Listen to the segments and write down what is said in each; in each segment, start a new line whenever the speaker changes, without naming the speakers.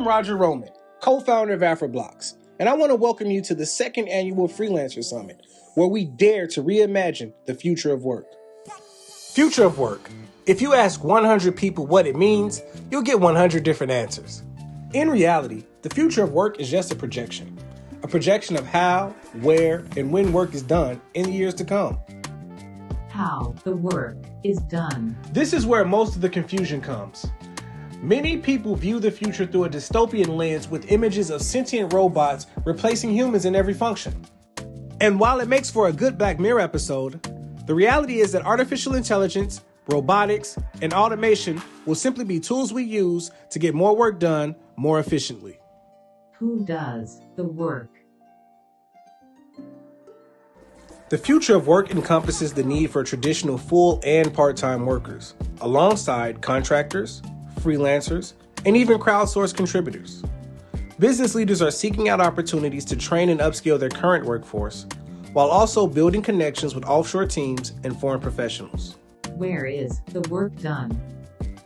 Roger Roman, co-founder of AfriBlocks, and I want to welcome you to the second annual Freelancers Summit, where we dare to reimagine the future of work. Future of work. If you ask 100 people what it means, you'll get 100 different answers. In reality, the future of work is just a projection of how, where, and when work is done in the years to come.
How the work is done.
This is where most of the confusion comes. Many people view the future through a dystopian lens with images of sentient robots replacing humans in every function. And while it makes for a good Black Mirror episode, the reality is that artificial intelligence, robotics, and automation will simply be tools we use to get more work done more efficiently.
Who does the work?
The future of work encompasses the need for traditional full and part-time workers, alongside contractors, freelancers, and even crowdsourced contributors. Business leaders are seeking out opportunities to train and upskill their current workforce, while also building connections with offshore teams and foreign professionals.
Where is the work done?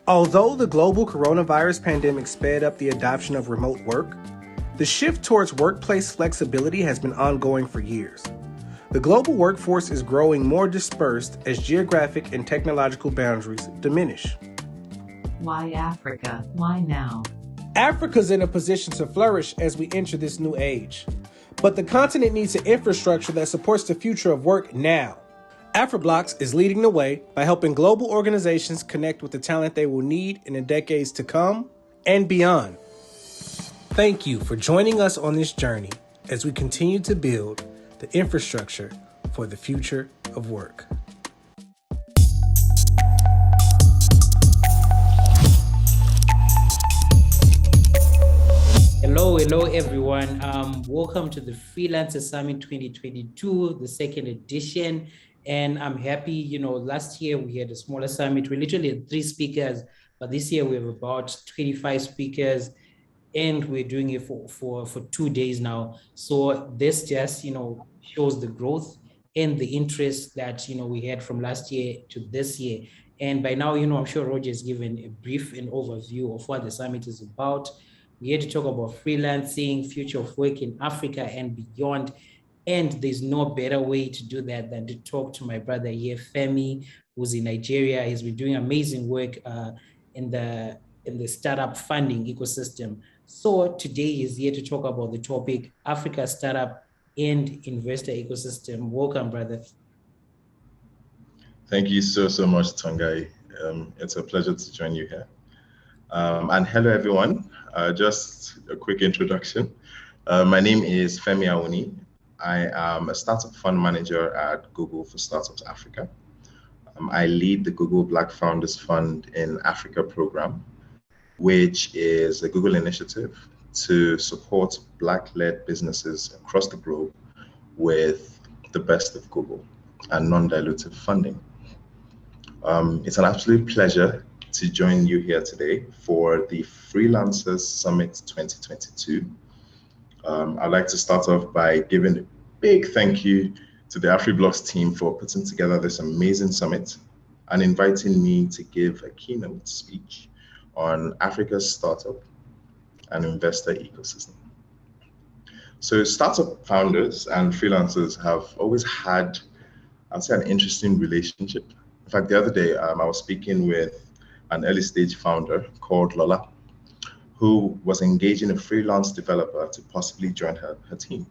Although the global coronavirus pandemic sped up the adoption of remote work, the shift towards workplace flexibility has been ongoing for years. The global workforce is growing more dispersed as geographic and technological boundaries diminish.
Why Africa? Why now?
Africa's in a position to flourish as we enter this new age. But the continent needs an infrastructure that supports the future of work now. AfriBlocks is leading the way by helping global organizations connect with the talent they will need in the decades to come and beyond. Thank you for joining us on this journey as we continue to build the infrastructure for the future of work.
Hello everyone. Welcome to the Freelancers Summit 2022, the second edition. And I'm happy, last year we had a smaller summit. We literally had 3 speakers, but this year we have about 25 speakers, and we're doing it for 2 days now. So this just, shows the growth and the interest that, we had from last year to this year. And by now, I'm sure Roger has given a brief and overview of what the summit is about. We're here to talk about freelancing, future of work in Africa and beyond. And there's no better way to do that than to talk to my brother here, Femi, who's in Nigeria. He's been doing amazing work in the startup funding ecosystem. So today he's here to talk about the topic, Africa startup and investor ecosystem. Welcome, brother.
Thank you so much, Tongai. It's a pleasure to join you here. And hello, everyone. Just a quick introduction. My name is Femi Awuni. I am a startup fund manager at Google for Startups Africa. I lead the Google Black Founders Fund in Africa program, which is a Google initiative to support Black-led businesses across the globe with the best of Google and non-dilutive funding. It's an absolute pleasure to join you here today for the Freelancers Summit 2022. I'd like to start off by giving a big thank you to the AfriBlocks team for putting together this amazing summit and inviting me to give a keynote speech on Africa's startup and investor ecosystem. So startup founders and freelancers have always had, I'd say, an interesting relationship. In fact, the other day, I was speaking with an early stage founder called Lola, who was engaging a freelance developer to possibly join her team.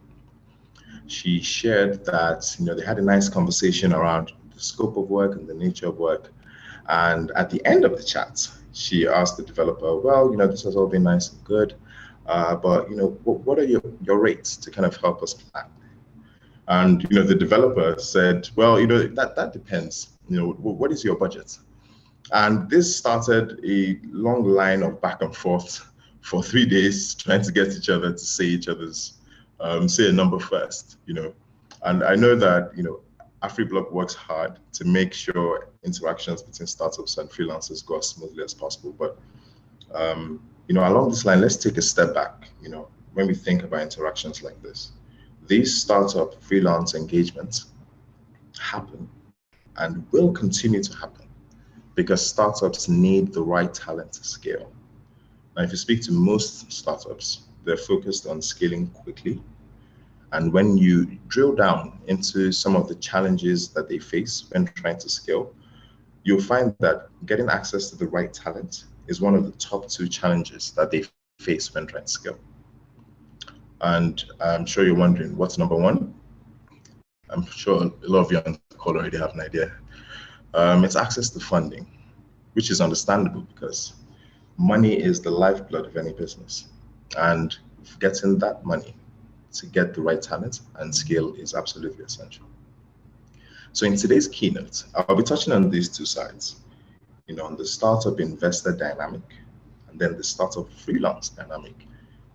She shared that they had a nice conversation around the scope of work and the nature of work. And at the end of the chat, she asked the developer, well, this has all been nice and good, but what are your rates to kind of help us plan? And the developer said, well, that depends. What is your budget? And this started a long line of back and forth for 3 days, trying to get each other to say say a number first, And I know that, AfriBlock works hard to make sure interactions between startups and freelancers go as smoothly as possible. But, along this line, let's take a step back, when we think about interactions like this. These startup freelance engagements happen and will continue to happen because startups need the right talent to scale. Now, if you speak to most startups, they're focused on scaling quickly. And when you drill down into some of the challenges that they face when trying to scale, you'll find that getting access to the right talent is one of the top two challenges that they face when trying to scale. And I'm sure you're wondering, what's number one? I'm sure a lot of you on the call already have an idea. It's access to funding, which is understandable because money is the lifeblood of any business. And getting that money to get the right talent and scale is absolutely essential. So in today's keynote, I'll be touching on these two sides, on the startup investor dynamic and then the startup freelance dynamic,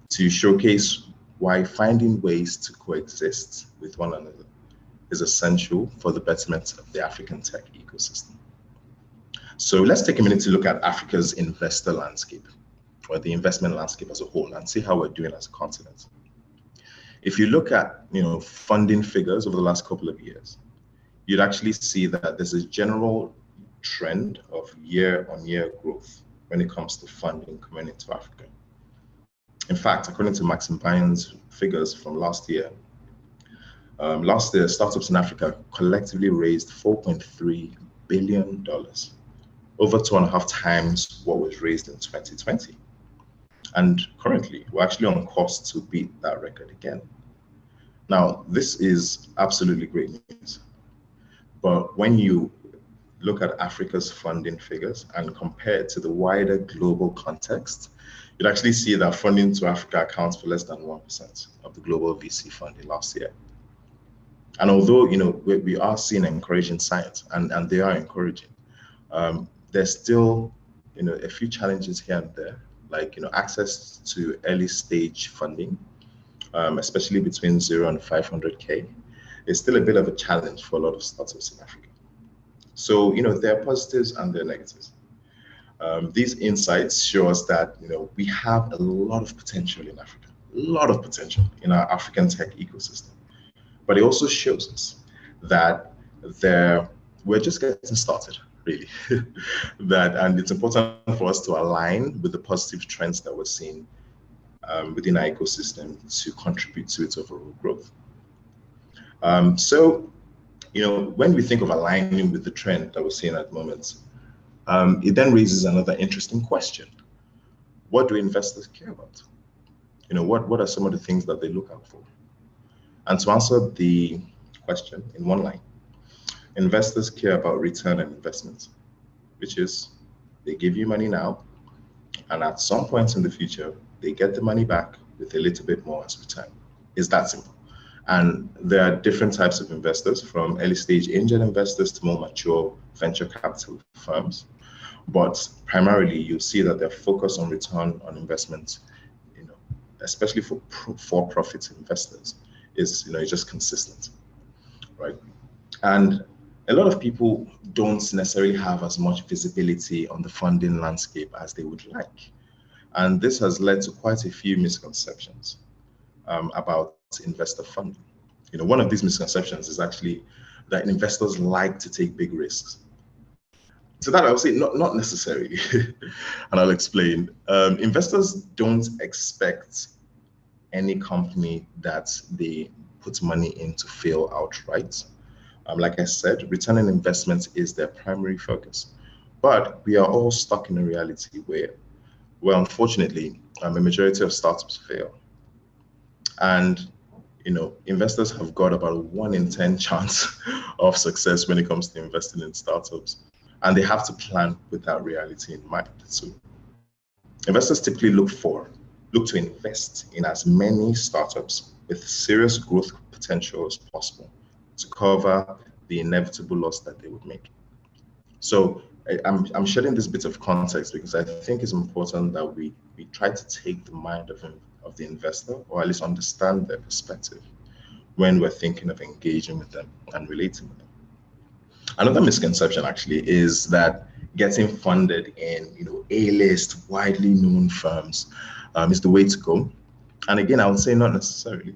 to showcase why finding ways to coexist with one another is essential for the betterment of the African tech ecosystem. So let's take a minute to look at Africa's investor landscape, or the investment landscape as a whole, and see how we're doing as a continent. If you look at funding figures over the last couple of years, you'd actually see that there's a general trend of year-on-year growth when it comes to funding coming into Africa. In fact, according to Maxim Bayon's figures from last year, startups in Africa collectively raised $4.3 billion, over 2.5 times what was raised in 2020. And currently, we're actually on course to beat that record again. Now, this is absolutely great news. But when you look at Africa's funding figures and compare it to the wider global context, you'd actually see that funding to Africa accounts for less than 1% of the global VC funding last year. And although we are seeing encouraging signs, and they are encouraging, there's still a few challenges here and there, like access to early stage funding, especially between 0 and 500K, is still a bit of a challenge for a lot of startups in Africa. So there are positives and there are negatives. These insights show us that we have a lot of potential in Africa, a lot of potential in our African tech ecosystem. But it also shows us that we're just getting started, really. And it's important for us to align with the positive trends that we're seeing within our ecosystem to contribute to its overall growth. So when we think of aligning with the trend that we're seeing at the moment, it then raises another interesting question. What do investors care about? What are some of the things that they look out for? And to answer the question in one line, investors care about return on investment, which is they give you money now, and at some point in the future, they get the money back with a little bit more as return. It's that simple. And there are different types of investors, from early stage angel investors to more mature venture capital firms. But primarily, you'll see that they're focused on return on investment, especially for for-profit investors, is just consistent, right? And a lot of people don't necessarily have as much visibility on the funding landscape as they would like. And this has led to quite a few misconceptions about investor funding. One of these misconceptions is actually that investors like to take big risks. So that I would say not necessarily, and I'll explain. Investors don't expect any company that they put money in to fail outright. Like I said, return on investment is their primary focus. But we are all stuck in a reality where, well, unfortunately, a majority of startups fail. And investors have got about a 1 in 10 chance of success when it comes to investing in startups. And they have to plan with that reality in mind. So investors typically look to invest in as many startups with serious growth potential as possible to cover the inevitable loss that they would make. So I'm shedding this bit of context because I think it's important that we try to take the mind of the investor, or at least understand their perspective when we're thinking of engaging with them and relating with them. Another misconception actually is that getting funded in A-list, widely known firms is the way to go. And again, I would say not necessarily,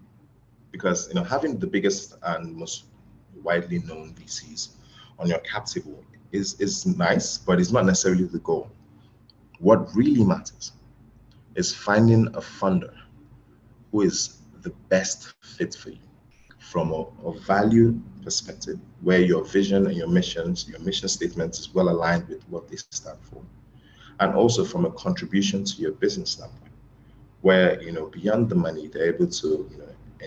because having the biggest and most widely known VCs on your cap table is nice, but it's not necessarily the goal. What really matters is finding a funder who is the best fit for you from a value perspective, where your vision and your mission statement is well aligned with what they stand for, and also from a contribution to your business standpoint, where beyond the money, they're able to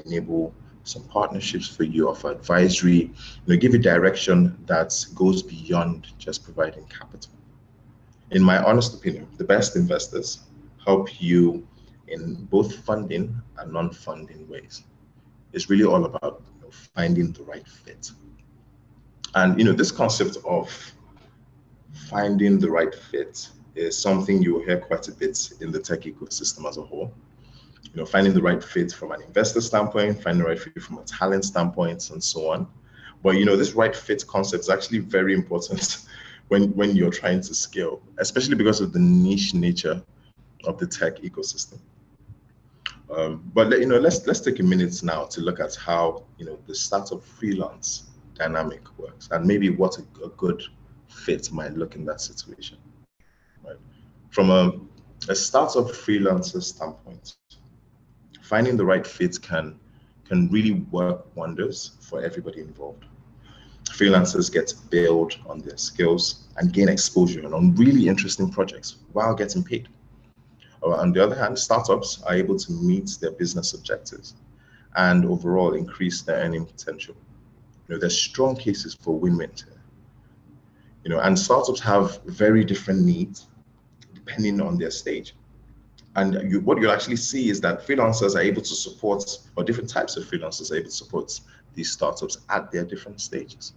enable some partnerships for you, offer advisory, give you direction that goes beyond just providing capital. In my honest opinion, the best investors help you in both funding and non-funding ways. It's really all about finding the right fit. And this concept of finding the right fit is something you will hear quite a bit in the tech ecosystem as a whole. Finding the right fit from an investor standpoint, finding the right fit from a talent standpoint, and so on. But this right fit concept is actually very important when you're trying to scale, especially because of the niche nature of the tech ecosystem. But let's take a minute now to look at how the startup freelance dynamic works, and maybe what a good fit might look in that situation. Right? From a startup freelancer standpoint, finding the right fit can really work wonders for everybody involved. Freelancers get to build on their skills and gain exposure on really interesting projects while getting paid. On the other hand, startups are able to meet their business objectives and overall increase their earning potential. There's strong cases for win-wins here. And startups have very different needs depending on their stage. And what you'll actually see is that freelancers are able to support, or different types of freelancers are able to support these startups at their different stages.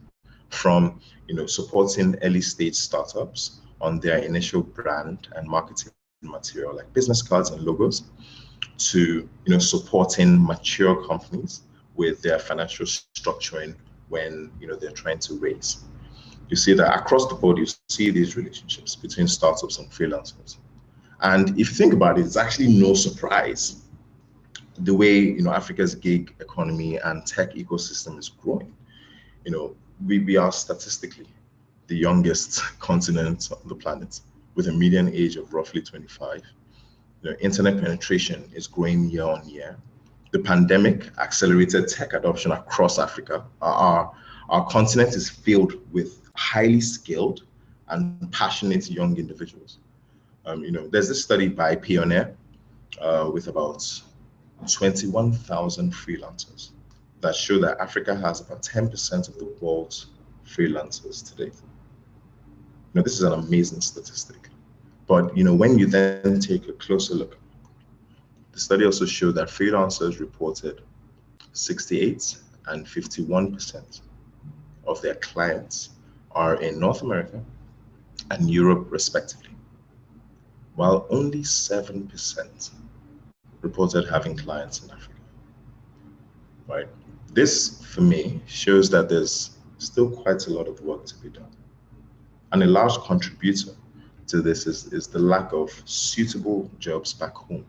From supporting early stage startups on their initial brand and marketing material like business cards and logos, to supporting mature companies with their financial structuring when they're trying to raise. You see that across the board, you see these relationships between startups and freelancers. And if you think about it, it's actually no surprise the way Africa's gig economy and tech ecosystem is growing. We are statistically the youngest continent on the planet, with a median age of roughly 25. Internet penetration is growing year on year. The pandemic accelerated tech adoption across Africa. Our continent is filled with highly skilled and passionate young individuals. There's this study by Pioneer with about 21,000 freelancers that show that Africa has about 10% of the world's freelancers today. This is an amazing statistic. But when you then take a closer look, the study also showed that freelancers reported 68 and 51% of their clients are in North America and Europe respectively, while only 7% reported having clients in Africa. Right? This, for me, shows that there's still quite a lot of work to be done. And a large contributor to this is the lack of suitable jobs back home,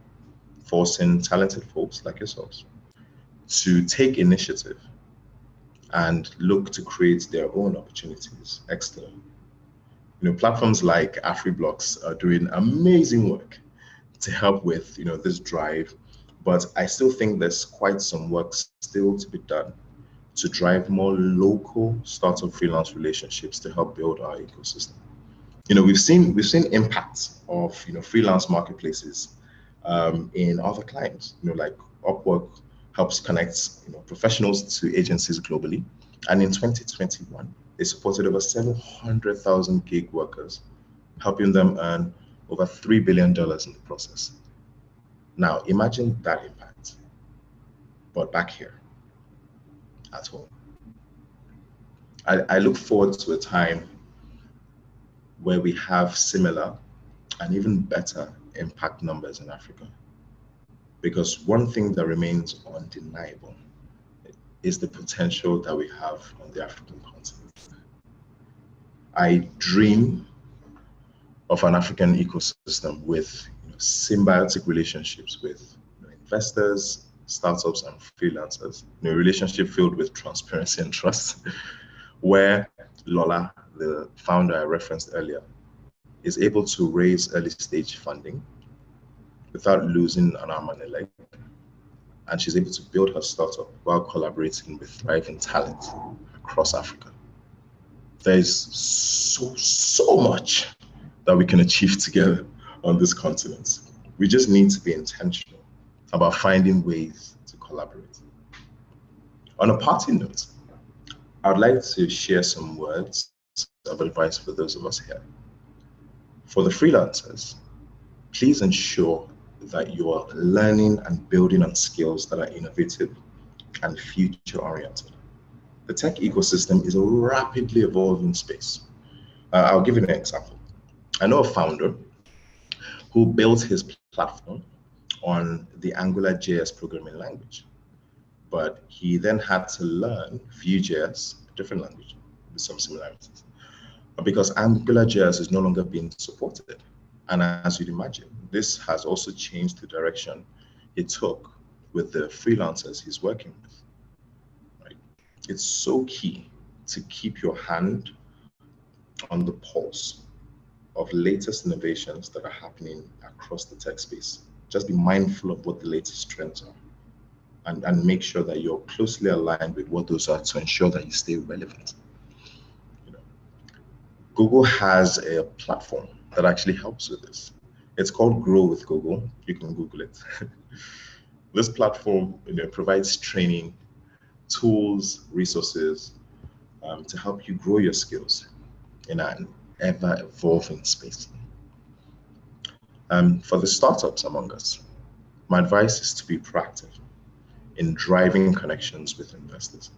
forcing talented folks like yourselves to take initiative and look to create their own opportunities externally. Platforms like AfriBlocks are doing amazing work to help with this drive, but I still think there's quite some work still to be done to drive more local startup freelance relationships to help build our ecosystem. We've seen impacts of freelance marketplaces in other clients. Like Upwork helps connect professionals to agencies globally, and in 2021 they supported over 700,000 gig workers, helping them earn over $3 billion in the process. Now imagine that impact, but back here at home. I look forward to a time where we have similar and even better impact numbers in Africa. Because one thing that remains undeniable is the potential that we have on the African continent. I dream of an African ecosystem with symbiotic relationships with investors, startups, and freelancers. A relationship filled with transparency and trust, where Lola, the founder I referenced earlier, is able to raise early stage funding without losing an arm and a leg. And she's able to build her startup while collaborating with thriving talent across Africa. There's so much that we can achieve together on this continent. We just need to be intentional about finding ways to collaborate. On a parting note, I'd like to share some words of advice for those of us here. For the freelancers, please ensure that you are learning and building on skills that are innovative and future-oriented. The tech ecosystem is a rapidly evolving space. I'll give you an example. I know a founder who built his platform on the AngularJS programming language, but he then had to learn Vue.js, a different language with some similarities, because AngularJS is no longer being supported. And as you'd imagine, this has also changed the direction he took with the freelancers he's working with. Right? It's so key to keep your hand on the pulse of latest innovations that are happening across the tech space. Just be mindful of what the latest trends are and make sure that you're closely aligned with what those are to ensure that you stay relevant. Google has a platform that actually helps with this. It's called Grow with Google. You can Google it. This platform provides training, tools, resources to help you grow your skills in an ever-evolving space. For the startups among us, my advice is to be proactive in driving connections with investors.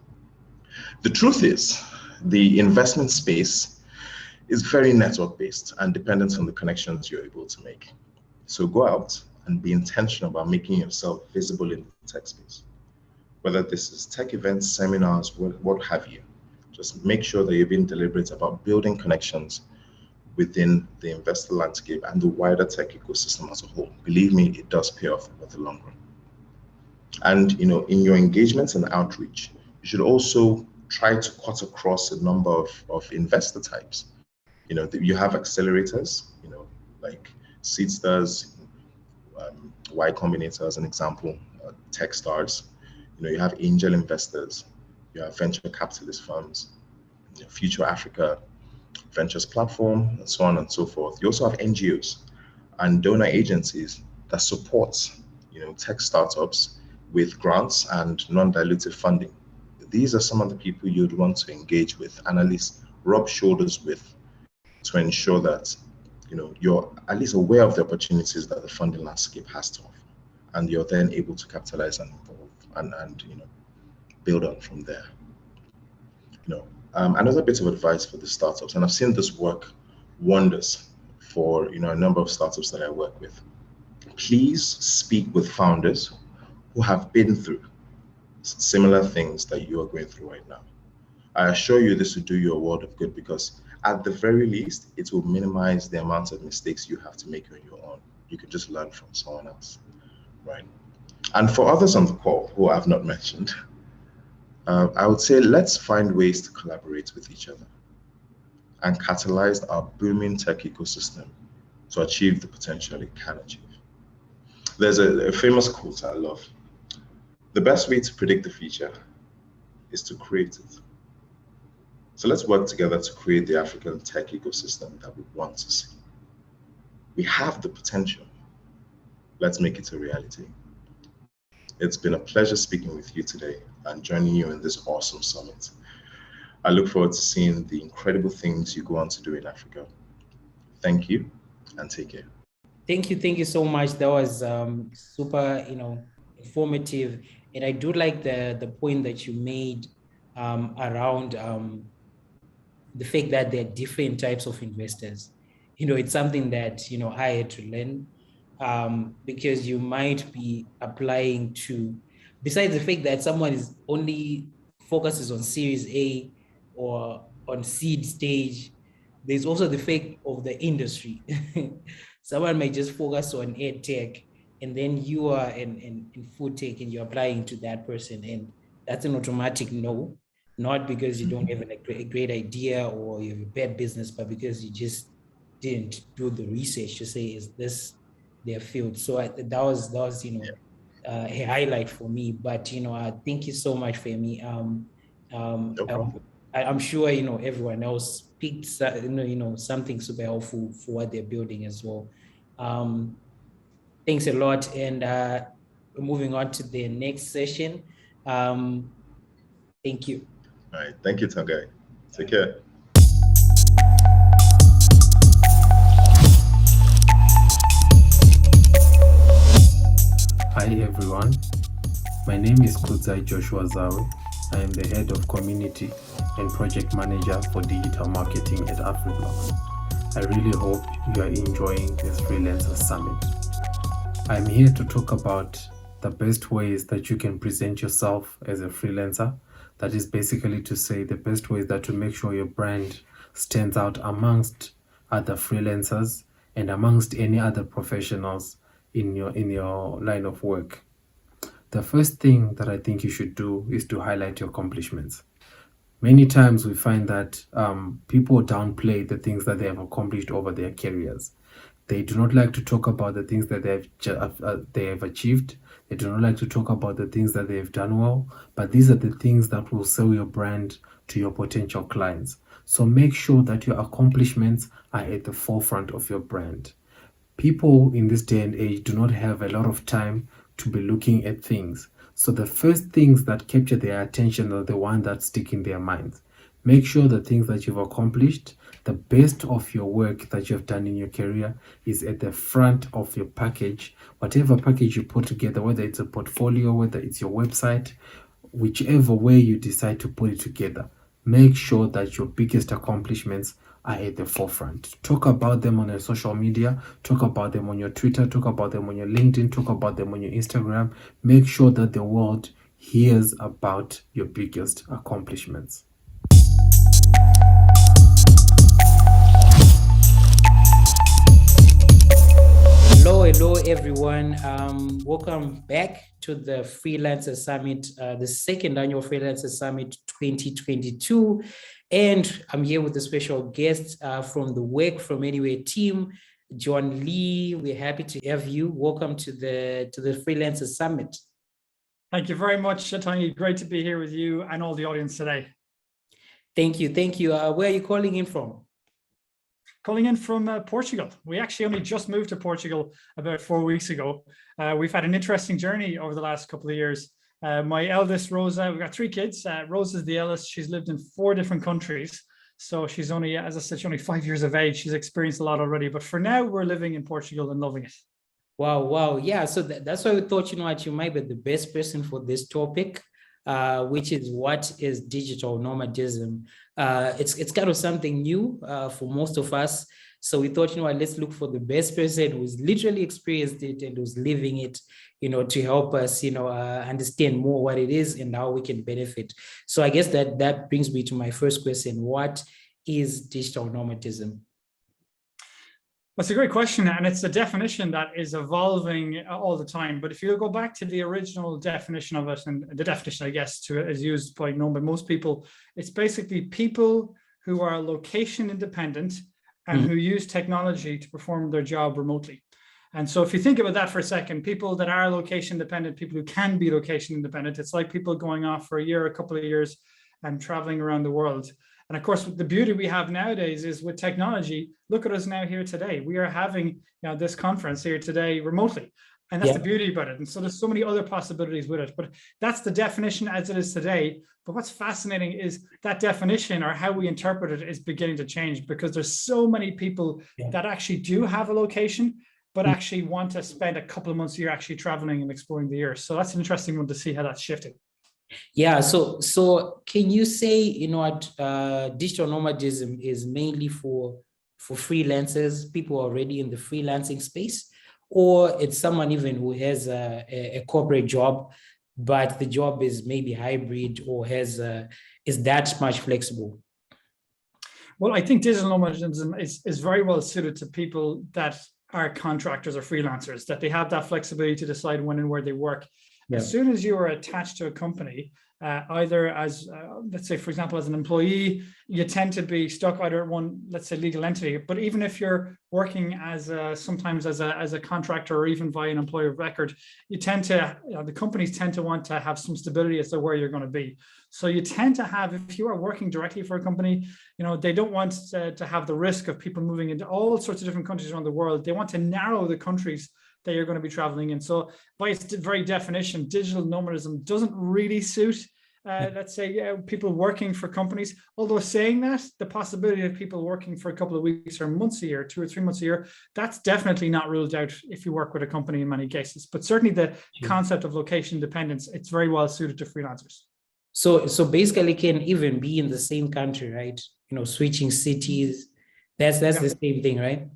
The truth is, the investment space is very network-based and dependent on the connections you're able to make. So go out and be intentional about making yourself visible in the tech space. Whether this is tech events, seminars, what have you, just make sure that you're being deliberate about building connections within the investor landscape and the wider tech ecosystem as a whole. Believe me, it does pay off over the long run. And in your engagements and outreach, you should also try to cut across a number of investor types. You have accelerators, like Seedstars, Y Combinator as an example, Techstars. You have angel investors, you have venture capitalist firms, Future Africa Ventures Platform, and so on and so forth. You also have NGOs and donor agencies that support, tech startups with grants and non-dilutive funding. These are some of the people you'd want to engage with and at least rub shoulders with, to ensure that you're at least aware of the opportunities that the funding landscape has to offer, and you're then able to capitalize and evolve and build on from there. Another bit of advice for the startups, and I've seen this work wonders for a number of startups that I work with. Please speak with founders who have been through similar things that you are going through right now. I assure you this will do you a world of good, because at the very least, it will minimize the amount of mistakes you have to make on your own. You can just learn from someone else, right? And for others on the call who I have not mentioned, I would say let's find ways to collaborate with each other and catalyze our booming tech ecosystem to achieve the potential it can achieve. There's a famous quote I love. The best way to predict the future is to create it. So let's work together to create the African tech ecosystem that we want to see. We have the potential. Let's make it a reality. It's been a pleasure speaking with you today and joining you in this awesome summit. I look forward to seeing the incredible things you go on to do in Africa. Thank you and take care.
Thank you so much. That was super, informative. And I do like the point that you made around the fact that there are different types of investors. It's something that, I had to learn because you might be applying to, besides the fact that someone is only focuses on Series A or on seed stage, there's also the fact of the industry. Someone might just focus on ed tech, and then you are in food tech and you're applying to that person. And that's an automatic no, not because you don't have a great idea or you have a bad business, but because you just didn't do the research to say, is this their field. So that was a highlight for me. But thank you so much, Femi.
No problem.
I'm sure everyone else picked something super helpful for what they're building as well. Thanks a lot, and we're moving on to the next session. Thank you.
All right. Thank you, Tongai. Take care.
Hi everyone, my name is Kudzai Joshua Zawe. I am the head of community and project manager for digital marketing at AfriBlocks. I really hope you are enjoying this Freelancers Summit. I'm here to talk about the best ways that you can present yourself as a freelancer. That is basically to say the best ways that to make sure your brand stands out amongst other freelancers and amongst any other professionals in your line of work. The first thing that I think you should do is to highlight your accomplishments. Many times we find that people downplay the things that they have accomplished over their careers. They do not like to talk about the things that they have achieved. They do not like to talk about the things that they have done well, but these are the things that will sell your brand to your potential clients. So make sure that your accomplishments are at the forefront of your brand. People in this day and age do not have a lot of time to be looking at things. So the first things that capture their attention are the ones that stick in their minds. Make sure the things that you've accomplished, the best of your work that you've done in your career is at the front of your package. Whatever package you put together, whether it's a portfolio, whether it's your website, whichever way you decide to put it together, make sure that your biggest accomplishments are at the forefront. Talk about them on your social media, talk about them on your Twitter, talk about them on your LinkedIn, talk about them on your Instagram. Make sure that the world hears about your biggest accomplishments.
Hello everyone. Welcome back to the Freelancers Summit, the second annual Freelancers Summit 2022. And I'm here with a special guest from the Work From Anywhere team, John Lee. We're happy to have you. Welcome to the Freelancers Summit.
Thank you very much, Tony. Great to be here with you and all the audience today.
Thank you. Where are you calling in from?
Calling in from Portugal. We actually only just moved to Portugal about 4 weeks ago. We've had an interesting journey over the last couple of years. My eldest, Rosa, we've got 3 kids. Rosa's the eldest. She's lived in 4 different countries. So she's only, as I said, she's only 5 years of age. She's experienced a lot already. But for now, we're living in Portugal and loving it.
Wow. Yeah, so that's why we thought, you might be the best person for this topic, which is what is digital nomadism. It's kind of something new for most of us. So we thought, let's look for the best person who's literally experienced it and who's living it, to help us, understand more what it is and how we can benefit. So I guess that brings me to my first question. What is digital nomadism?
That's a great question, and it's a definition that is evolving all the time. But if you go back to the original definition of it, and the definition, I guess, is used by most people, it's basically people who are location independent and who use technology to perform their job remotely. And so if you think about that for a second, people that are location dependent, people who can be location independent, it's like people going off for a year, a couple of years, and traveling around the world. And of course, the beauty we have nowadays is with technology, look at us now here today. We are having this conference here today remotely. And that's the beauty about it. And so there's so many other possibilities with it. But that's the definition as it is today. But what's fascinating is that definition, or how we interpret it, is beginning to change, because there's so many people that actually do have a location, but actually want to spend a couple of months a year actually traveling and exploring the earth. So that's an interesting one to see how that's shifted.
Yeah, so can you say, what digital nomadism is mainly for freelancers, people already in the freelancing space, or it's someone even who has a corporate job, but the job is maybe hybrid or is that much flexible?
Well, I think digital nomadism is very well suited to people that are contractors or freelancers, that they have that flexibility to decide when and where they work. As soon as you are attached to a company, either as, let's say, for example, as an employee, you tend to be stuck either at one, let's say, legal entity. But even if you're working as sometimes as a contractor or even via an employer of record, you tend to, the companies tend to want to have some stability as to where you're going to be. So you tend to have, if you are working directly for a company, they don't want to have the risk of people moving into all sorts of different countries around the world. They want to narrow the countries that you're going to be traveling in. So by its very definition, digital nomadism doesn't really suit, let's say, people working for companies. Although saying that, the possibility of people working for a couple of weeks or months a year, 2 or 3 months a year, that's definitely not ruled out if you work with a company in many cases. But certainly the concept of location dependence, it's very well suited to freelancers.
So basically can even be in the same country, right? Switching cities, that's the same thing, right?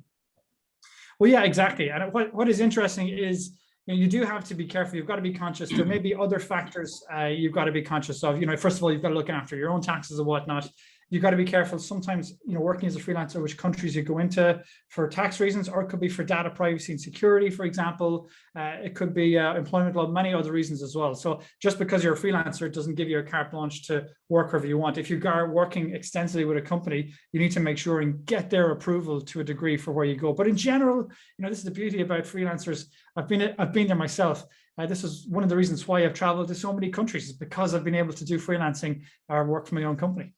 Well, yeah, exactly. And what is interesting is, you do have to be careful. You've got to be conscious. There may be other factors you've got to be conscious of. First of all, you've got to look after your own taxes and whatnot. You've got to be careful. Sometimes, working as a freelancer, which countries you go into for tax reasons, or it could be for data privacy and security, for example. It could be employment law, many other reasons as well. So just because you're a freelancer, it doesn't give you a carte blanche to work wherever you want. If you are working extensively with a company, you need to make sure and get their approval to a degree for where you go. But in general, this is the beauty about freelancers. I've been there myself. This is one of the reasons why I've traveled to so many countries, is because I've been able to do freelancing or work for my own company.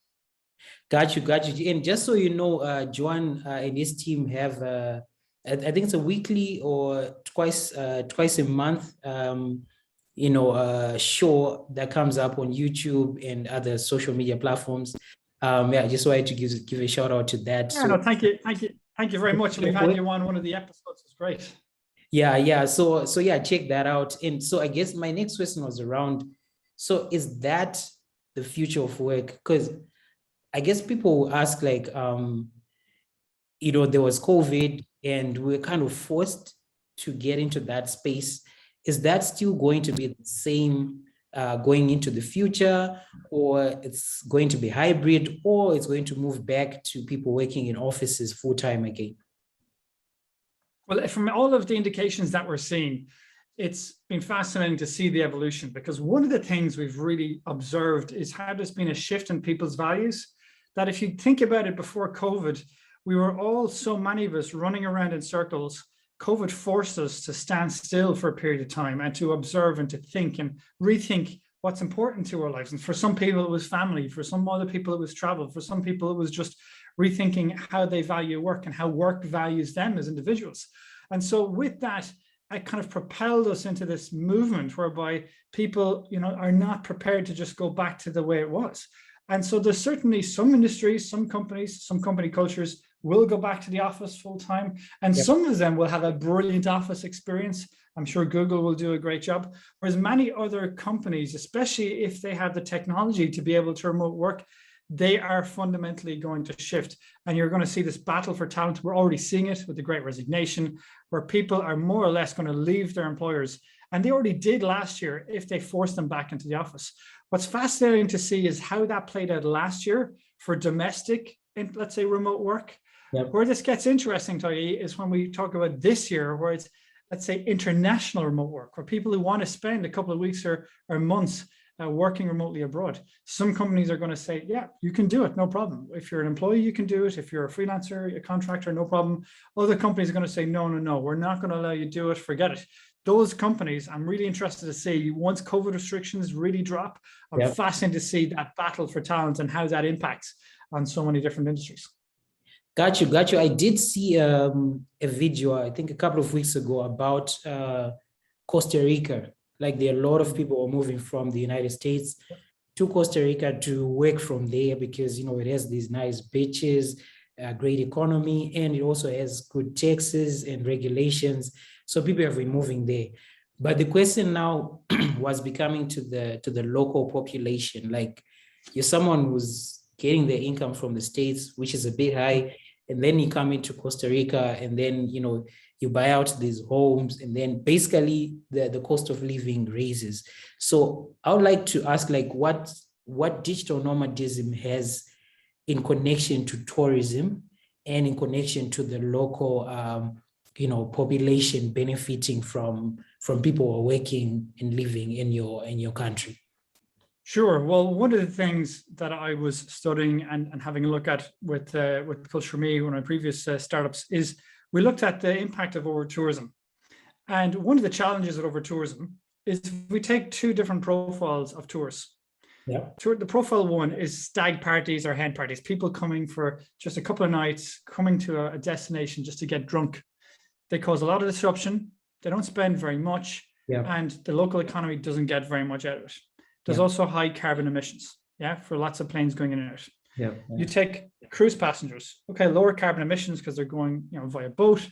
Got you. And just so you know, Joan and his team have, I think it's a weekly or twice a month, show that comes up on YouTube and other social media platforms. I just wanted to give a shout out to that.
Yeah, no, thank you very much. We've had you on one of the episodes. It's great.
Yeah. So check that out. And so I guess my next question was around, so is that the future of work? Because I guess people ask, like, there was COVID and we were kind of forced to get into that space. Is that still going to be the same going into the future, or it's going to be hybrid, or it's going to move back to people working in offices full time again?
Well, from all of the indications that we're seeing, it's been fascinating to see the evolution, because one of the things we've really observed is how there's been a shift in people's values. That if you think about it, before COVID, we were all, so many of us, running around in circles. COVID forced us to stand still for a period of time and to observe and to think and rethink what's important to our lives. And for some people, it was family. For some other people, it was travel. For some people, it was just rethinking how they value work and how work values them as individuals. And so with that, it kind of propelled us into this movement whereby people, are not prepared to just go back to the way it was. And so there's certainly some industries, some companies, some company cultures will go back to the office full time. And some of them will have a brilliant office experience. I'm sure Google will do a great job. Whereas many other companies, especially if they have the technology to be able to remote work, they are fundamentally going to shift. And you're going to see this battle for talent. We're already seeing it with the Great Resignation, where people are more or less going to leave their employers. And they already did last year if they forced them back into the office. What's fascinating to see is how that played out last year for domestic, let's say, remote work. Where this gets interesting, Toyi, is when we talk about this year, where it's, let's say, international remote work, where people who want to spend a couple of weeks or months working remotely abroad. Some companies are going to say, yeah, you can do it, no problem. If you're an employee, you can do it. If you're a freelancer, a contractor, no problem. Other companies are going to say, no, we're not going to allow you to do it, forget it. Those companies, I'm really interested to see, once COVID restrictions really drop, I'm fascinated to see that battle for talent and how that impacts on so many different industries.
Got you. I did see a video, I think a couple of weeks ago, about Costa Rica. Like, there are a lot of people who are moving from the United States to Costa Rica to work from there because, it has these nice beaches, great economy, and it also has good taxes and regulations. So people have been moving there. But the question now was becoming to the local population. Like, you're someone who's getting their income from the States, which is a bit high, and then you come into Costa Rica, and then, you buy out these homes, and then basically the cost of living raises. So I would like to ask, like, what digital nomadism has in connection to tourism and in connection to the local population benefiting from from people who are working and living in your country?
Sure. Well, one of the things that I was studying and having a look at with Culture Me, one of my previous startups, is we looked at the impact of over-tourism. And one of the challenges with over-tourism is we take two different profiles of tours.
Yeah.
The profile one is stag parties or hen parties, people coming for just a couple of nights, coming to a destination just to get drunk. They cause a lot of disruption. They don't spend very much, and the local economy doesn't get very much out of it. There's also high carbon emissions, for lots of planes going in and out. You take cruise passengers, okay, lower carbon emissions because they're going, via boat,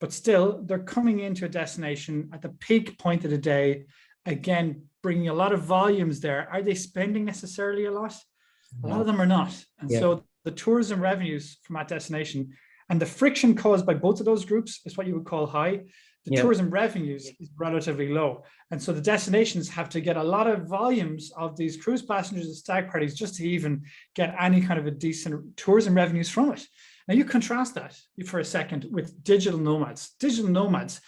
but still they're coming into a destination at the peak point of the day, again, bringing a lot of volumes there. Are they spending necessarily a lot? A lot of them are not. And so the tourism revenues from that destination and the friction caused by both of those groups is what you would call high. The tourism revenues is relatively low. And so the destinations have to get a lot of volumes of these cruise passengers and stag parties just to even get any kind of a decent tourism revenues from it. Now you contrast that for a second with digital nomads. Digital nomads,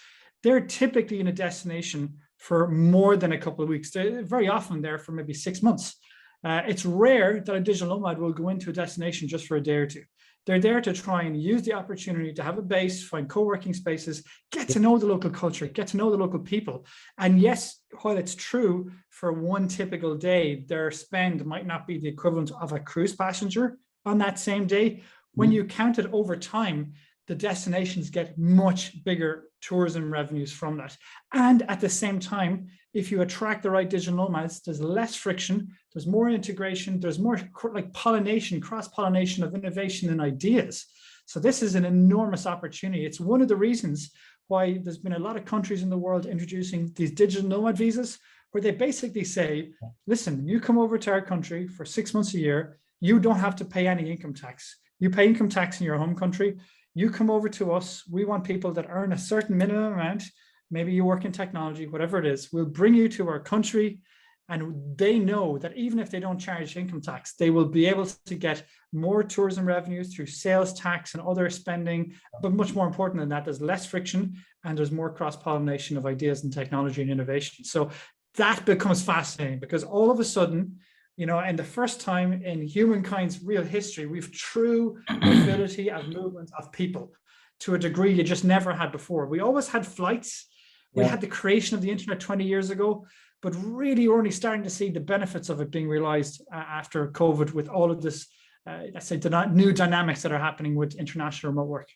they're typically in a destination for more than a couple of weeks. They're very often there for maybe 6 months. It's rare that a digital nomad will go into a destination just for a day or two. They're there to try and use the opportunity to have a base, find co-working spaces, get to know the local culture, get to know the local people. And yes, while it's true for one typical day, their spend might not be the equivalent of a cruise passenger on that same day. When you count it over time, the destinations get much bigger tourism revenues from that. And at the same time, if you attract the right digital nomads, there's less friction, there's more integration, there's more like pollination, cross-pollination of innovation and ideas. So this is an enormous opportunity. It's one of the reasons why there's been a lot of countries in the world introducing these digital nomad visas, where they basically say, listen, you come over to our country for 6 months a year, you don't have to pay any income tax. You pay income tax in your home country. You come over to us. We want people that earn a certain minimum amount. Maybe you work in technology, whatever it is. We'll bring you to our country, and they know that even if they don't charge income tax, they will be able to get more tourism revenues through sales tax and other spending. But much more important than that, there's less friction and there's more cross-pollination of ideas and technology and innovation. So that becomes fascinating because all of a sudden, and the first time in humankind's real history, we've true mobility of movement of people to a degree you just never had before. We always had flights. We had the creation of the internet 20 years ago, but really we're only starting to see the benefits of it being realized after COVID with all of this, let's say, new dynamics that are happening with international remote work.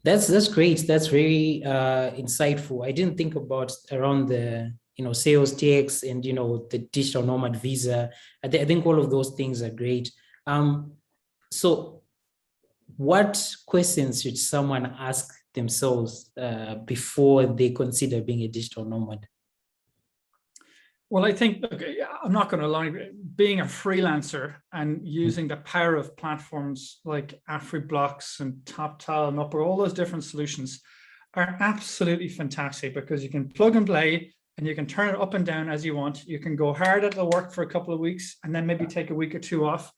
That's great. That's very insightful. I didn't think about around the sales tax and the digital nomad visa. I think all of those things are great. So what questions should someone ask themselves before they consider being a digital nomad?
Well, I think, I'm not going to lie, being a freelancer and using the power of platforms like AfriBlocks and TopTal and Upper, all those different solutions are absolutely fantastic because you can plug and play and you can turn it up and down as you want. You can go hard at the work for a couple of weeks and then maybe take a week or two off.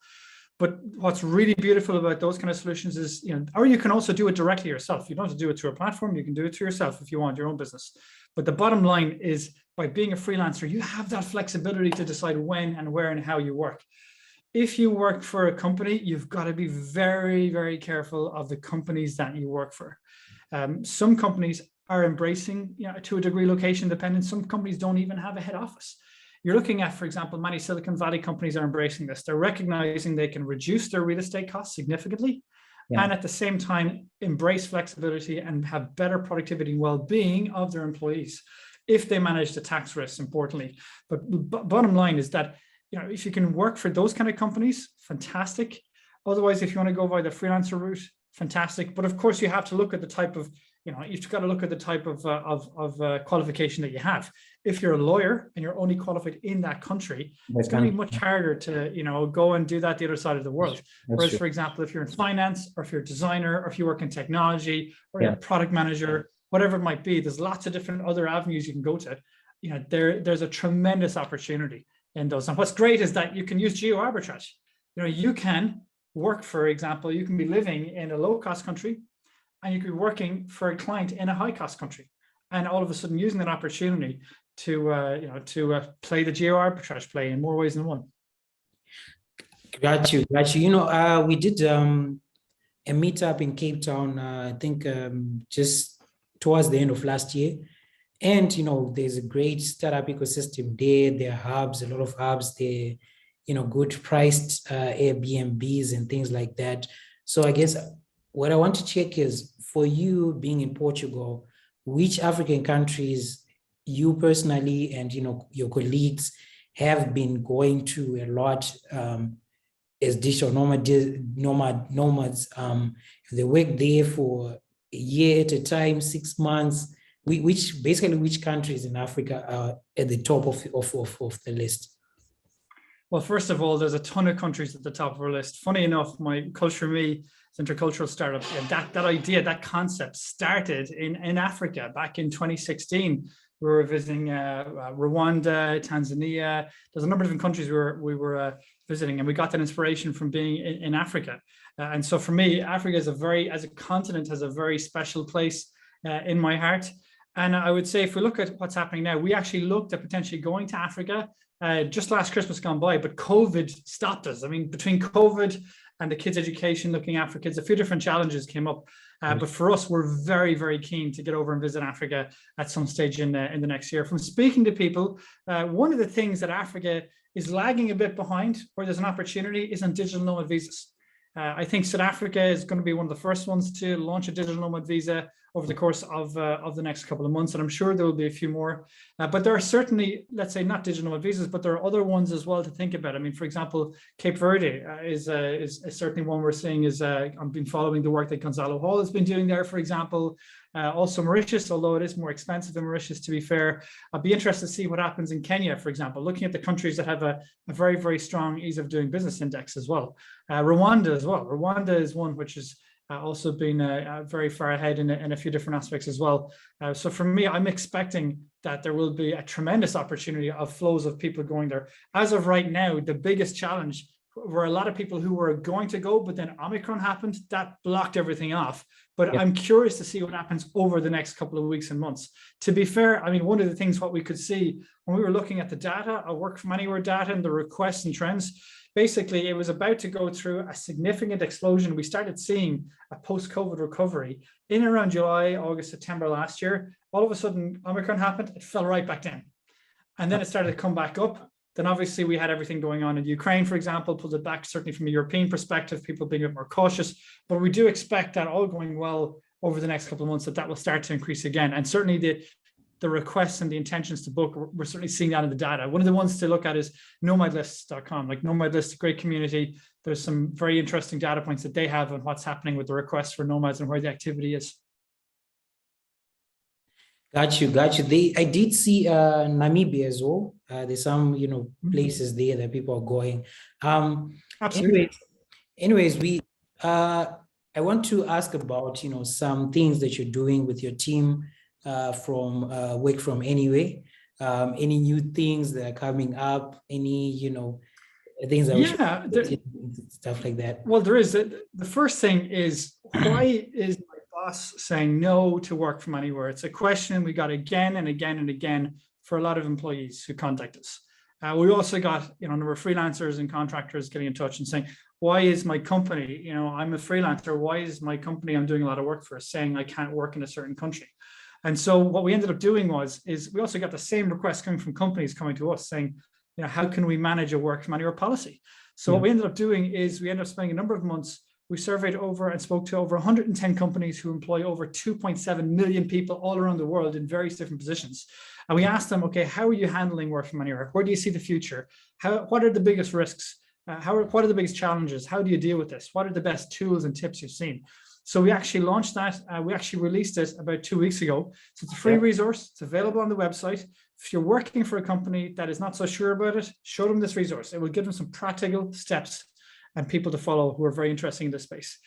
But what's really beautiful about those kind of solutions is, or you can also do it directly yourself. You don't have to do it through a platform. You can do it to yourself if you want your own business. But the bottom line is, by being a freelancer, you have that flexibility to decide when and where and how you work. If you work for a company, you've got to be very, very careful of the companies that you work for. Some companies are embracing, to a degree, location dependent. Some companies don't even have a head office. You're looking at, for example, many Silicon Valley companies are embracing this. They're recognizing they can reduce their real estate costs significantly, and at the same time, embrace flexibility and have better productivity and well-being of their employees if they manage the tax risks, importantly. But bottom line is that, if you can work for those kind of companies, fantastic. Otherwise, if you want to go by the freelancer route, fantastic. But of course, you have to look at the type of, you've got to look at the type of qualification that you have. If you're a lawyer and you're only qualified in that country, it's going to be much harder to, go and do that the other side of the world. Whereas, for example, if you're in finance, or if you're a designer, or if you work in technology, or you're a product manager, whatever it might be, there's lots of different other avenues you can go to. There's a tremendous opportunity in those. And what's great is that you can use geo arbitrage. You can work, for example, you can be living in a low-cost country, and you could be working for a client in a high-cost country. and all of a sudden using that opportunity to play the geo arbitrage play in more ways than one.
Got you. We did a meetup in Cape Town, I think just towards the end of last year. And, there's a great startup ecosystem there. There are hubs, a lot of hubs there, good priced Airbnbs and things like that. So I guess what I want to check is, for you being in Portugal, which African countries you personally and, your colleagues have been going to a lot as digital nomads. They work there for a year at a time, 6 months. Which countries in Africa are at the top of the list?
Well, first of all, there's a ton of countries at the top of our list. Funny enough, my Culture Me intercultural startup, that idea, that concept started in Africa back in 2016. We were visiting Rwanda, Tanzania. There's a number of different countries we were visiting, and we got that inspiration from being in Africa. And so for me, Africa is as a continent, has a very special place in my heart. And I would say, if we look at what's happening now, we actually looked at potentially going to Africa just last Christmas gone by, but COVID stopped us. I mean, between COVID and the kids' education, looking after kids, a few different challenges came up. But for us, we're very, very keen to get over and visit Africa at some stage in the next year. From speaking to people, one of the things that Africa is lagging a bit behind, where there's an opportunity, is on digital nomad visas. I think South Africa is going to be one of the first ones to launch a digital nomad visa over the course of the next couple of months, and I'm sure there will be a few more. But there are certainly, let's say, not digital nomad visas, but there are other ones as well to think about. I mean, for example, Cape Verde is certainly one we're seeing. I've been following the work that Gonzalo Hall has been doing there, for example. Also Mauritius, although it is more expensive in Mauritius, to be fair. I'd be interested to see what happens in Kenya, for example, looking at the countries that have a very, very strong ease of doing business index as well. Rwanda as well. Rwanda is one which has also been very far ahead in a few different aspects as well. So for me, I'm expecting that there will be a tremendous opportunity of flows of people going there. As of right now, the biggest challenge were a lot of people who were going to go, but then Omicron happened, that blocked everything off. But yeah, I'm curious to see what happens over the next couple of weeks and months. To be fair, I mean, one of the things what we could see when we were looking at the data, our work from anywhere data and the requests and trends, basically it was about to go through a significant explosion. We started seeing a post-COVID recovery in around July, August, September last year. All of a sudden, Omicron happened, it fell right back down. And then it started to come back up. Then obviously we had everything going on in Ukraine, for example, pulled it back, certainly from a European perspective, people being a bit more cautious. But we do expect that all going well over the next couple of months, that will start to increase again. And certainly the requests and the intentions to book, we're certainly seeing that in the data. One of the ones to look at is nomadlists.com. Like Nomadlist, great community. There's some very interesting data points that they have on what's happening with the requests for nomads and where the activity is.
Got you. I did see Namibia as well. There's some, places there that people are going.
Absolutely.
Anyways, I want to ask about, some things that you're doing with your team from Work From Anywhere. Any new things that are coming up? Any, things that we should stuff like that?
Well, there is. The first thing is, why is my boss saying no to work from anywhere? It's a question we got again and again and again for a lot of employees who contact us. We also got, a number of freelancers and contractors getting in touch and saying, why is my company, I'm a freelancer, why is my company I'm doing a lot of work for saying I can't work in a certain country? And so what we ended up doing is we also got the same requests coming from companies coming to us saying, how can we manage a work from anywhere policy? So what we ended up doing is we ended up spending a number of months. We surveyed over and spoke to over 110 companies who employ over 2.7 million people all around the world in various different positions. And we asked them, okay, how are you handling work from anywhere? Where do you see the future? What are the biggest risks? What are the biggest challenges? How do you deal with this? What are the best tools and tips you've seen? So we actually launched that. We actually released it about 2 weeks ago. So it's a free resource. It's available on the website. If you're working for a company that is not so sure about it, show them this resource. It will give them some practical steps and people to follow who are very interested in this space.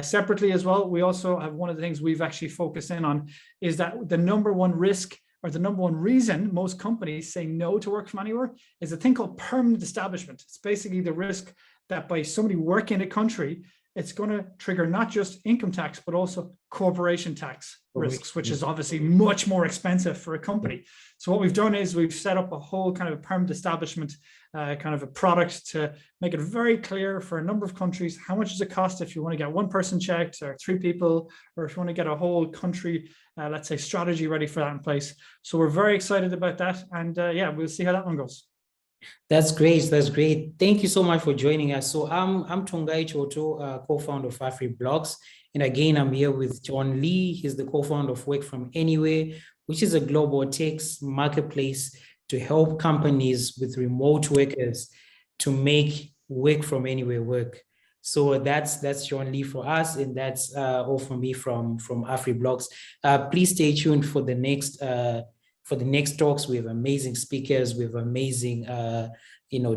Separately as well, we also have one of the things we've actually focused in on is that the number one risk or the number one reason most companies say no to work from anywhere is a thing called permanent establishment. It's basically the risk that by somebody working in a country, it's going to trigger not just income tax, but also corporation tax risks, which is obviously much more expensive for a company. So what we've done is we've set up a whole kind of permanent establishment kind of a product to make it very clear for a number of countries, how much does it cost if you want to get one person checked or 3 people, or if you want to get a whole country, let's say, strategy ready for that in place. So we're very excited about that. And yeah, we'll see how that one goes.
That's great. That's great. Thank you so much for joining us. So I'm Tongai Choto, co-founder of AfriBlocks. And again, I'm here with John Lee. He's the co-founder of Work From Anywhere, which is a global tech marketplace to help companies with remote workers to make work from anywhere work. So that's John Lee for us, and that's all from me from AfriBlocks. Please stay tuned for the next talks. We have amazing speakers, we have amazing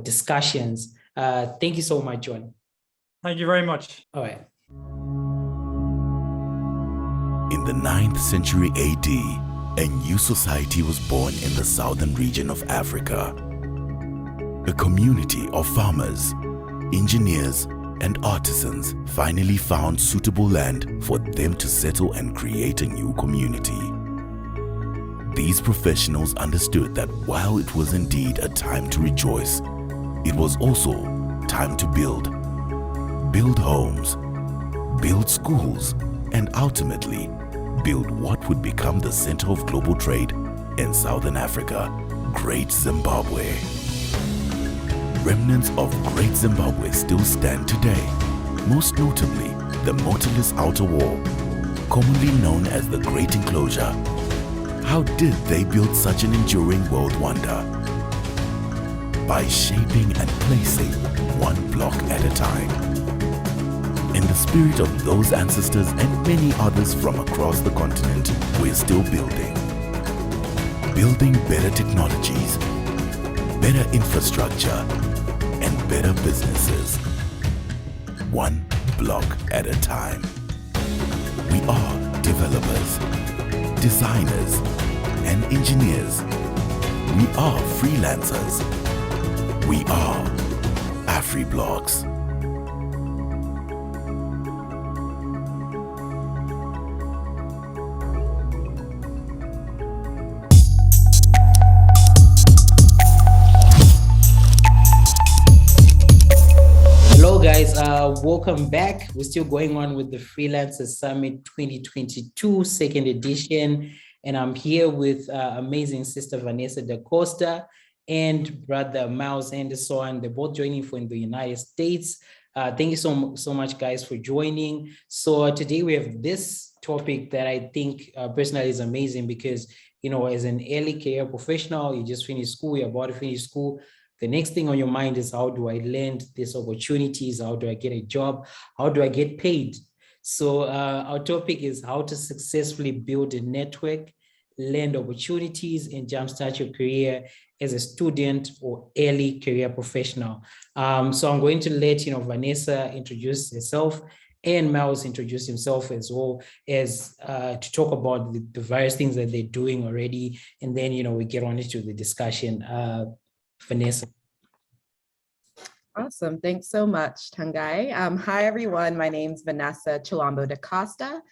discussions. Thank you so much, John.
Thank you very much.
All right.
In the 9th century AD, a new society was born in the southern region of Africa. A community of farmers, engineers, and artisans finally found suitable land for them to settle and create a new community. These professionals understood that while it was indeed a time to rejoice, it was also time to build. Build homes, build schools, and ultimately build what would become the center of global trade in Southern Africa, Great Zimbabwe. Remnants of Great Zimbabwe still stand today, most notably the motorless outer wall, commonly known as the Great Enclosure. How did they build such an enduring world wonder? By shaping and placing one block at a time. In the spirit of those ancestors and many others from across the continent, we're still building. Building better technologies, better infrastructure, and better businesses. One block at a time. We are developers, designers, and engineers. We are freelancers. We are AfriBlocks.
Hello guys, welcome back. We're still going on with the Freelancers Summit 2022 second edition, and I'm here with amazing sister Vanessa da Costa and brother Miles Anderson. They're both joining from the United States. Thank you so much guys for joining. So today we have this topic that I think personally is amazing because, you know, as an early career professional, you just finished school, you're about to finish school. The next thing on your mind is, how do I land these opportunities? How do I get a job? How do I get paid? So our topic is how to successfully build a network, land opportunities, and jumpstart your career as a student or early career professional. So I'm going to let Vanessa introduce herself and Miles introduce himself as well as to talk about the various things that they're doing already. And then, we get on into the discussion. Vanessa.
Awesome. Thanks so much, Tangai. Hi, everyone. My name's Vanessa Chilambo da Costa,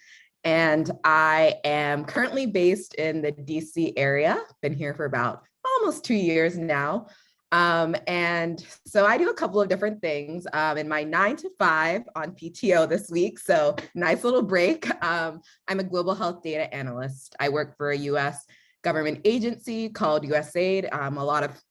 and I am currently based in the DC area. Been here for about almost 2 years now. And so I do a couple of different things in my 9 to 5 on PTO this week. So nice little break. I'm a global health data analyst. I work for a US government agency called USAID,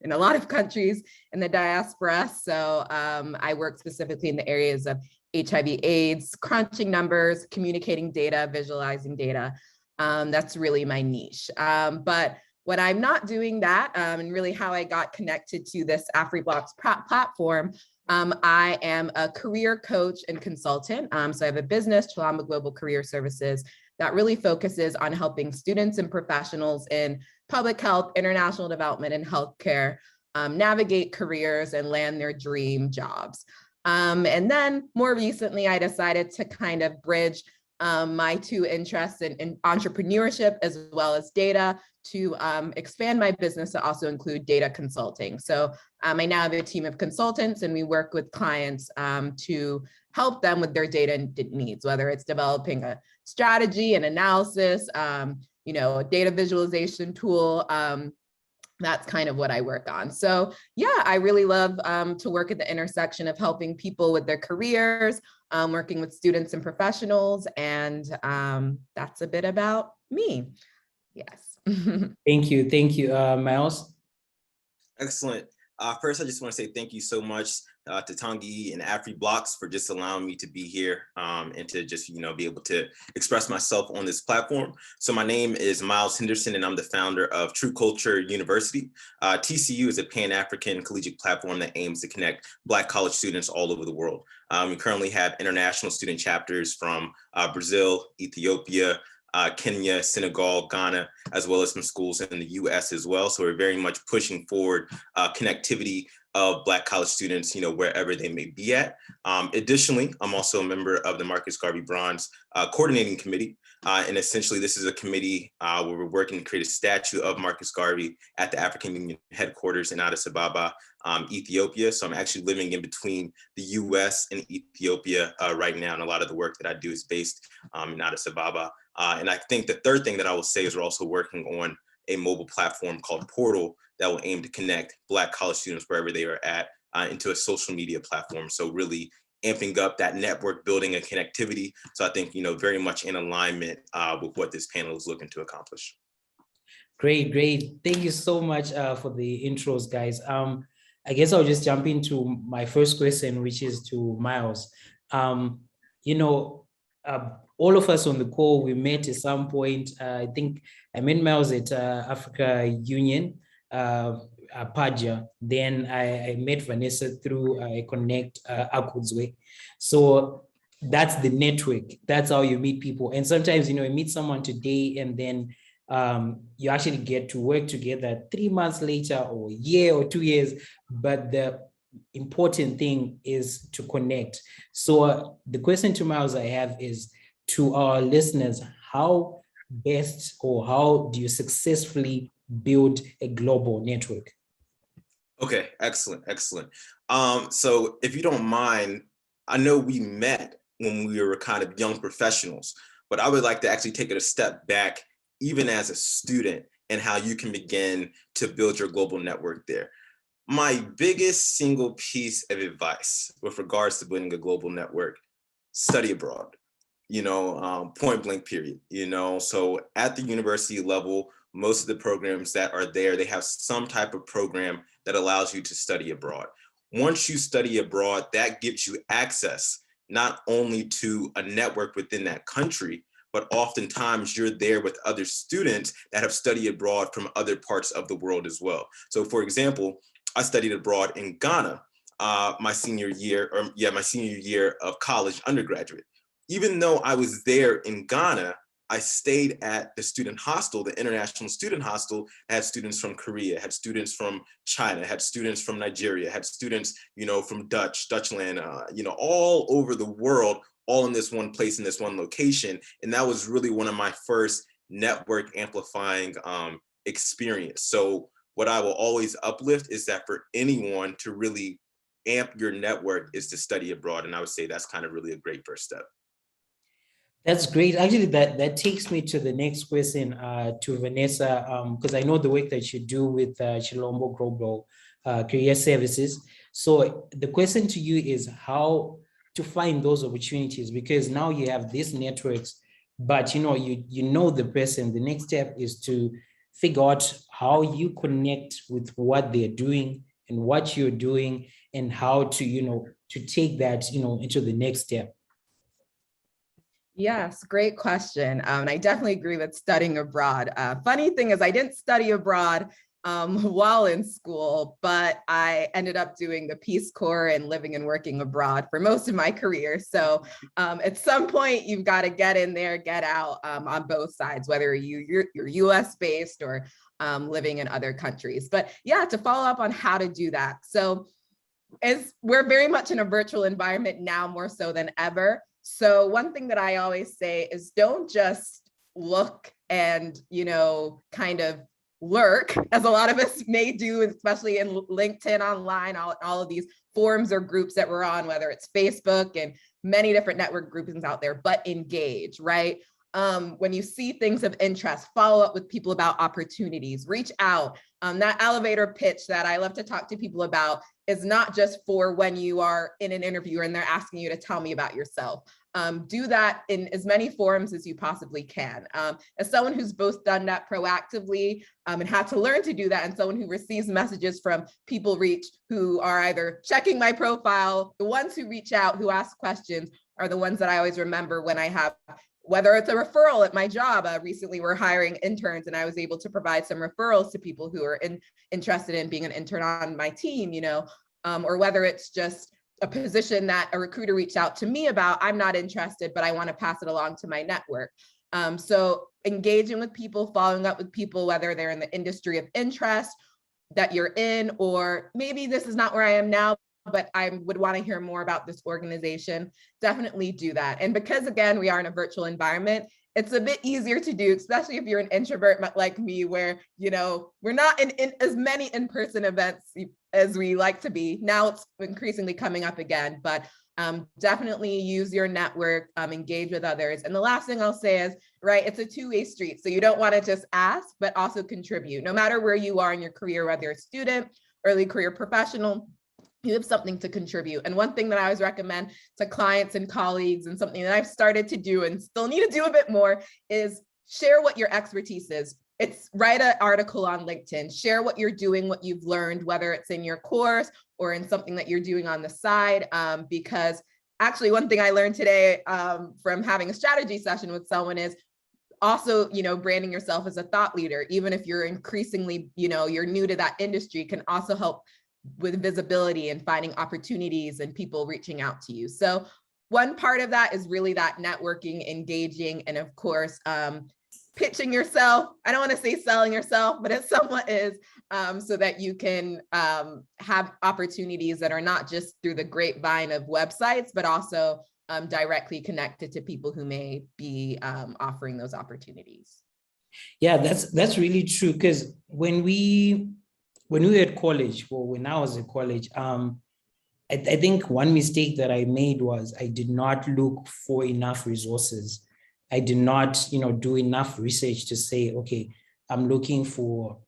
in a lot of countries in the diaspora. So I work specifically in the areas of HIV/AIDS, crunching numbers, communicating data, visualizing data. That's really my niche. But when I'm not doing that, and really how I got connected to this AfriBlocks platform, I am a career coach and consultant. So I have a business, Chilambo Global Career Services, that really focuses on helping students and professionals in public health, international development, and healthcare navigate careers and land their dream jobs. And then more recently, I decided to kind of bridge my two interests in entrepreneurship as well as data to expand my business to also include data consulting. So I now have a team of consultants, and we work with clients to help them with their data needs, whether it's developing a strategy and analysis, you know, a data visualization tool. That's kind of what I work on. So yeah, I really love to work at the intersection of helping people with their careers, working with students and professionals, and that's a bit about me. Yes.
Thank you, Miles.
Excellent. First, I just want to say thank you so much to Tanguy and AfriBlocks for just allowing me to be here and to just, you know, be able to express myself on this platform. So my name is Miles Henderson, and I'm the founder of True Culture University. TCU is a Pan-African collegiate platform that aims to connect Black college students all over the world. We currently have international student chapters from Brazil, Ethiopia, Kenya, Senegal, Ghana, as well as some schools in the US as well. So we're very much pushing forward connectivity of Black college students, you know, wherever they may be at. Additionally, I'm also a member of the Marcus Garvey Bronze Coordinating Committee. And essentially, this is a committee where we're working to create a statue of Marcus Garvey at the African Union headquarters in Addis Ababa, Ethiopia. So I'm actually living in between the US and Ethiopia right now. And a lot of the work that I do is based in Addis Ababa. And I think the third thing that I will say is we're also working on a mobile platform called Portal that will aim to connect Black college students wherever they are at into a social media platform. So really amping up that network building and connectivity. So I think, you know, very much in alignment with what this panel is looking to accomplish.
Great. Thank you so much for the intros, guys. I guess I'll just jump into my first question, which is to Miles. You know, all of us on the call, we met at some point. I think I met Miles at Africa Union, Paja. Then I met Vanessa through a Connect Akudzwe. So that's the network. That's how you meet people. And sometimes, you know, you meet someone today and then you actually get to work together 3 months later or a year or 2 years. But the important thing is to connect. So the question to Miles I have is, to our listeners, how best or how do you successfully build a global network?
Okay, excellent. So if you don't mind, I know we met when we were kind of young professionals, but I would like to actually take it a step back, even as a student, and how you can begin to build your global network there. My biggest single piece of advice with regards to building a global network: study abroad. You know, point blank period, you know. So at the university level, most of the programs that are there, they have some type of program that allows you to study abroad. Once you study abroad, that gives you access not only to a network within that country, but oftentimes you're there with other students that have studied abroad from other parts of the world as well. So for example, I studied abroad in Ghana my senior year of college, undergraduate. Even though I was there in Ghana, I stayed at the student hostel, the international student hostel, had students from Korea, had students from China, had students from Nigeria, had students, you know, from Dutchland, you know, all over the world, all in this one place, in this one location. And that was really one of my first network amplifying experience. So what I will always uplift is that for anyone to really amp your network is to study abroad. And I would say that's kind of really a great first step.
That's great. Actually, that takes me to the next question to Vanessa, because I know the work that you do with Chilombo Global Career Services. So the question to you is how to find those opportunities, because now you have these networks, but you know the person. The next step is to figure out how you connect with what they're doing and what you're doing, and how to to take that into the next step.
Yes, great question. And I definitely agree with studying abroad. Funny thing is, I didn't study abroad while in school, but I ended up doing the Peace Corps and living and working abroad for most of my career. So at some point, you've got to get in there, get out on both sides, whether you're US based or living in other countries. But yeah, to follow up on how to do that. So we're very much in a virtual environment now, more so than ever. So one thing that I always say is don't just look and, kind of lurk, as a lot of us may do, especially in LinkedIn, online, all of these forums or groups that we're on, whether it's Facebook and many different network groupings out there, but engage, right? When you see things of interest, follow up with people about opportunities, reach out. That elevator pitch that I love to talk to people about is not just for when you are in an interview and they're asking you to tell me about yourself. Do that in as many forums as you possibly can. As someone who's both done that proactively and had to learn to do that, and someone who receives messages from people who are either checking my profile, the ones who reach out, who ask questions are the ones that I always remember when I have, whether it's a referral at my job. Recently we're hiring interns and I was able to provide some referrals to people who are interested in being an intern on my team, or whether it's just a position that a recruiter reached out to me about, I'm not interested, but I want to pass it along to my network. So engaging with people, following up with people, whether they're in the industry of interest that you're in, or maybe this is not where I am now, but I would want to hear more about this organization, definitely do that. And because, again, we are in a virtual environment, it's a bit easier to do, especially if you're an introvert like me, where, we're not in as many in-person events as we like to be. Now it's increasingly coming up again, but definitely use your network, engage with others. And the last thing I'll say is, right, it's a two-way street. So you don't want to just ask, but also contribute. No matter where you are in your career, whether you're a student, early career professional, you have something to contribute. And one thing that I always recommend to clients and colleagues, and something that I've started to do and still need to do a bit more, is share what your expertise is. Write an article on LinkedIn, share what you're doing, what you've learned, whether it's in your course or in something that you're doing on the side. Because actually one thing I learned today from having a strategy session with someone is also, branding yourself as a thought leader, even if you're increasingly, you're new to that industry, can also help with visibility and finding opportunities and people reaching out to you. So one part of that is really that networking, engaging, and of course, pitching yourself. I don't want to say selling yourself, but it somewhat is, so that you can have opportunities that are not just through the grapevine of websites, but also directly connected to people who may be offering those opportunities.
Yeah, that's really true. Because when we were at college, or when I was at college, I think one mistake that I made was I did not look for enough resources. I did not, do enough research to say, okay, I'm looking for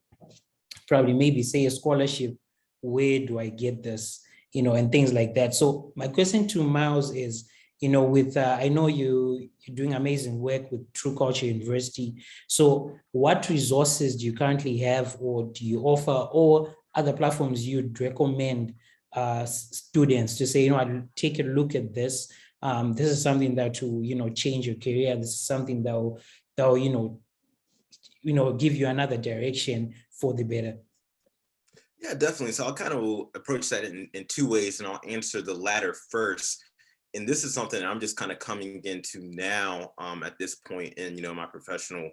probably maybe say a scholarship. Where do I get this? And things like that. So my question to Miles is, with I know you're doing amazing work with True Culture University. So what resources do you currently have, or do you offer, or other platforms you'd recommend students to say, I'll take a look at this. This is something that will, change your career. This is something that will, give you another direction for the better.
Yeah, definitely. So I'll kind of approach that in two ways, and I'll answer the latter first. And this is something I'm just kind of coming into now at this point in, my professional,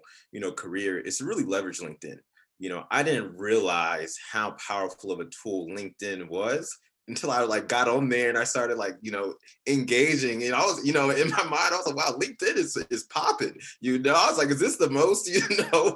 career. It's to really leverage LinkedIn. I didn't realize how powerful of a tool LinkedIn was until I got on there and I started engaging. And I was, in my mind, I was like, wow, LinkedIn is popping. I was like, is this the most,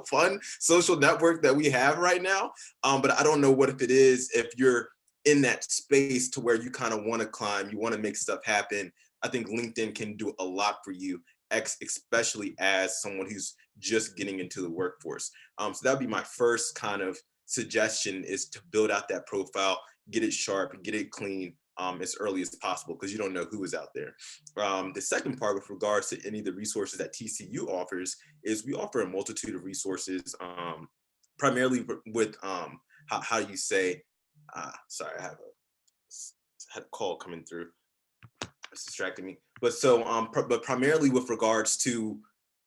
fun social network that we have right now? But I don't know what if it is, if you're in that space to where you kind of want to climb, you want to make stuff happen. I think LinkedIn can do a lot for you, especially as someone who's just getting into the workforce. So that'd be my first kind of suggestion, is to build out that profile, get it sharp, get it clean as early as possible, because you don't know who is out there. The second part with regards to any of the resources that TCU offers is we offer a multitude of resources, primarily with, how do you say, sorry, I had a call coming through. It's distracting me. But so, but primarily with regards to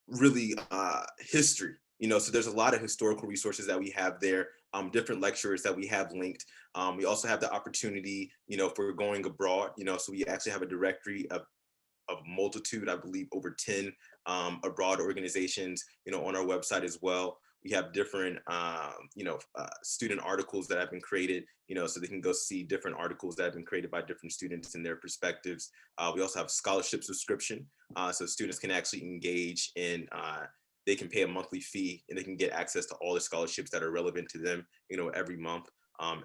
really history, so there's a lot of historical resources that we have there, different lecturers that we have linked. We also have the opportunity, for going abroad, so we actually have a directory of a multitude, I believe over 10 abroad organizations, on our website as well. We have different, student articles that have been created, so they can go see different articles that have been created by different students and their perspectives. We also have scholarship subscription, so students can actually engage in, they can pay a monthly fee and they can get access to all the scholarships that are relevant to them, every month.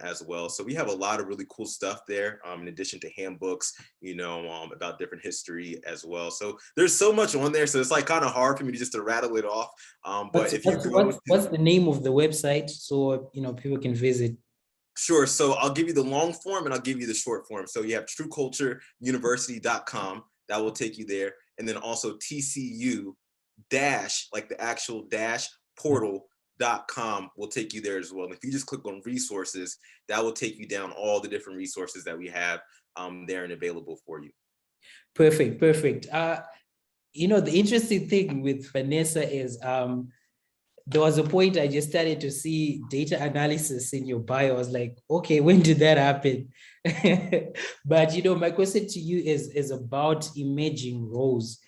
As well. So we have a lot of really cool stuff there, in addition to handbooks, about different history as well. So there's so much on there. So it's like kind of hard for me just to rattle it off. But if you go,
what's the name of the website so people can visit?
Sure. So I'll give you the long form and I'll give you the short form. So you have truecultureuniversity.com, that will take you there. And then also TCU dash, like the actual dash portal.com will take you there as well. And if you just click on resources, that will take you down all the different resources that we have there and available for you.
Perfect. The interesting thing with Vanessa is there was a point I just started to see data analysis in your bio. I was like, okay, when did that happen? But my question to you is about emerging roles.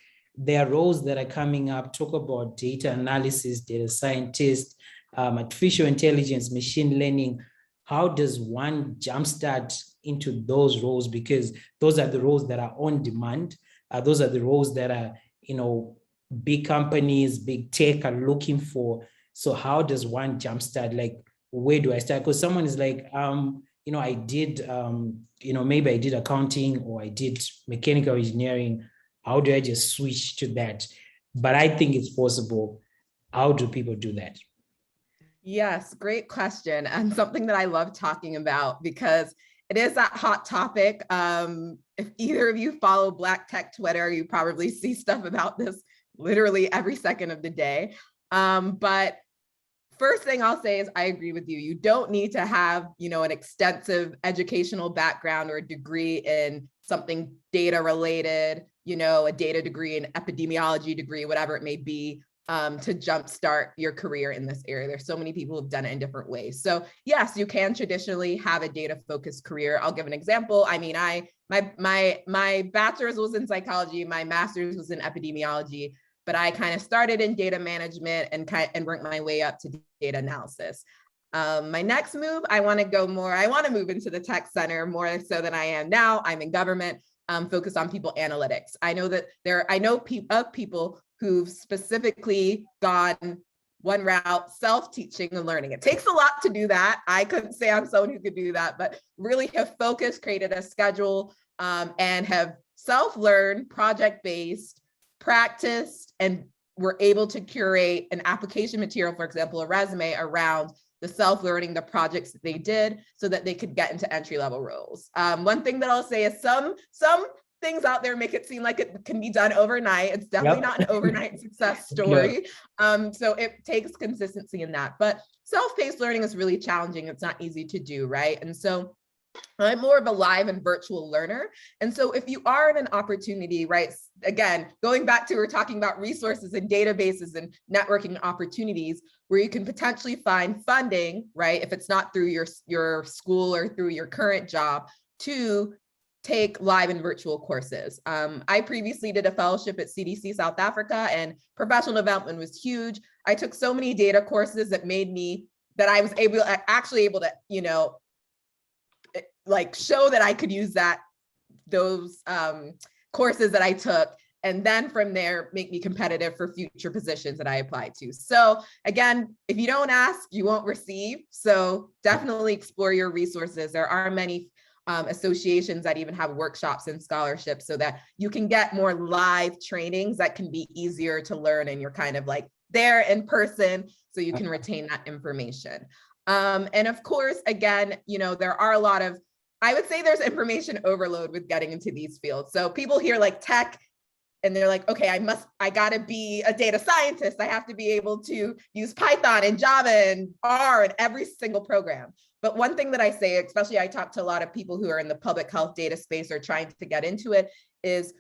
There are roles that are coming up, talk about data analysis, data scientist, artificial intelligence, machine learning. How does one jumpstart into those roles? Because those are the roles that are on demand. Those are the roles that are, big companies, big tech are looking for. So how does one jumpstart? Like, where do I start? Because someone is like, I did, maybe I did accounting or I did mechanical engineering. How do I just switch to that? But I think it's possible. How do people do that?
Yes, great question. And something that I love talking about because it is that hot topic. If either of you follow Black Tech Twitter, you probably see stuff about this literally every second of the day. But first thing I'll say is I agree with you. You don't need to have, an extensive educational background or a degree in something data related, a data degree, an epidemiology degree, whatever it may be, to jumpstart your career in this area. There's so many people who've done it in different ways. So yes, you can traditionally have a data-focused career. I'll give an example. I mean, my bachelor's was in psychology, my master's was in epidemiology, but I kind of started in data management and worked my way up to data analysis. My next move, I want to move into the tech center more so than I am now. I'm in government, focused on people analytics. I know people who've specifically gone one route, self-teaching and learning. It takes a lot to do that. I couldn't say I'm someone who could do that, but really have focused, created a schedule, and have self-learned, project-based, practiced, and were able to curate an application material, for example, a resume around the self-learning, the projects that they did so that they could get into entry-level roles. One thing that I'll say is some things out there make it seem like it can be done overnight. It's definitely not an overnight success story. So it takes consistency in that. But self-paced learning is really challenging. It's not easy to do, right? And so I'm more of a live and virtual learner. And so if you are in an opportunity, right, again, going back to, we're talking about resources and databases and networking opportunities where you can potentially find funding, right, if it's not through your school or through your current job, to take live and virtual courses. I previously did a fellowship at CDC South Africa, and professional development was huge. I took so many data courses that I was able to, like show that I could use those courses that I took, and then from there, make me competitive for future positions that I applied to. So again, if you don't ask, you won't receive. So definitely explore your resources. There are many associations that even have workshops and scholarships so that you can get more live trainings that can be easier to learn, and you're kind of like there in person so you can retain that information. And of course, again, there are a lot of, I would say there's information overload with getting into these fields. So people hear like tech and they're like, okay, I gotta be a data scientist. I have to be able to use Python and Java and R and every single program. But one thing that I say, especially I talk to a lot of people who are in the public health data space or trying to get into it, is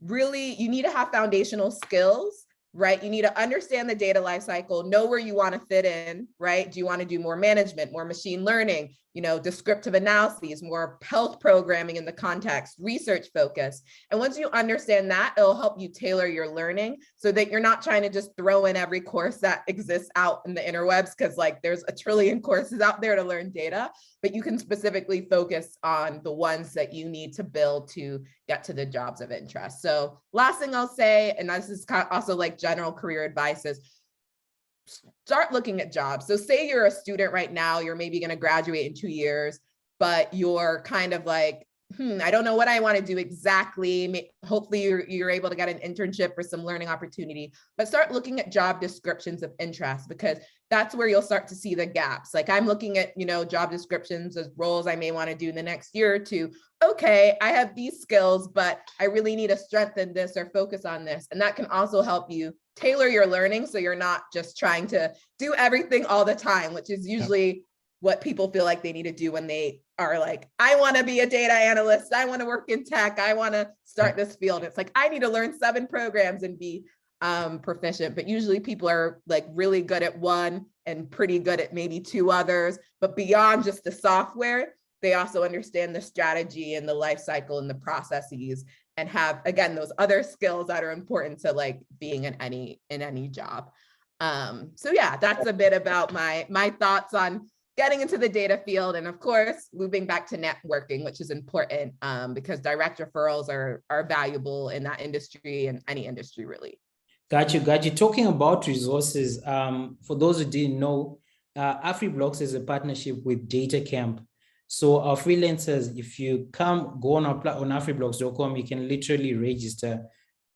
really, you need to have foundational skills, right? You need to understand the data lifecycle, know where you want to fit in, right? Do you want to do more management, more machine learning? descriptive analyses, more health programming in the context, research focus. And once you understand that, it'll help you tailor your learning so that you're not trying to just throw in every course that exists out in the interwebs, because like there's a trillion courses out there to learn data, but you can specifically focus on the ones that you need to build to get to the jobs of interest. So last thing I'll say, and this is also like general career advice, is start looking at jobs. So say you're a student right now, you're maybe going to graduate in 2 years, but you're kind of like, I don't know what I want to do exactly. Hopefully you're able to get an internship or some learning opportunity, but start looking at job descriptions of interest, because that's where you'll start to see the gaps. Like I'm looking at, job descriptions as roles I may want to do in the next year or two. Okay, I have these skills, but I really need to strengthen this or focus on this. And that can also help you tailor your learning so you're not just trying to do everything all the time, which is usually what people feel like they need to do when they are like, I want to be a data analyst, I want to work in tech, I want to start this field. It's like, I need to learn 7 programs and be proficient. But usually people are like really good at one and pretty good at maybe 2 others. But beyond just the software, they also understand the strategy and the life cycle and the processes, and have, again, those other skills that are important to like being in any job. So yeah, that's a bit about my thoughts on getting into the data field. And of course, moving back to networking, which is important because direct referrals are valuable in that industry and any industry really.
Got you. Talking about resources, for those who didn't know, AfriBlocks is a partnership with DataCamp. So our freelancers, if you go on AfriBlocks.com, you can literally register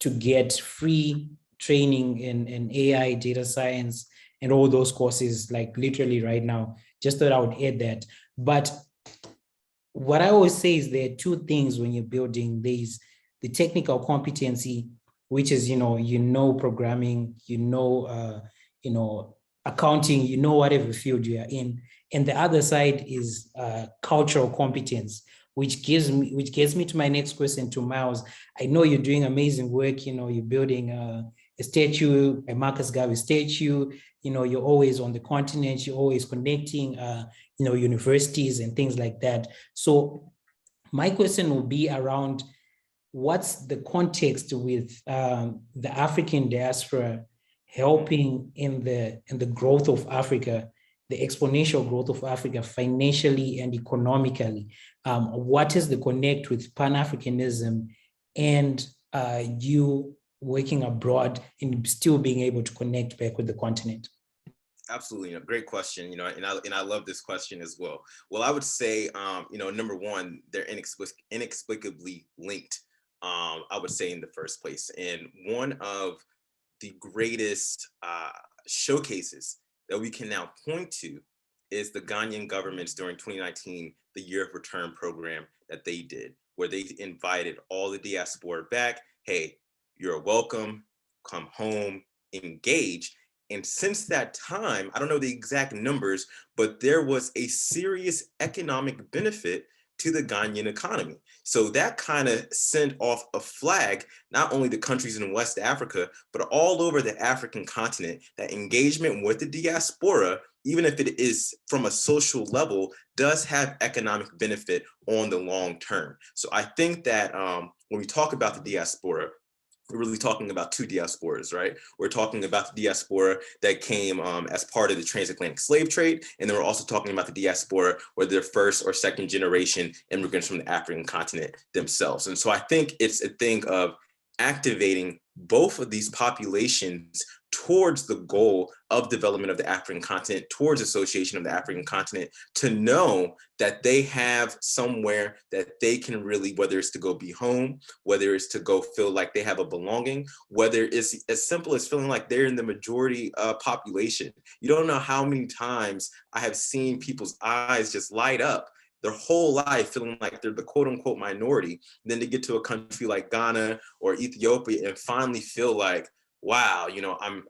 to get free training in AI, data science, and all those courses, like literally right now. Just thought I would add that. But what I always say is there are 2 things when you're building these: the technical competency, which is, programming, accounting, whatever field you are in. And the other side is cultural competence, which gets me to my next question to Miles. I know you're doing amazing work. You're building a statue, a Marcus Garvey statue. You're always on the continent. You're always connecting, universities and things like that. So my question will be around what's the context with the African diaspora helping in the growth of Africa, the exponential growth of Africa financially and economically? What is the connect with Pan-Africanism and you working abroad and still being able to connect back with the continent?
Absolutely, great question. And I love this question as well. Well, I would say, number one, they're inexplicably linked. I would say in the first place, and one of the greatest showcases that we can now point to is the Ghanaian government's during 2019, the Year of Return program that they did, where they invited all the diaspora back. Hey, you're welcome, come home, engage. And since that time, I don't know the exact numbers, but there was a serious economic benefit to the Ghanaian economy. So that kind of sent off a flag, not only the countries in West Africa, but all over the African continent, that engagement with the diaspora, even if it is from a social level, does have economic benefit on the long term. So I think that when we talk about the diaspora, we're really talking about 2 diasporas, right? We're talking about the diaspora that came as part of the transatlantic slave trade. And then we're also talking about the diaspora where they're 1st or 2nd generation immigrants from the African continent themselves. And so I think it's a thing of activating both of these populations towards the goal of development of the African continent, towards association of the African continent, to know that they have somewhere that they can really, whether it's to go be home, whether it's to go feel like they have a belonging, whether it's as simple as feeling like they're in the majority population. You don't know how many times I have seen people's eyes just light up their whole life feeling like they're the quote unquote minority, then to get to a country like Ghana or Ethiopia and finally feel like, wow,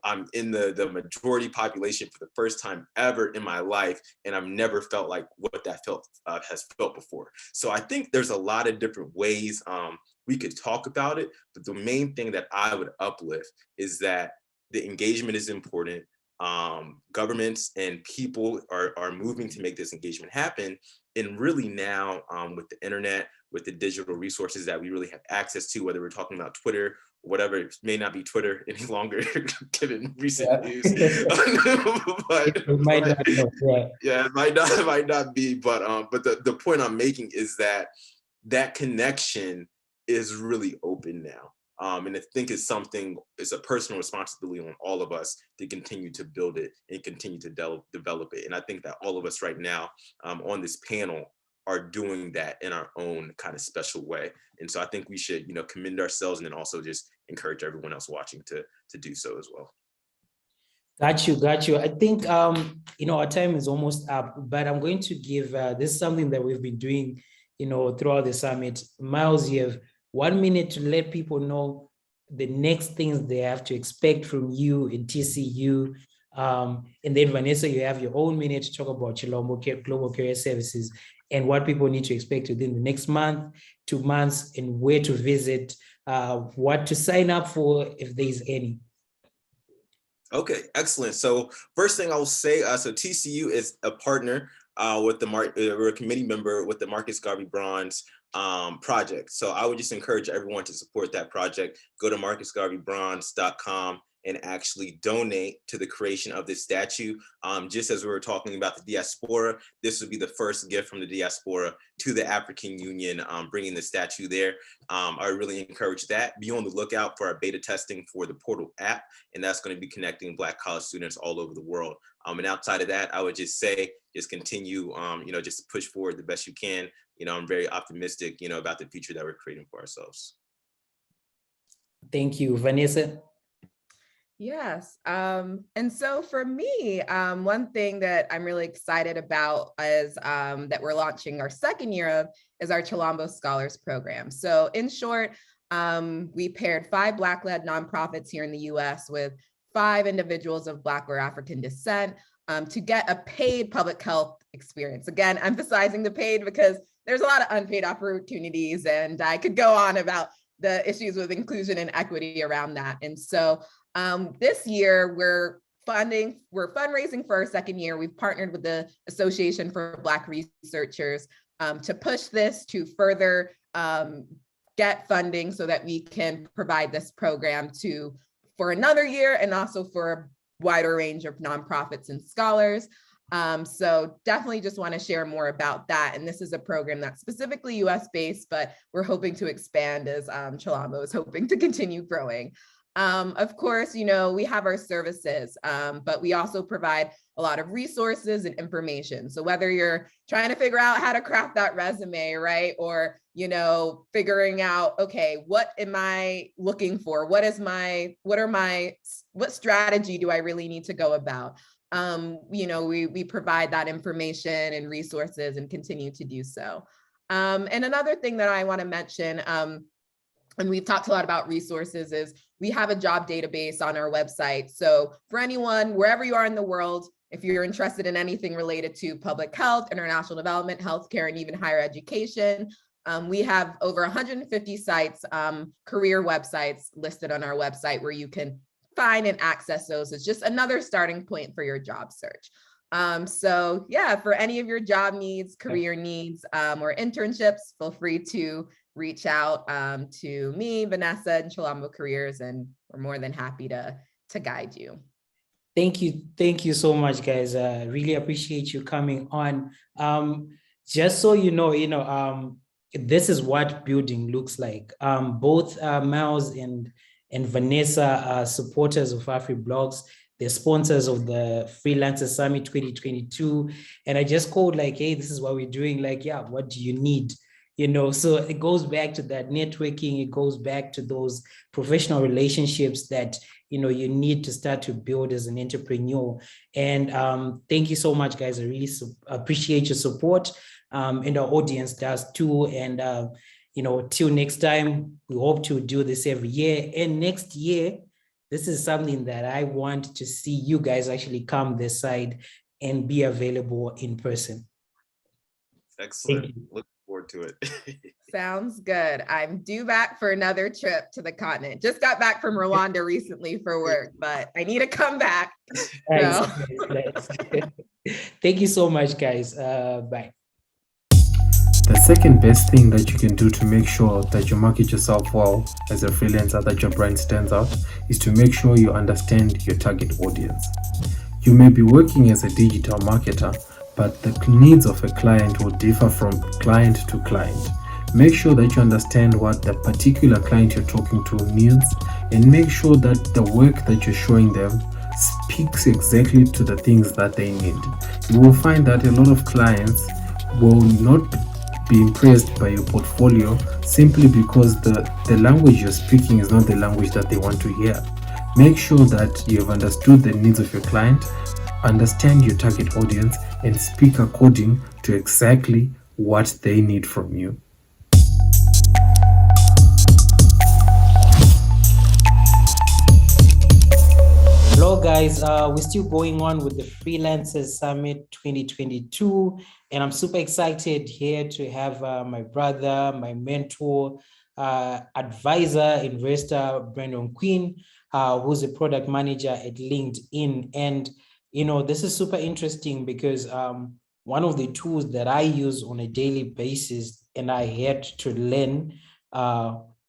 I'm in the majority population for the first time ever in my life, and I've never felt like what that has felt before. So I think there's a lot of different ways we could talk about it, but the main thing that I would uplift is that the engagement is important. governments and people are moving to make this engagement happen. And really now with the internet, with the digital resources that we really have access to, whether we're talking about Twitter, whatever, it may not be Twitter any longer given recent news. but it might not be. But the point I'm making is that connection is really open now. And I think it's a personal responsibility on all of us to continue to build it and continue to develop it. And I think that all of us right now on this panel are doing that in our own kind of special way. And so I think we should, commend ourselves and then also just encourage everyone else watching to do so as well.
Got you. I think, our time is almost up, but I'm going to give, this is something that we've been doing, throughout the summit. Miles, you have 1 minute to let people know the next things they have to expect from you in TCU. And then Vanessa, you have your own minute to talk about Chilombo Global Career Services and what people need to expect within the next month, 2 months, and where to visit, what to sign up for if there's any.
Okay, excellent. So first thing I'll say, so TCU is a partner with we're a committee member with the Marcus Garvey Bronze project. So I would just encourage everyone to support that project. Go to marcusgarveybronze.com and actually donate to the creation of this statue. Just as we were talking about the diaspora, this would be the first gift from the diaspora to the African Union, bringing the statue there. I really encourage that. Be on the lookout for our beta testing for the Portal app, and that's going to be connecting Black college students all over the world. And outside of that, I would just say, just continue, just push forward the best you can. I'm very optimistic, about the future that we're creating for ourselves.
Thank you, Vanessa.
Yes. And so for me, one thing that I'm really excited about is that we're launching our second year of is our Chilombo Scholars Program. So in short, we paired 5 Black-led nonprofits here in the US with 5 individuals of Black or African descent to get a paid public health experience. Again, emphasizing the paid because there's a lot of unpaid opportunities, and I could go on about the issues with inclusion and equity around that. And so this year we're fundraising for our second year. We've partnered with the Association for Black Researchers to push this to further get funding so that we can provide this program for another year and also for a wider range of nonprofits and scholars. So definitely just want to share more about that. And this is a program that's specifically US based, but we're hoping to expand as Chilombo is hoping to continue growing. Of course, we have our services, but we also provide a lot of resources and information. So whether you're trying to figure out how to craft that resume, right? Or, figuring out, okay, what am I looking for? What strategy do I really need to go about? We provide that information and resources and continue to do so. And another thing that I want to mention, and we've talked a lot about resources, is we have a job database on our website. So for anyone, wherever you are in the world, if you're interested in anything related to public health, international development, healthcare, and even higher education, we have over 150 sites, career websites listed on our website where you can find and access those. It's just another starting point for your job search. So yeah, for any of your job needs, career needs, or internships, feel free to reach out to me, Vanessa, and Chilombo Careers, and we're more than happy to guide you.
Thank you so much, guys. Really appreciate you coming on. Just so you know, this is what building looks like. Both Miles and Vanessa are supporters of AfriBlocks. They're sponsors of the Freelancers Summit 2022. And I just called hey, this is what we're doing. Yeah, what do you need? So it goes back to that networking. It goes back to those professional relationships that, you need to start to build as an entrepreneur. And thank you so much, guys. I really appreciate your support. And our audience does too. And, till next time, we hope to do this every year. And next year, this is something that I want to see you guys actually come this side and be available in person.
Excellent. Look forward to to it.
Sounds good. I'm due back for another trip to the continent. Just got back from Rwanda recently for work, but I need to come back.
Nice,
So.
nice. Thank you so much, guys. Bye.
The second best thing that you can do to make sure that you market yourself well as a freelancer, that your brand stands out, is to make sure you understand your target audience. You may be working as a digital marketer, but the needs of a client will differ from client to client. Make sure that you understand what the particular client you're talking to needs, and make sure that the work that you're showing them speaks exactly to the things that they need. You will find that a lot of clients will not be impressed by your portfolio simply because the language you're speaking is not the language that they want to hear. Make sure that you have understood the needs of your client, understand your target audience, and speak according to exactly what they need from you.
Hello, guys. We're still going on with the Freelancers Summit 2022, and I'm super excited here to have my brother, my mentor, advisor, investor, Brandon Quinn, who's a product manager at LinkedIn. And, you know, this is super interesting because one of the tools that I use on a daily basis and I had to learn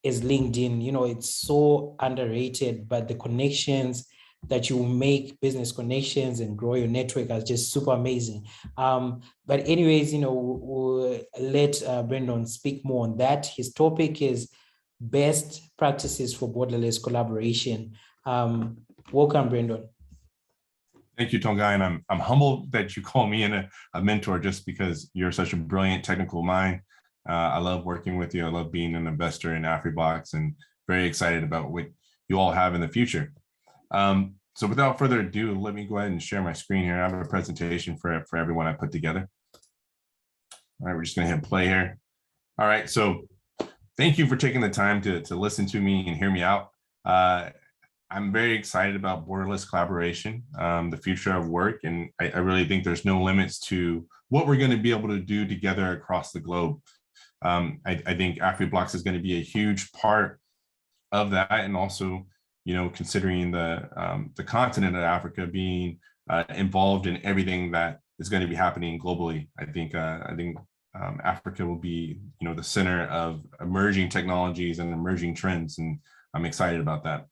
is LinkedIn. You know, it's so underrated, but the connections that you make, business connections and grow your network, are just super amazing. But anyways, you know, we'll let Brandon speak more on that. His topic is best practices for borderless collaboration. Welcome, Brandon.
Thank you, Tongai, and I'm humbled that you call me a mentor just because you're such a brilliant technical mind. I love working with you. I love being an investor in AfriBlocks, and very excited about what you all have in the future. So without further ado, let me go ahead and share my screen here. I have a presentation for everyone I put together. All right, we're just gonna hit play here. All right, so thank you for taking the time to listen to me and hear me out. I'm very excited about borderless collaboration, the future of work, and I really think there's no limits to what we're gonna be able to do together across the globe. I think AfriBlocks is gonna be a huge part of that, and also, you know, considering the continent of Africa being involved in everything that is going to be happening globally, I think Africa will be, you know, the center of emerging technologies and emerging trends, and I'm excited about that.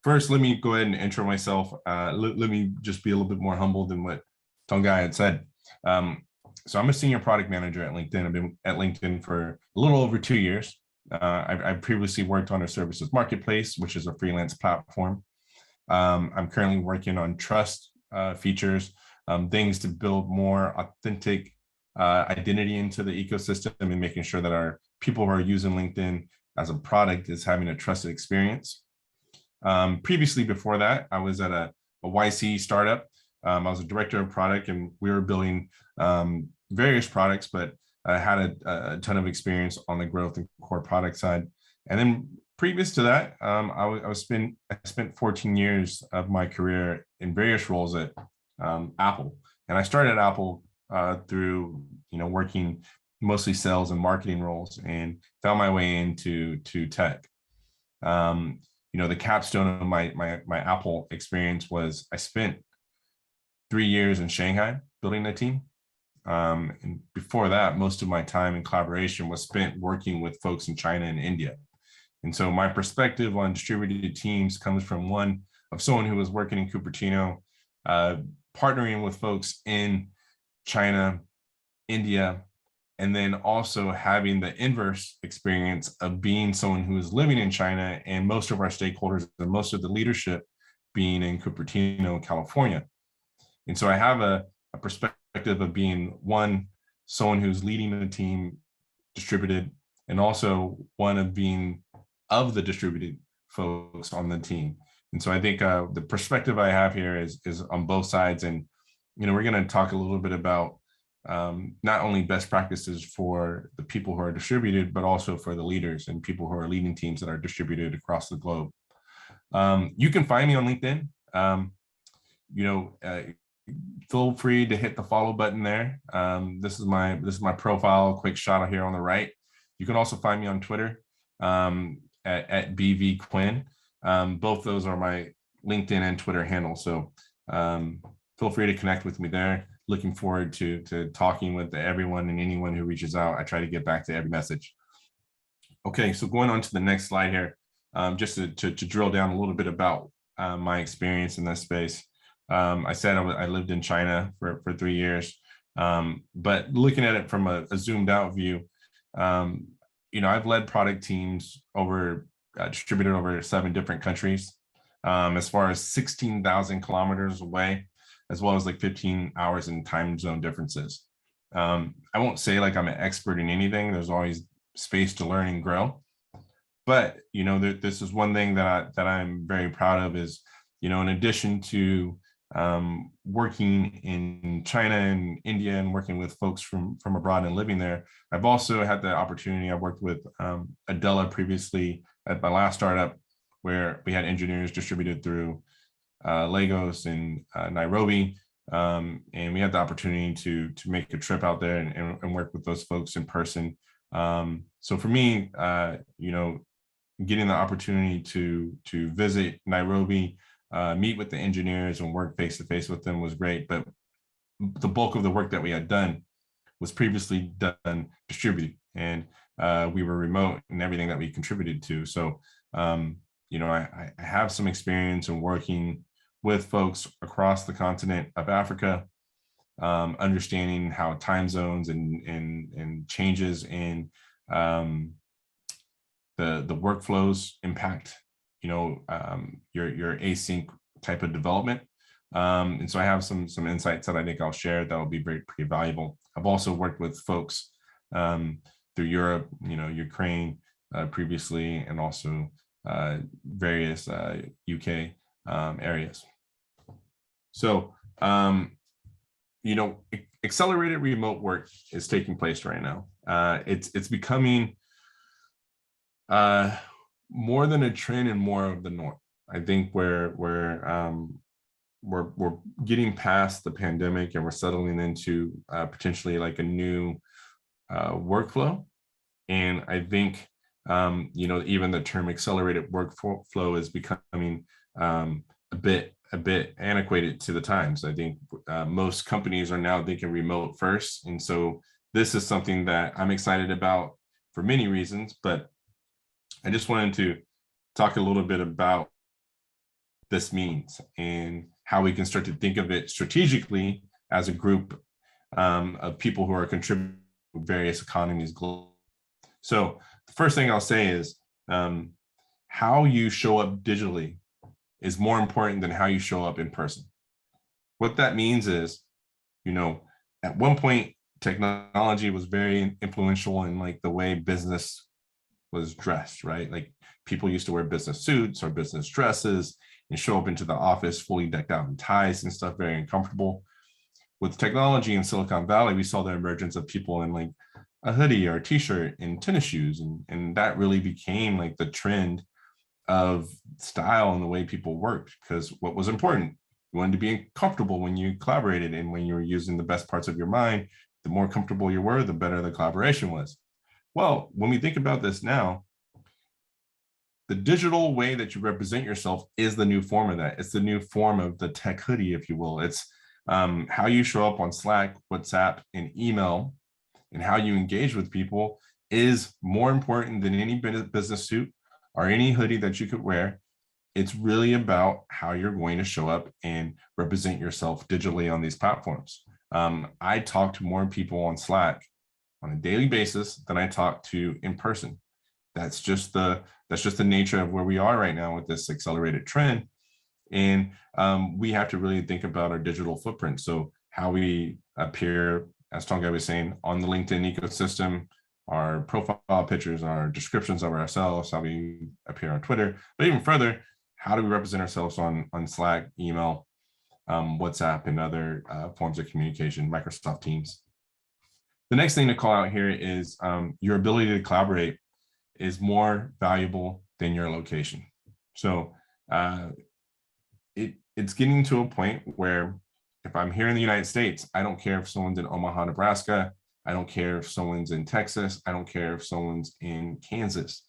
First, let me go ahead and intro myself. Let me just be a little bit more humble than what Tongai had said. So I'm a senior product manager at LinkedIn. I've been at LinkedIn for a little over 2 years. I previously worked on a services marketplace, which is a freelance platform. I'm currently working on trust features, things to build more authentic identity into the ecosystem and making sure that our people who are using LinkedIn as a product is having a trusted experience. Previously, before that, I was at a YC startup. I was a director of product, and we were building various products, but I had a ton of experience on the growth and core product side. And then previous to that, I spent 14 years of my career in various roles at Apple. And I started at Apple through, you know, working mostly sales and marketing roles, and found my way into tech. You know, the capstone of my Apple experience was I spent 3 years in Shanghai building a team. And before that, most of my time in collaboration was spent working with folks in China and India. And so my perspective on distributed teams comes from one of someone who was working in Cupertino, partnering with folks in China, India, and then also having the inverse experience of being someone who is living in China and most of our stakeholders and most of the leadership being in Cupertino, California. And so I have a perspective of being someone who's leading a team distributed, and also one of being of the distributed folks on the team. And so I think the perspective I have here is on both sides. And, you know, we're going to talk a little bit about not only best practices for the people who are distributed, but also for the leaders and people who are leading teams that are distributed across the globe. You can find me on LinkedIn. You know, feel free to hit the follow button there. This is my profile, quick shot here on the right. You can also find me on Twitter at BV Quinn. Both those are my LinkedIn and Twitter handles. So feel free to connect with me there. Looking forward to talking with everyone and anyone who reaches out. I try to get back to every message. Okay, so going on to the next slide here, just to drill down a little bit about my experience in this space. I said I lived in China for 3 years, but looking at it from a zoomed out view, I've led product teams distributed over 7 different countries, as far as 16,000 kilometers away, as well as like 15 hours in time zone differences. I won't say like I'm an expert in anything. There's always space to learn and grow. But, this is one thing that I'm very proud of is, in addition to working in China and India and working with folks from abroad and living there, I've also had the opportunity. I worked with Adela previously at my last startup, where we had engineers distributed through Lagos and Nairobi, and we had the opportunity to make a trip out there and work with those folks in person. So for me, getting the opportunity to visit Nairobi, meet with the engineers and work face to face with them was great. But the bulk of the work that we had done was previously done distributed, and we were remote in everything that we contributed to. So, I have some experience in working with folks across the continent of Africa, understanding how time zones and changes in the workflows impact, your async type of development. And so I have some insights that I think I'll share that will be pretty valuable. I've also worked with folks through Europe, Ukraine previously, and also various UK areas. So, accelerated remote work is taking place right now. It's becoming more than a trend and more of the norm. I think we're getting past the pandemic and we're settling into potentially like a new workflow. And I think even the term accelerated workflow is becoming a bit antiquated to the times. I think most companies are now thinking remote first, and so this is something that I'm excited about for many reasons. But I just wanted to talk a little bit about this means and how we can start to think of it strategically as a group of people who are contributing to various economies globally. So the first thing I'll say is how you show up digitally is more important than how you show up in person. What that means is, at one point, technology was very influential in like the way business was dressed, right? Like people used to wear business suits or business dresses and show up into the office fully decked out in ties and stuff, very uncomfortable. With technology in Silicon Valley, we saw the emergence of people in like a hoodie or a t-shirt and tennis shoes. And that really became like the trend of style and the way people worked, because what was important, you wanted to be comfortable when you collaborated, and when you were using the best parts of your mind, the more comfortable you were, the better the collaboration was. Well, when we think about this now, the digital way that you represent yourself is the new form of that. It's the new form of the tech hoodie, if you will. It's how you show up on Slack, WhatsApp, and email, and how you engage with people is more important than any business suit or any hoodie that you could wear. It's really about how you're going to show up and represent yourself digitally on these platforms. I talk to more people on Slack on a daily basis than I talk to in person. That's just the nature of where we are right now with this accelerated trend. And we have to really think about our digital footprint. So how we appear, as Tongai was saying, on the LinkedIn ecosystem, our profile pictures, our descriptions of ourselves, how we appear on Twitter, but even further, how do we represent ourselves on Slack, email, WhatsApp, and other forms of communication, Microsoft Teams. The next thing to call out here is your ability to collaborate is more valuable than your location. So it's getting to a point where if I'm here in the United States, I don't care if someone's in Omaha, Nebraska. I don't care if someone's in Texas. I don't care if someone's in Kansas.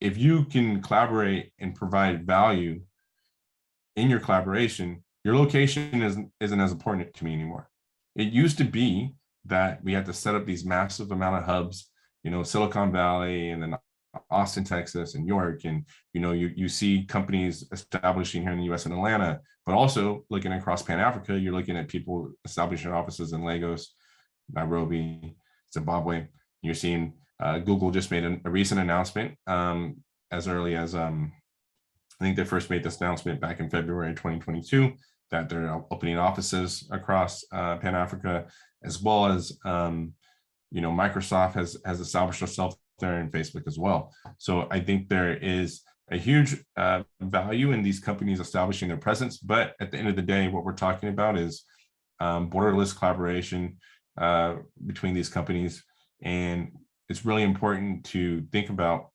If you can collaborate and provide value in your collaboration, your location isn't as important to me anymore. It used to be that we had to set up these massive amount of hubs, Silicon Valley and then Austin, Texas, and York. And, you see companies establishing here in the US and Atlanta, but also looking across Pan-Africa, you're looking at people establishing offices in Lagos, Nairobi, Zimbabwe. You're seeing Google just made a recent announcement as early as, I think they first made this announcement back in February 2022, that they're opening offices across Pan-Africa, as well as, Microsoft has established itself there, and Facebook as well. So I think there is a huge value in these companies establishing their presence. But at the end of the day, what we're talking about is borderless collaboration between these companies. And it's really important to think about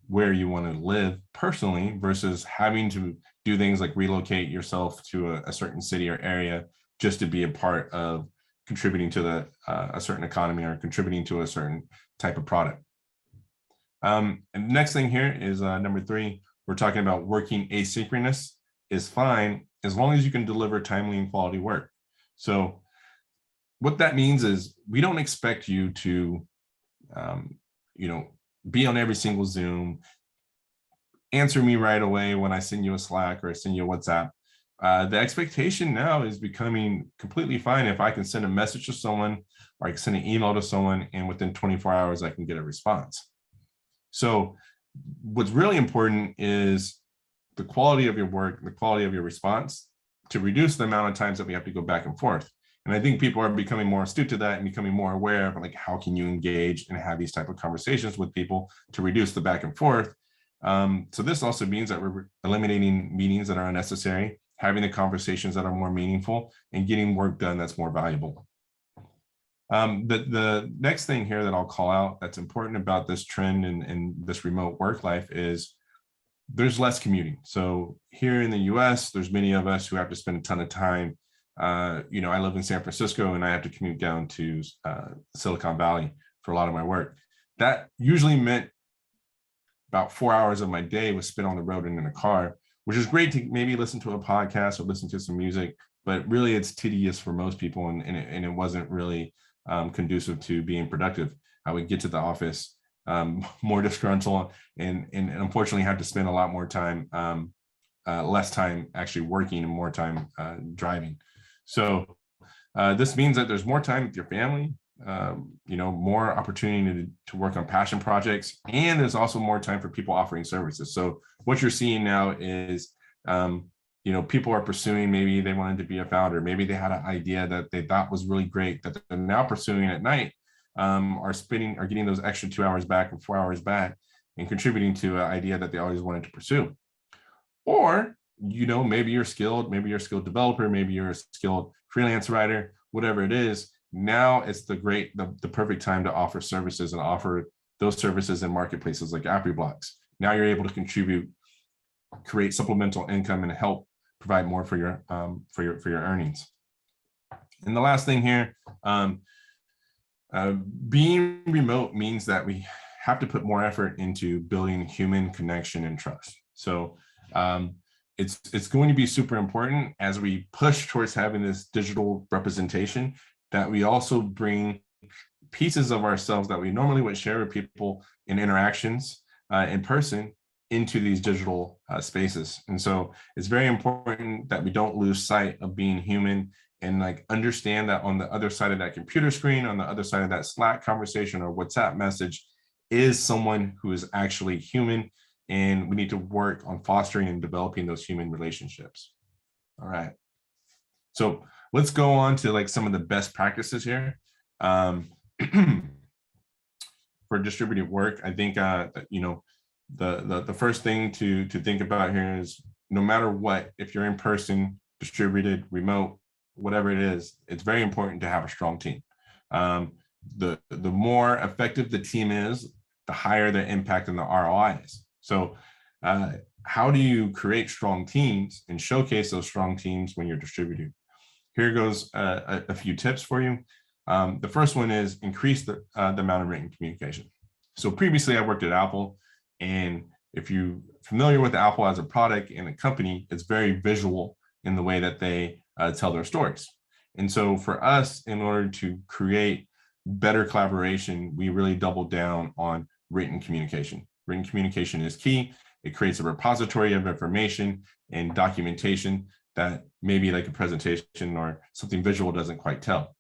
where you want to live personally versus having to do things like relocate yourself to a certain city or area just to be a part of contributing to a certain economy or contributing to a certain type of product. And the next thing here is number 3. We're talking about working asynchronous is fine as long as you can deliver timely and quality work. So what that means is we don't expect you to, be on every single Zoom, answer me right away when I send you a Slack or I send you a WhatsApp. The expectation now is becoming completely fine if I can send a message to someone or I can send an email to someone and within 24 hours I can get a response. So what's really important is the quality of your work, the quality of your response, to reduce the amount of times that we have to go back and forth. And I think people are becoming more astute to that and becoming more aware of how can you engage and have these type of conversations with people to reduce the back and forth. So this also means that we're eliminating meetings that are unnecessary, having the conversations that are more meaningful, and getting work done that's more valuable. The next thing here that I'll call out that's important about this trend and this remote work life is there's less commuting. So here in the US, there's many of us who have to spend a ton of time. I live in San Francisco and I have to commute down to Silicon Valley for a lot of my work. That usually meant about 4 hours of my day was spent on the road and in a car, which is great to maybe listen to a podcast or listen to some music, but really it's tedious for most people and it wasn't really conducive to being productive. I would get to the office more disgruntled and unfortunately have to spend a lot more time, less time actually working and more time driving. So this means that there's more time with your family, more opportunity to work on passion projects, and there's also more time for people offering services. So what you're seeing now is, people are pursuing, maybe they wanted to be a founder, maybe they had an idea that they thought was really great that they're now pursuing at night, are getting those extra 2 hours back or 4 hours back and contributing to an idea that they always wanted to pursue. Or, maybe you're skilled, maybe you're a skilled developer, maybe you're a skilled freelance writer, whatever it is. Now it's the perfect time to offer services and offer those services in marketplaces like AfriBlocks. Now you're able to contribute, create supplemental income, and help provide more for your earnings. And the last thing here, being remote means that we have to put more effort into building human connection and trust. So it's going to be super important as we push towards having this digital representation that we also bring pieces of ourselves that we normally would share with people in interactions in person into these digital spaces. And so it's very important that we don't lose sight of being human and understand that on the other side of that computer screen, on the other side of that Slack conversation or WhatsApp message is someone who is actually human. And we need to work on fostering and developing those human relationships. All right. So let's go on to some of the best practices here. For distributed work, I think the first thing to think about here is no matter what, if you're in person, distributed, remote, whatever it is, it's very important to have a strong team. The more effective the team is, the higher the impact and the ROI is. So how do you create strong teams and showcase those strong teams when you're distributing? Here goes a few tips for you. The first one is increase the amount of written communication. So previously I worked at Apple, and if you're familiar with Apple as a product and a company, it's very visual in the way that they tell their stories. And so for us, in order to create better collaboration, we really doubled down on written communication. Written communication is key. It creates a repository of information and documentation that maybe like a presentation or something visual doesn't quite tell.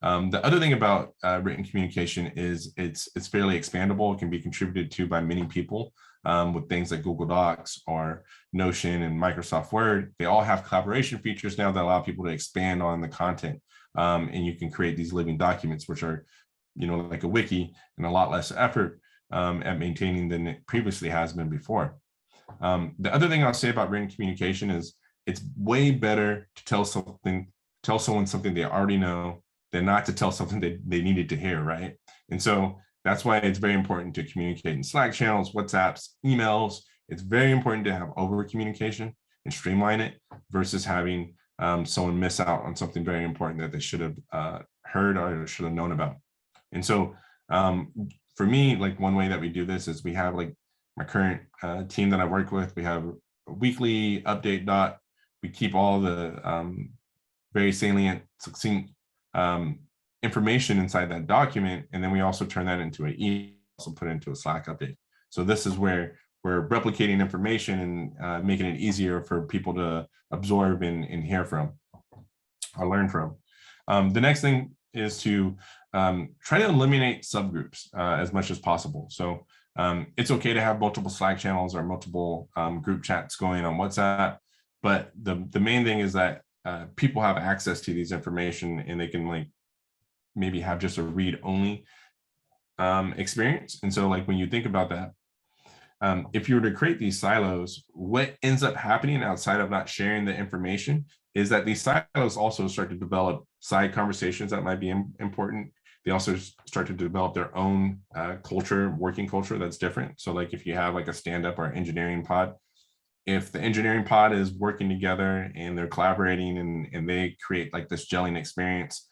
The other thing about written communication is it's fairly expandable. It can be contributed to by many people with things like Google Docs or Notion and Microsoft Word. They all have collaboration features now that allow people to expand on the content. And you can create these living documents, which are, like a wiki, and a lot less effort at maintaining than it previously has been before. The other thing I'll say about written communication is it's way better to tell someone something they already know than not to tell something that they needed to hear, right? And so that's why it's very important to communicate in Slack channels, WhatsApps, emails. It's very important to have over communication and streamline it versus having someone miss out on something very important that they should have heard or should have known about. And so for me, like one way that we do this is we have like my current team that I work with, we have a weekly update dot. We keep all the very salient, succinct information inside that document. And then we also turn that into an email, also put it into a Slack update. So this is where we're replicating information and making it easier for people to absorb and hear from or learn from. The next thing is to try to eliminate subgroups as much as possible. So it's okay to have multiple Slack channels or multiple group chats going on WhatsApp, but the main thing is that people have access to these information and they can like maybe have just a read-only experience. And so like when you think about that, if you were to create these silos, what ends up happening outside of not sharing the information is that these silos also start to develop side conversations that might be important. They also start to develop their own culture, working culture that's different. So like if you have like a stand-up or engineering pod, if the engineering pod is working together and they're collaborating and they create like this gelling experience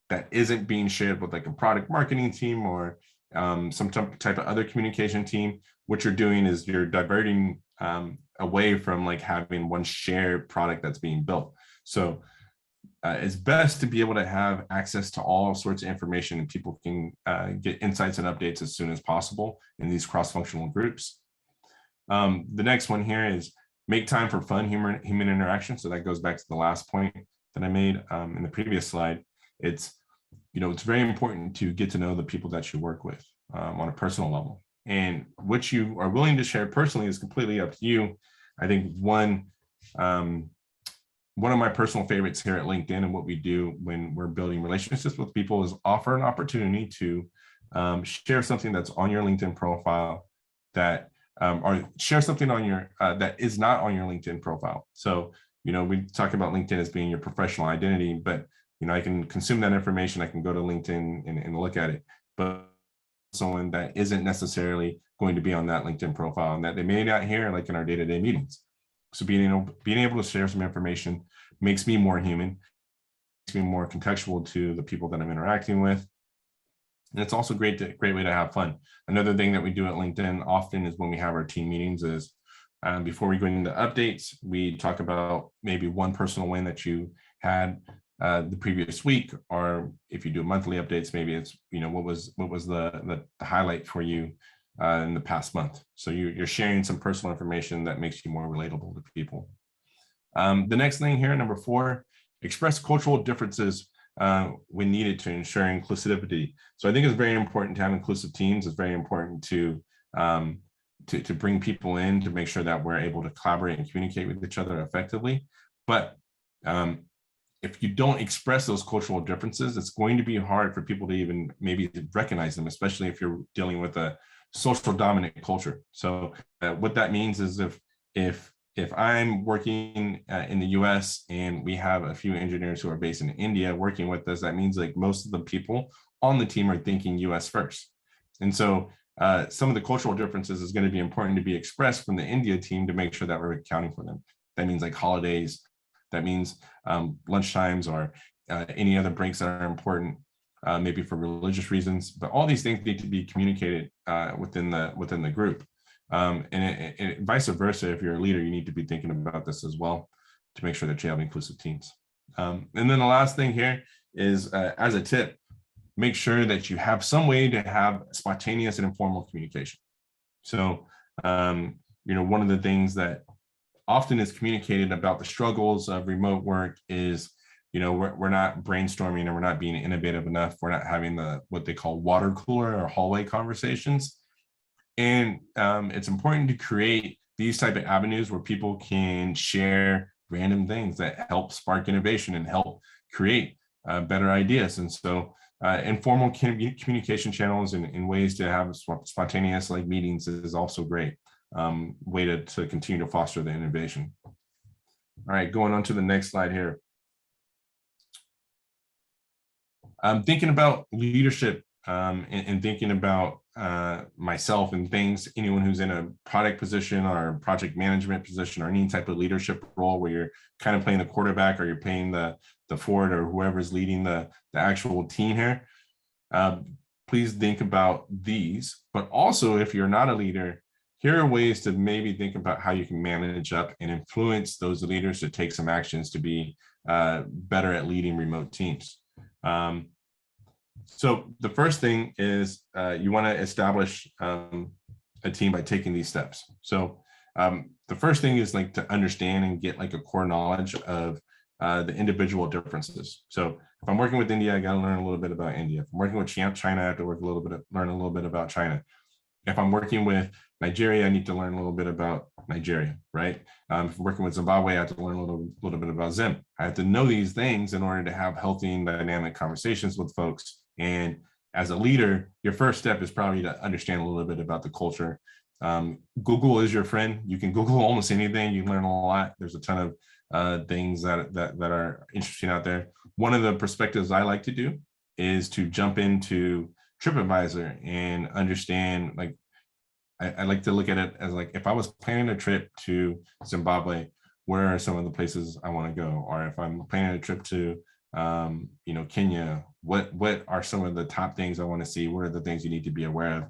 that isn't being shared with like a product marketing team or some type of other communication team, what you're doing is you're diverting away from like having one shared product that's being built. So it's best to be able to have access to all sorts of information and people can get insights and updates as soon as possible in these cross-functional groups. The next one here is make time for fun human interaction. So that goes back to the last point that I made in the previous slide. It's very important to get to know the people that you work with on a personal level. And what you are willing to share personally is completely up to you. I think one of my personal favorites here at LinkedIn and what we do when we're building relationships with people is offer an opportunity to share something that's on your LinkedIn profile that or share something on your that is not on your LinkedIn profile. So, we talk about LinkedIn as being your professional identity, but I can consume that information. I can go to LinkedIn and look at it, but someone that isn't necessarily going to be on that LinkedIn profile and that they may not hear like in our day-to-day meetings. So being able to share some information makes me more human, makes me more contextual to the people that I'm interacting with. And it's also a great way to have fun. Another thing that we do at LinkedIn often is when we have our team meetings is before we go into updates, we talk about maybe one personal win that you had the previous week, or if you do monthly updates, maybe it's what was the highlight for you in the past month. So you're sharing some personal information that makes you more relatable to people. The next thing here, number 4, express cultural differences when needed to ensure inclusivity. So I think it's very important to have inclusive teams. It's very important to bring people in to make sure that we're able to collaborate and communicate with each other effectively. But if you don't express those cultural differences, it's going to be hard for people to even maybe recognize them, especially if you're dealing with a social dominant culture. So what that means is if I'm working in the US and we have a few engineers who are based in India working with us, that means like most of the people on the team are thinking US first. And so some of the cultural differences is going to be important to be expressed from the India team to make sure that we're accounting for them. That means like holidays, that means lunch times, or any other breaks that are important, maybe for religious reasons. But all these things need to be communicated within the group. And vice versa, if you're a leader, you need to be thinking about this as well to make sure that you have inclusive teams. And then the last thing here is, as a tip, make sure that you have some way to have spontaneous and informal communication. So, one of the things that often is communicated about the struggles of remote work is, we're not brainstorming and we're not being innovative enough. We're not having what they call water cooler or hallway conversations. And it's important to create these type of avenues where people can share random things that help spark innovation and help create better ideas. And so informal communication channels and ways to have spontaneous like meetings is also great way to continue to foster the innovation. All right, going on to the next slide here. I'm thinking about leadership and thinking about myself and things, anyone who's in a product position or project management position or any type of leadership role where you're kind of playing the quarterback or you're playing the forward or whoever's leading the actual team here. Please think about these, but also if you're not a leader, here are ways to maybe think about how you can manage up and influence those leaders to take some actions to be better at leading remote teams. So the first thing is you want to establish a team by taking these steps. So the first thing is like to understand and get like a core knowledge of the individual differences. So if I'm working with India, I got to learn a little bit about India. If I'm working with China, I have to learn a little bit about China. If I'm working with Nigeria, I need to learn a little bit about Nigeria, right? If I'm working with Zimbabwe, I have to learn a little bit about Zim. I have to know these things in order to have healthy and dynamic conversations with folks. And as a leader, your first step is probably to understand a little bit about the culture. Google is your friend. You can Google almost anything. You learn a lot. There's a ton of things that are interesting out there. One of the perspectives I like to do is to jump into TripAdvisor and understand, like, I like to look at it as like, if I was planning a trip to Zimbabwe, where are some of the places I want to go? Or if I'm planning a trip to Kenya, what are some of the top things I want to see? What are the things you need to be aware of?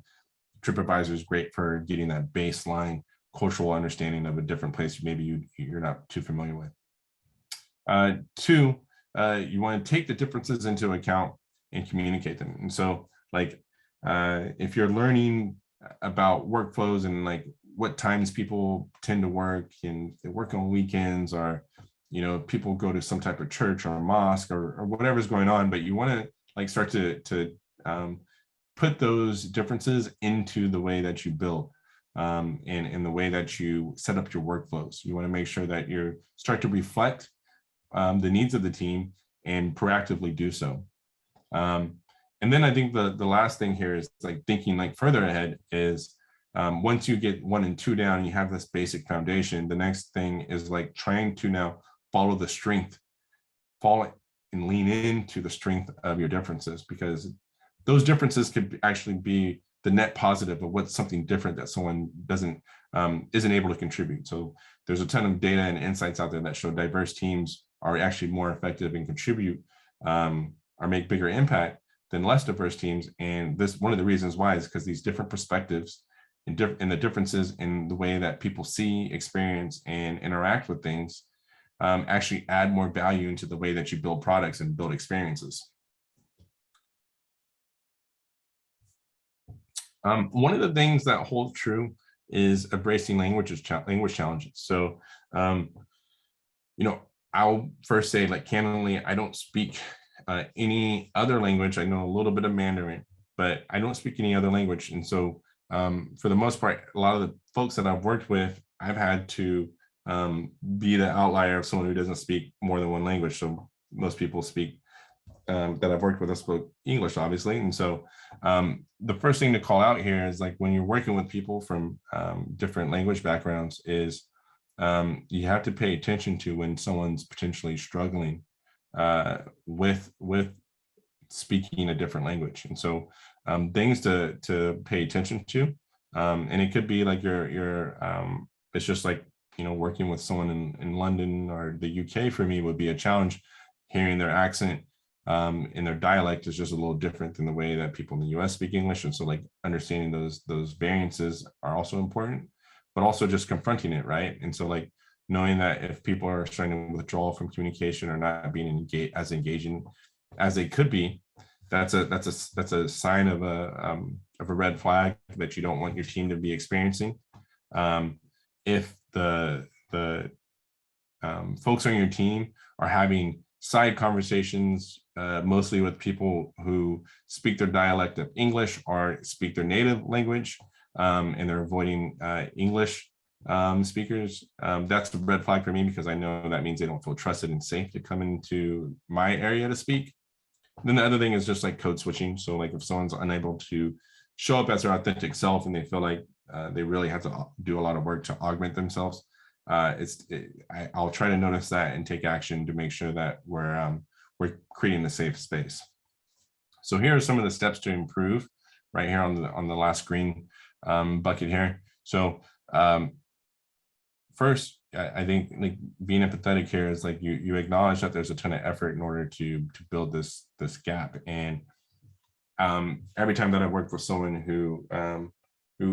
TripAdvisor is great for getting that baseline cultural understanding of a different place maybe you're not too familiar with. Two, you want to take the differences into account and communicate them. And so like if you're learning about workflows and like what times people tend to work and they work on weekends, or people go to some type of church or a mosque or whatever's going on, but you want to like start to put those differences into the way that you build and in the way that you set up your workflows. You want to make sure that you start to reflect the needs of the team and proactively do so. And then I think the last thing here is like thinking like further ahead is once you get 1 and 2 down, you have this basic foundation. The next thing is like trying to now follow the strength, follow and lean into the strength of your differences, because those differences could actually be the net positive of what's something different that someone isn't able to contribute. So there's a ton of data and insights out there that show diverse teams are actually more effective and contribute or make bigger impact than less diverse teams. And this, one of the reasons why is because these different perspectives and the differences in the way that people see, experience, and interact with things actually add more value into the way that you build products and build experiences. One of the things that hold true is embracing language challenges. So, I'll first say, like, candidly, I don't speak any other language. I know a little bit of Mandarin, but I don't speak any other language. And so for the most part, a lot of the folks that I've worked with, I've had to be the outlier of someone who doesn't speak more than one language. So most people speak that I've worked with, I spoke English, obviously. And so the first thing to call out here is, like, when you're working with people from different language backgrounds is you have to pay attention to when someone's potentially struggling with speaking a different language. And so things to pay attention to. And it could be like it's just like, working with someone in London or the UK for me would be a challenge. Hearing their accent and their dialect is just a little different than the way that people in the US speak English. And so like understanding those variances are also important, but also just confronting it, right? And so like knowing that if people are starting to withdraw from communication or not being as engaging as they could be, that's a sign of a red flag that you don't want your team to be experiencing. If the folks on your team are having side conversations, mostly with people who speak their dialect of English or speak their native language, and they're avoiding English speakers, that's a red flag for me, because I know that means they don't feel trusted and safe to come into my area to speak. Then the other thing is just like code switching. So like if someone's unable to show up as their authentic self and they feel like they really have to do a lot of work to augment themselves, I'll try to notice that and take action to make sure that we're creating a safe space. So here are some of the steps to improve right here on the last green bucket here. So first, I think like being empathetic here is like you acknowledge that there's a ton of effort in order to build this gap. And every time that I've worked with someone who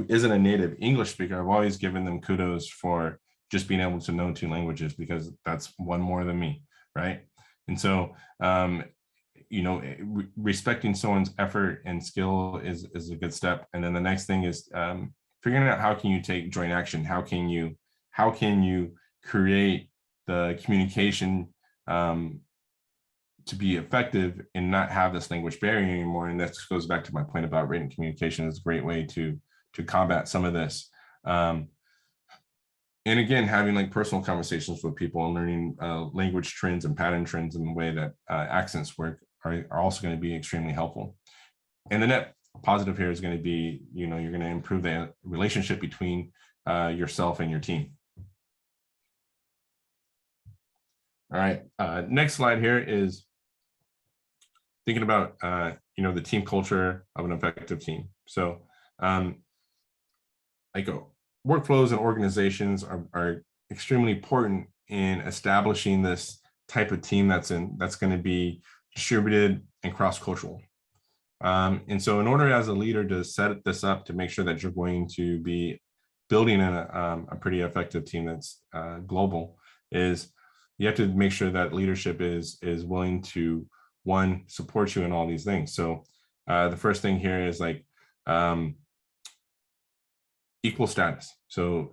isn't a native English speaker, I've always given them kudos for just being able to know 2 languages, because that's one more than me, right? And so respecting someone's effort and skill is a good step. And then the next thing is figuring out how can you take joint action? How can you create the communication to be effective and not have this language barrier anymore? And that goes back to my point about written communication is a great way to combat some of this. And again, having like personal conversations with people and learning language trends and pattern trends and the way that accents work are also going to be extremely helpful. And the net positive here is going to be, you're going to improve the relationship between yourself and your team. All right, next slide here is thinking about, the team culture of an effective team. So workflows and organizations are extremely important in establishing this type of team that's going to be distributed and cross-cultural. And so in order as a leader to set this up to make sure that you're going to be building a pretty effective team that's global, is you have to make sure that leadership is willing to, one, support you in all these things. So the first thing here is like equal status. So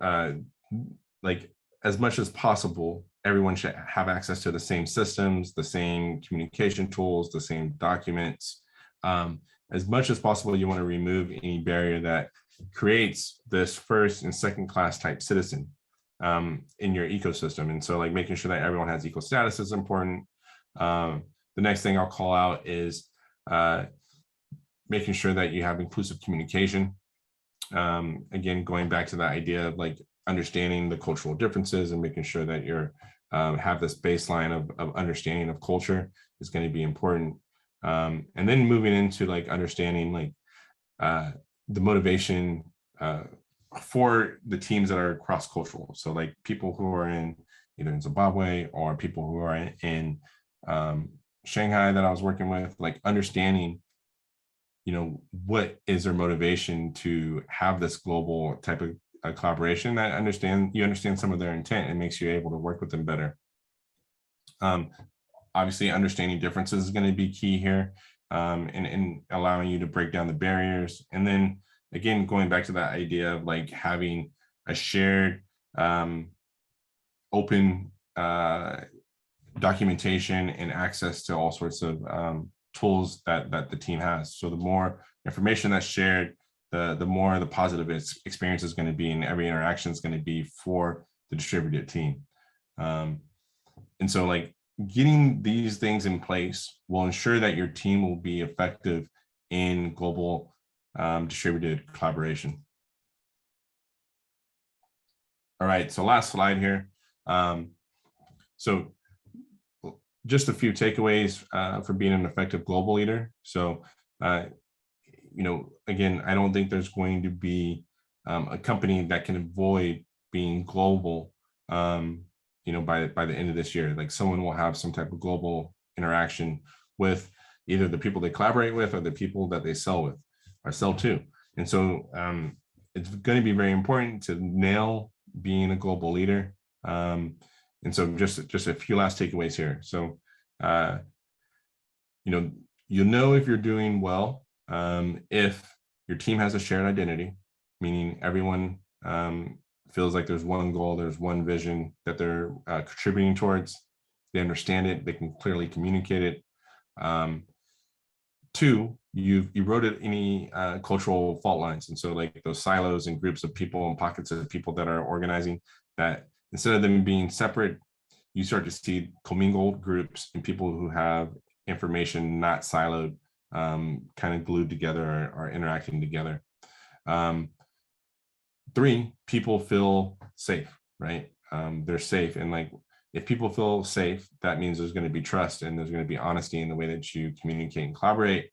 like as much as possible, everyone should have access to the same systems, the same communication tools, the same documents. As much as possible, you want to remove any barrier that creates this first and second class type citizen in your ecosystem. And so like making sure that everyone has equal status is important. The next thing I'll call out is making sure that you have inclusive communication. Again, going back to the idea of like understanding the cultural differences and making sure that you're have this baseline of understanding of culture is going to be important. And then moving into like understanding like the motivation for the teams that are cross-cultural. So like people who are either in Zimbabwe or people who are in Shanghai that I was working with, like understanding, what is their motivation to have this global type of collaboration. That you understand some of their intent, and makes you able to work with them better. Obviously, understanding differences is going to be key here, and allowing you to break down the barriers. And then again, going back to that idea of like having a shared open documentation and access to all sorts of tools that the team has. So the more information that's shared, the more the positive experience is going to be, and every interaction is going to be for the distributed team. And so like getting these things in place will ensure that your team will be effective in global distributed collaboration. All right, so last slide here. So just a few takeaways for being an effective global leader. So again, I don't think there's going to be a company that can avoid being global, by the end of this year. Like someone will have some type of global interaction with either the people they collaborate with or the people that they sell with or sell to. And so it's going to be very important to nail being a global leader. And so just a few last takeaways here. So, you'll know if you're doing well if your team has a shared identity, meaning everyone feels like there's one goal, there's one vision that they're contributing towards. They understand it, they can clearly communicate it. Two, you wrote it any cultural fault lines. And so like those silos and groups of people and pockets of people that are organizing, that instead of them being separate, you start to see commingled groups and people who have information not siloed, kind of glued together or interacting together. Three, people feel safe, right? They're safe. And like, if people feel safe, that means there's going to be trust and there's going to be honesty in the way that you communicate and collaborate.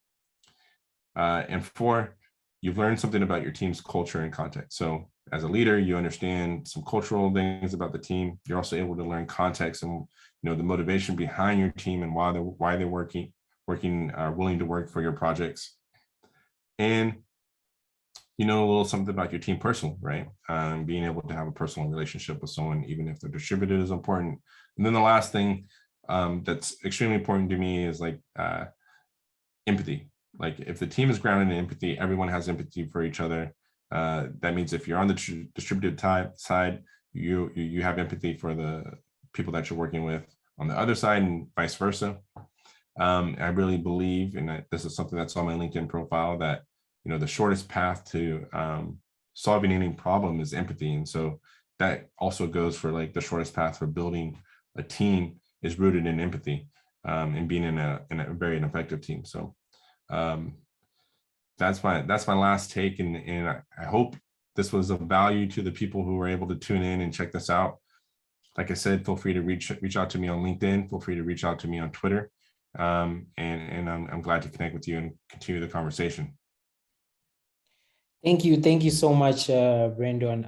And four, you've learned something about your team's culture and context. So as a leader, you understand some cultural things about the team. You're also able to learn context and the motivation behind your team and why they're working, willing to work for your projects. And a little something about your team personally, right? Being able to have a personal relationship with someone, even if they're distributed, is important. And then the last thing that's extremely important to me is like empathy. Like if the team is grounded in empathy, everyone has empathy for each other. That means if you're on the distributed side, you have empathy for the people that you're working with on the other side and vice versa. I really believe, and this is something that's on my LinkedIn profile, that the shortest path to solving any problem is empathy. And so that also goes for like the shortest path for building a team is rooted in empathy and being in a very effective team. So that's my last take. And I hope this was of value to the people who were able to tune in and check this out. Like I said, feel free to reach out to me on LinkedIn. Feel free to reach out to me on Twitter. And I'm glad to connect with you and continue the conversation.
Thank you so much, Brandon.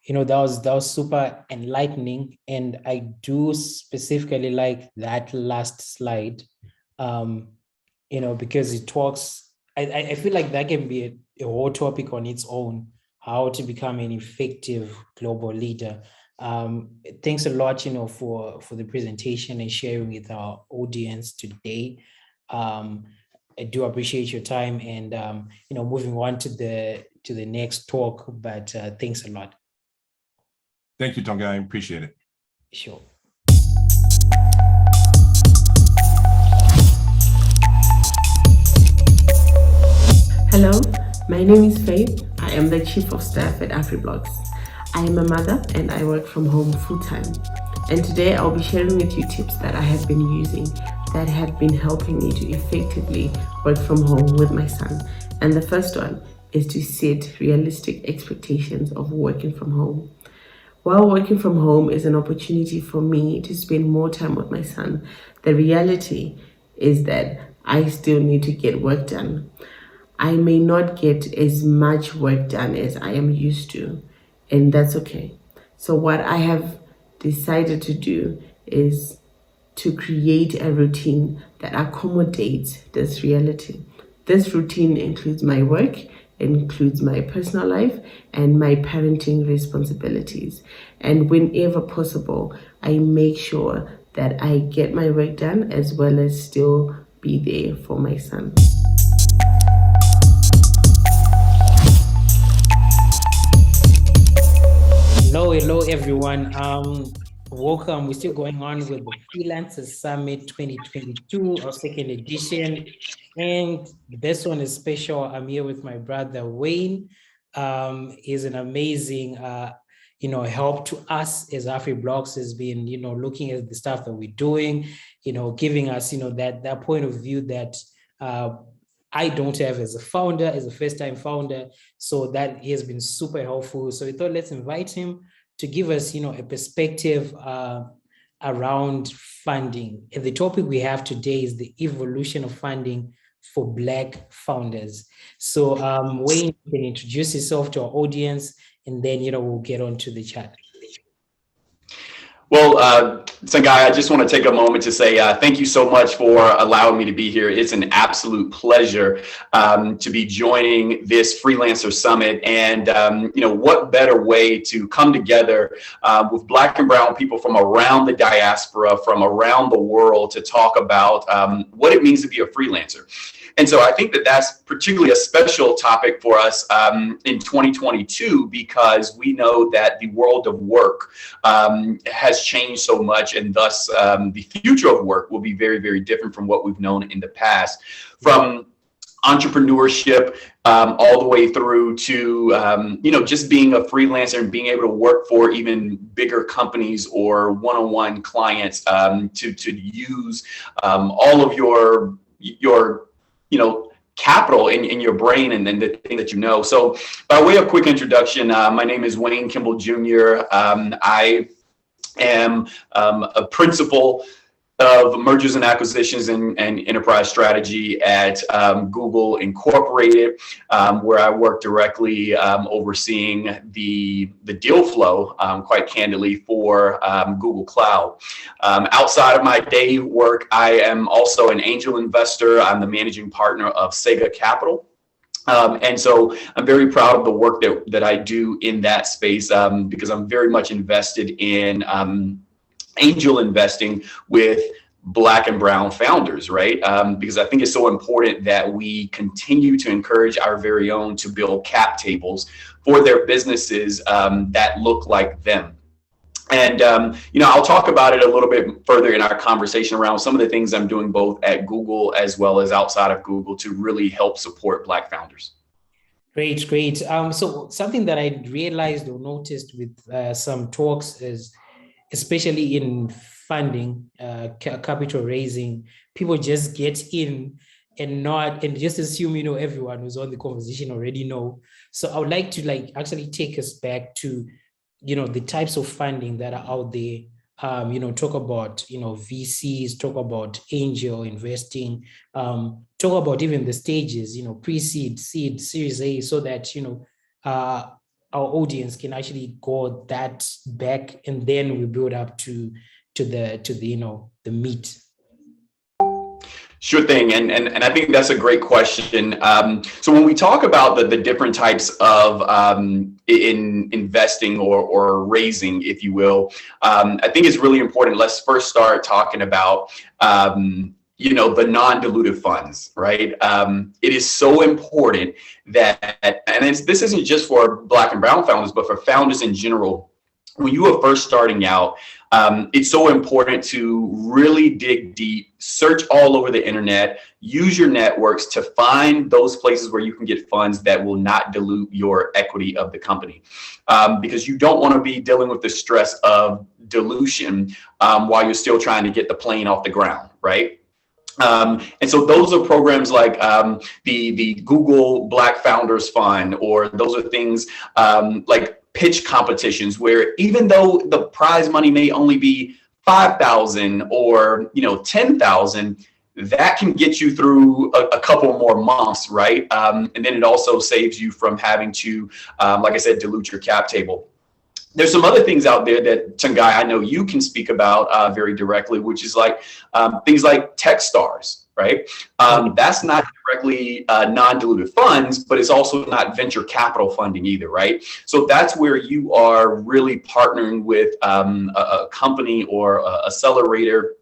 That was super enlightening, and I do specifically like that last slide, because it talks. I feel like that can be a whole topic on its own, how to become an effective global leader. Thanks a lot, for the presentation and sharing with our audience today. I do appreciate your time and, moving on to the next talk, but thanks a lot.
Thank you, Tonga. I appreciate it.
Sure.
Hello, my name is Faith. I am the Chief of Staff at AfriBlocks. I am a mother and I work from home full-time. And today I'll be sharing with you tips that I have been using that have been helping me to effectively work from home with my son. And the first one is to set realistic expectations of working from home. While working from home is an opportunity for me to spend more time with my son, the reality is that I still need to get work done. I may not get as much work done as I am used to, and that's okay. So what I have decided to do is to create a routine that accommodates this reality. This routine includes my work, includes my personal life, and my parenting responsibilities. And whenever possible, I make sure that I get my work done as well as still be there for my son.
Hello everyone. Welcome. We're still going on with the Freelancers Summit 2022, our second edition. And this one is special. I'm here with my brother, Wayne. He's an amazing, help to us as AfriBlocks, has been, looking at the stuff that we're doing, giving us, that point of view that I don't have as a founder, as a first-time founder. So that he has been super helpful. So we thought, let's invite him to give us, a perspective around funding. And the topic we have today is the evolution of funding for Black founders. So Wayne, you can introduce yourself to our audience, and then, we'll get on to the chat.
Well, Sangai, I just want to take a moment to say thank you so much for allowing me to be here. It's an absolute pleasure to be joining this Freelancer Summit. And, what better way to come together with Black and brown people from around the diaspora, from around the world, to talk about what it means to be a freelancer. And so I think that that's particularly a special topic for us in 2022, because we know that the world of work has changed so much, and thus the future of work will be very, very different from what we've known in the past. From entrepreneurship all the way through to, just being a freelancer and being able to work for even bigger companies or one-on-one clients to use all of your capital in your brain and then the thing that you know. So by way of quick introduction, my name is Wayne Kimball Jr. I am a principal of mergers and acquisitions and enterprise strategy at Google Incorporated, where I work directly overseeing the deal flow, quite candidly, for Google Cloud. Outside of my day work, I am also an angel investor. I'm the managing partner of Sega Capital. And so I'm very proud of the work that I do in that space, because I'm very much invested in angel investing with Black and brown founders, right? Because I think it's so important that we continue to encourage our very own to build cap tables for their businesses that look like them. And, I'll talk about it a little bit further in our conversation around some of the things I'm doing both at Google as well as outside of Google to really help support Black founders.
Great. So something that I realized or noticed with some talks is, especially in funding, capital raising, people just get in and just assume, everyone who's on the conversation already know. So I would like to actually take us back to, the types of funding that are out there. Talk about, VCs, talk about angel investing, talk about even the stages, pre-seed, seed, Series A, so that, our audience can actually go that back, and then we build up to the meat.
Sure thing. And I think that's a great question. So when we talk about the different types of in investing or raising, if you will, I think it's really important. Let's first start talking about the non-dilutive funds, right? It is so important that, and this isn't just for Black and brown founders, but for founders in general. When you are first starting out, it's so important to really dig deep, search all over the internet, use your networks to find those places where you can get funds that will not dilute your equity of the company. Because you don't want to be dealing with the stress of dilution while you're still trying to get the plane off the ground, right? And so those are programs like the Google Black Founders Fund, or those are things like pitch competitions, where even though the prize money may only be $5,000 or $10,000, that can get you through a couple more months, right? And then it also saves you from having to, like I said, dilute your cap table. There's some other things out there that, Tangai, I know you can speak about very directly, which is like things like Techstars, right? That's not directly non-dilutive funds, but it's also not venture capital funding either, right? So that's where you are really partnering with a company or a accelerator,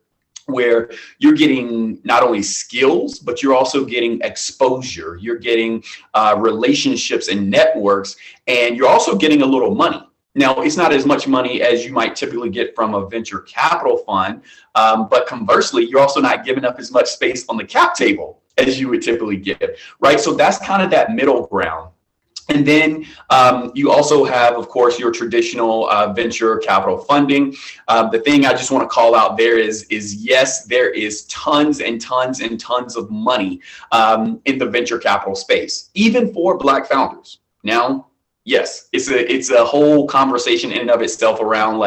where you're getting not only skills, but you're also getting exposure. You're getting relationships and networks, and you're also getting a little money. Now, it's not as much money as you might typically get from a venture capital fund, but conversely, you're also not giving up as much space on the cap table as you would typically get, right? So that's kind of that middle ground. And then you also have, of course, your traditional venture capital funding. The thing I just want to call out there is yes, there is tons and tons and tons of money in the venture capital space, even for Black founders. Now, yes, it's a whole conversation in and of itself around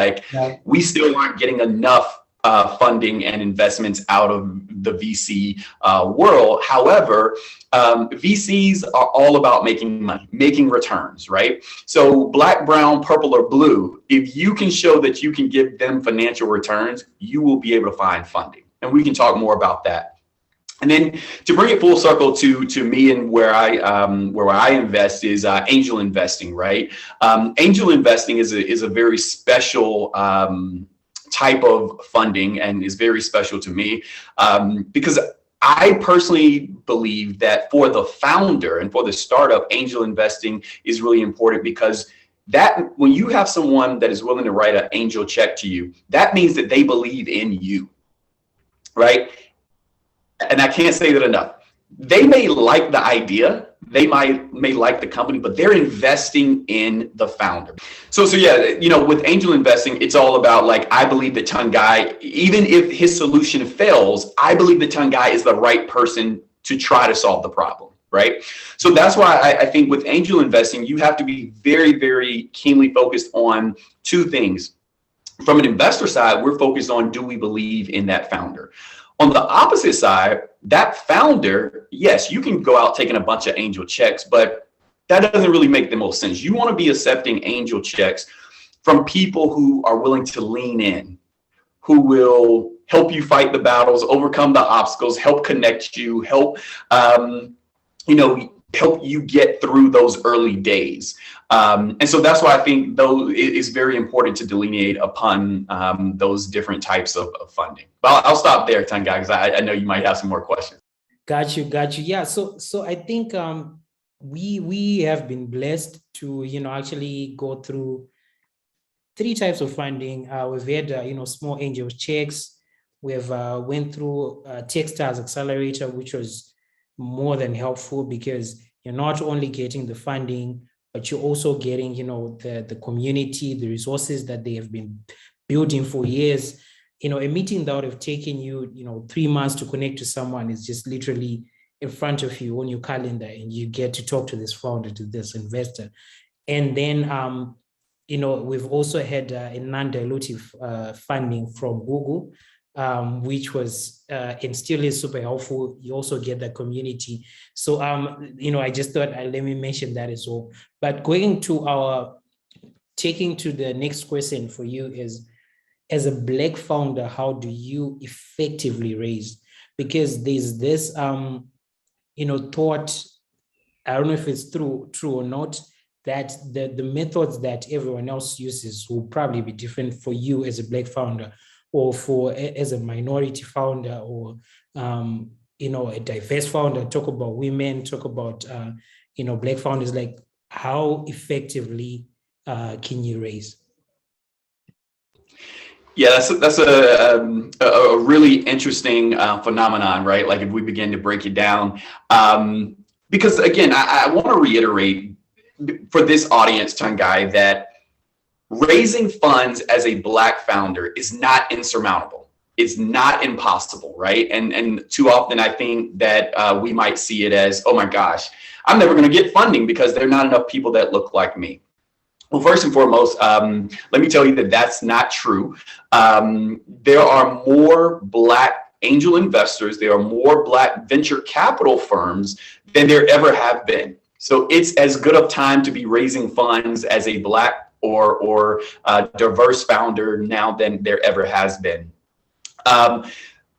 we still aren't getting enough funding and investments out of the VC world. However, VCs are all about making money, making returns, right? So black, brown, purple, or blue, if you can show that you can give them financial returns, you will be able to find funding. And we can talk more about that. And then to bring it full circle to me and where I invest is angel investing, right? Angel investing is a very special type of funding and is very special to me because I personally believe that for the founder and for the startup, angel investing is really important because that when you have someone that is willing to write an angel check to you, that means that they believe in you, right? And I can't say that enough. They may like the idea, they may like the company, but they're investing in the founder. So yeah, with angel investing, it's all about like, I believe that Tanguy, even if his solution fails, I believe that Tanguy is the right person to try to solve the problem, right? So that's why I think with angel investing, you have to be very, very keenly focused on two things. From an investor side, we're focused on, do we believe in that founder? On the opposite side, that founder, yes, you can go out taking a bunch of angel checks, but that doesn't really make the most sense. You want to be accepting angel checks from people who are willing to lean in, who will help you fight the battles, overcome the obstacles, help connect you, help help you get through those early days. And so that's why I think it's very important to delineate upon those different types of funding. But I'll stop there, Tanguy, because I know you might have some more questions.
Got you. Yeah. So I think we have been blessed to actually go through three types of funding. We've had small angel checks. We've went through Techstars Accelerator, which was more than helpful because you're not only getting the funding, but you're also getting, the community, the resources that they have been building for years. A meeting that would have taken you, 3 months to connect to someone is just literally in front of you on your calendar, and you get to talk to this founder, to this investor. And then, we've also had a non-dilutive funding from Google, which was and still is super helpful. You also get the community. So, I just thought let me mention that as well. But taking to the next question for you is, as a Black founder, how do you effectively raise? Because there's this, thought, I don't know if it's true or not, that the methods that everyone else uses will probably be different for you as a Black founder, or as a minority founder, or a diverse founder. Talk about women, talk about Black founders. Like, how effectively can you raise?
Yeah, that's a really interesting phenomenon, right? Like, if we begin to break it down, because again, I want to reiterate for this audience, Tanguy, that raising funds as a Black founder is not insurmountable. It's not impossible, right? And too often I think that we might see it as, oh my gosh, I'm never going to get funding because there are not enough people that look like me. Well, first and foremost, let me tell you that that's not true. There are more Black angel investors, there are more Black venture capital firms than there ever have been. So it's as good of time to be raising funds as a Black or diverse founder now than there ever has been. But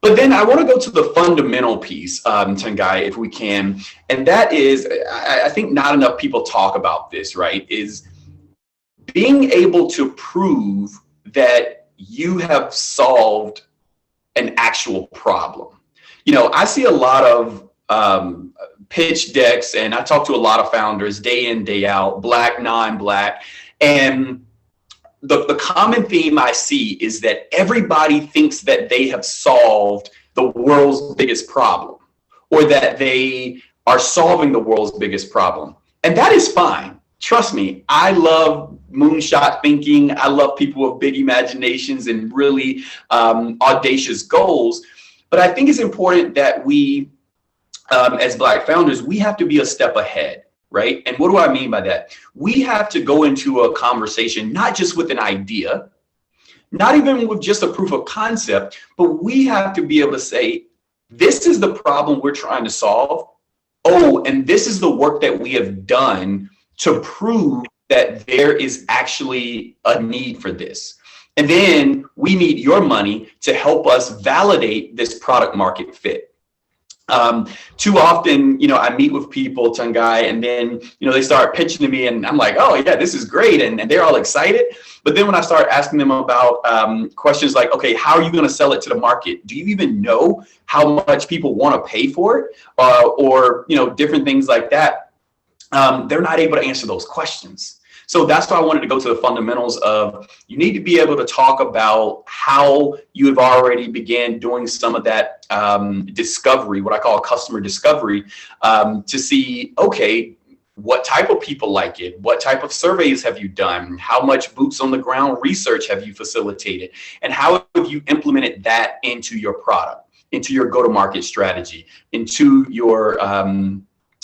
then I want to go to the fundamental piece, Tanguy, if we can, and that is, I think not enough people talk about this, right, is being able to prove that you have solved an actual problem. I see a lot of pitch decks, and I talk to a lot of founders day in, day out, Black, non-Black, and the common theme I see is that everybody thinks that they have solved the world's biggest problem, or that they are solving the world's biggest problem. And that is fine. Trust me, I love moonshot thinking. I love people with big imaginations and really audacious goals. But I think it's important that we, as Black founders, we have to be a step ahead, right? And what do I mean by that? We have to go into a conversation, not just with an idea, not even with just a proof of concept, but we have to be able to say, this is the problem we're trying to solve. Oh, and this is the work that we have done to prove that there is actually a need for this. And then we need your money to help us validate this product market fit. Too often, I meet with people, Tangai, and then, they start pitching to me and I'm like, oh yeah, this is great. And they're all excited. But then when I start asking them about questions like, okay, how are you going to sell it to the market? Do you even know how much people want to pay for it? Or different things like that. They're not able to answer those questions. So that's why I wanted to go to the fundamentals of, you need to be able to talk about how you have already began doing some of that discovery, what I call customer discovery, to see, okay, what type of people like it? What type of surveys have you done? How much boots on the ground research have you facilitated? And how have you implemented that into your product, into your go-to-market strategy, into your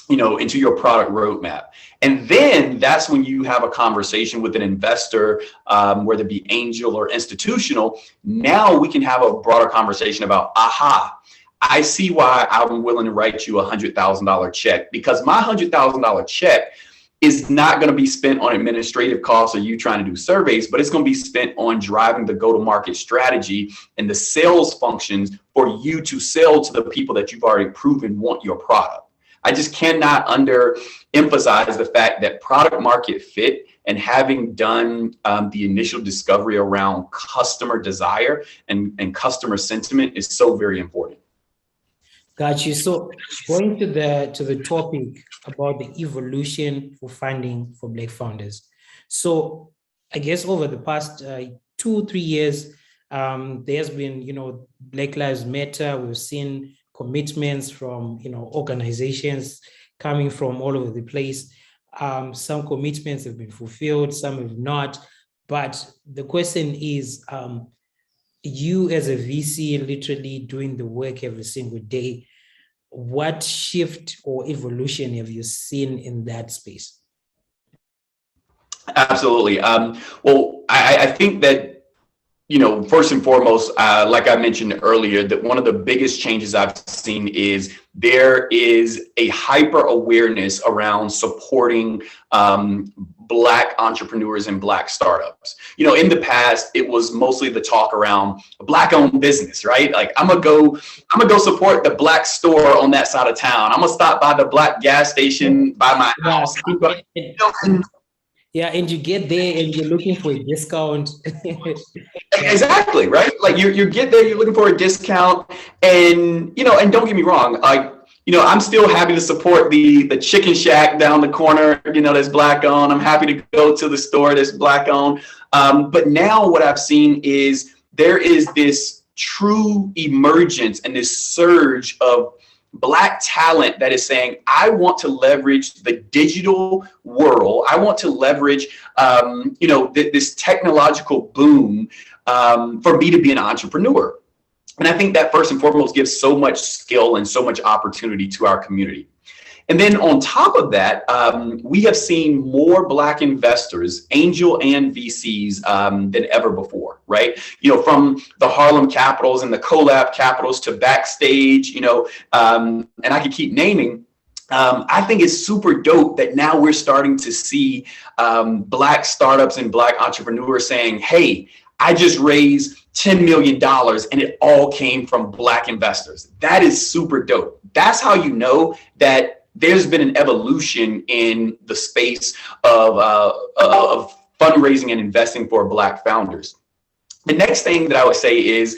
into your product roadmap? And then that's when you have a conversation with an investor, whether it be angel or institutional. Now we can have a broader conversation about, I see why I'm willing to write you $100,000 check, because my $100,000 check is not going to be spent on administrative costs or you trying to do surveys, but it's going to be spent on driving the go-to-market strategy and the sales functions for you to sell to the people that you've already proven want your product. I just cannot underemphasize the fact that product market fit and having done the initial discovery around customer desire and customer sentiment is so very important.
Got you. So going to the topic about the evolution for funding for Black founders. So I guess over the past 2-3 years, there's been, Black Lives Matter. We've seen commitments from, organizations coming from all over the place. Some commitments have been fulfilled, some have not. But the question is, you as a VC literally doing the work every single day, what shift or evolution have you seen in that space?
Absolutely. Well, I think that, first and foremost, like I mentioned earlier, that one of the biggest changes I've seen is there is a hyper awareness around supporting Black entrepreneurs and Black startups. In the past, it was mostly the talk around Black owned business, right? Like I'm gonna go support the Black store on that side of town. I'm gonna stop by the Black gas station by my house.
Yeah, and you get there and you're looking for a discount.
Exactly, right? Like you get there, you're looking for a discount, and and don't get me wrong, I'm still happy to support the chicken shack down the corner, that's Black owned. I'm happy to go to the store that's Black owned. But now what I've seen is there is this true emergence and this surge of Black talent that is saying, I want to leverage the digital world. I want to leverage, this technological boom for me to be an entrepreneur. And I think that first and foremost gives so much skill and so much opportunity to our community. And then on top of that, we have seen more Black investors, angel and VCs, than ever before, right? From the Harlem Capitals and the Collab Capitals to Backstage, and I could keep naming. I think it's super dope that now we're starting to see Black startups and Black entrepreneurs saying, hey, I just raised $10 million and it all came from Black investors. That is super dope. That's how you know that there's been an evolution in the space of fundraising and investing for Black founders. The next thing that I would say is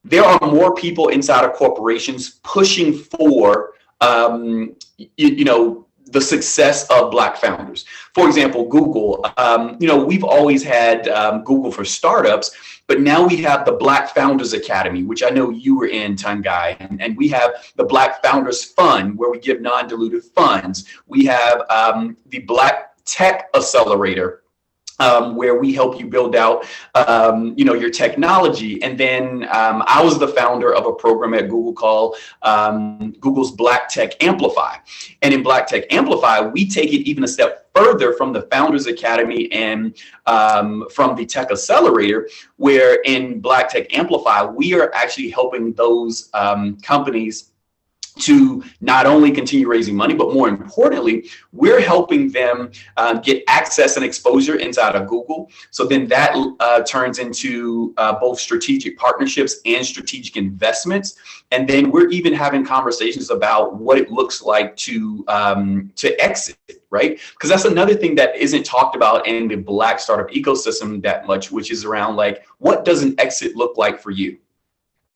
there are more people inside of corporations pushing for, the success of Black founders. For example, Google, we've always had Google for Startups, but now we have the Black Founders Academy, which I know you were in, Tangai, and we have the Black Founders Fund, where we give non-dilutive funds. We have the Black Tech Accelerator, where we help you build out, your technology. And then I was the founder of a program at Google called Google's Black Tech Amplify. And in Black Tech Amplify, we take it even a step further from the Founders Academy and from the Tech Accelerator, where in Black Tech Amplify, we are actually helping those companies to not only continue raising money, but more importantly, we're helping them get access and exposure inside of Google. So then that turns into both strategic partnerships and strategic investments. And then we're even having conversations about what it looks like to exit, right? Because that's another thing that isn't talked about in the Black startup ecosystem that much, which is around like, what does an exit look like for you?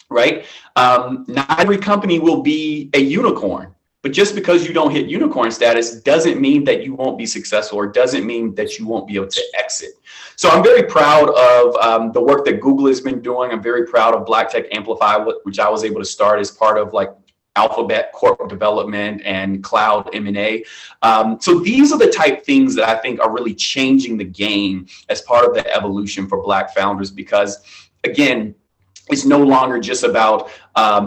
Right? Not every company will be a unicorn, but just because you don't hit unicorn status doesn't mean that you won't be successful, or doesn't mean that you won't be able to exit. So I'm very proud of the work that Google has been doing. I'm very proud of Black Tech Amplify, which I was able to start as part of like Alphabet corporate development and cloud M&A. So these are the type things that I think are really changing the game as part of the evolution for Black founders, because again, it's no longer just about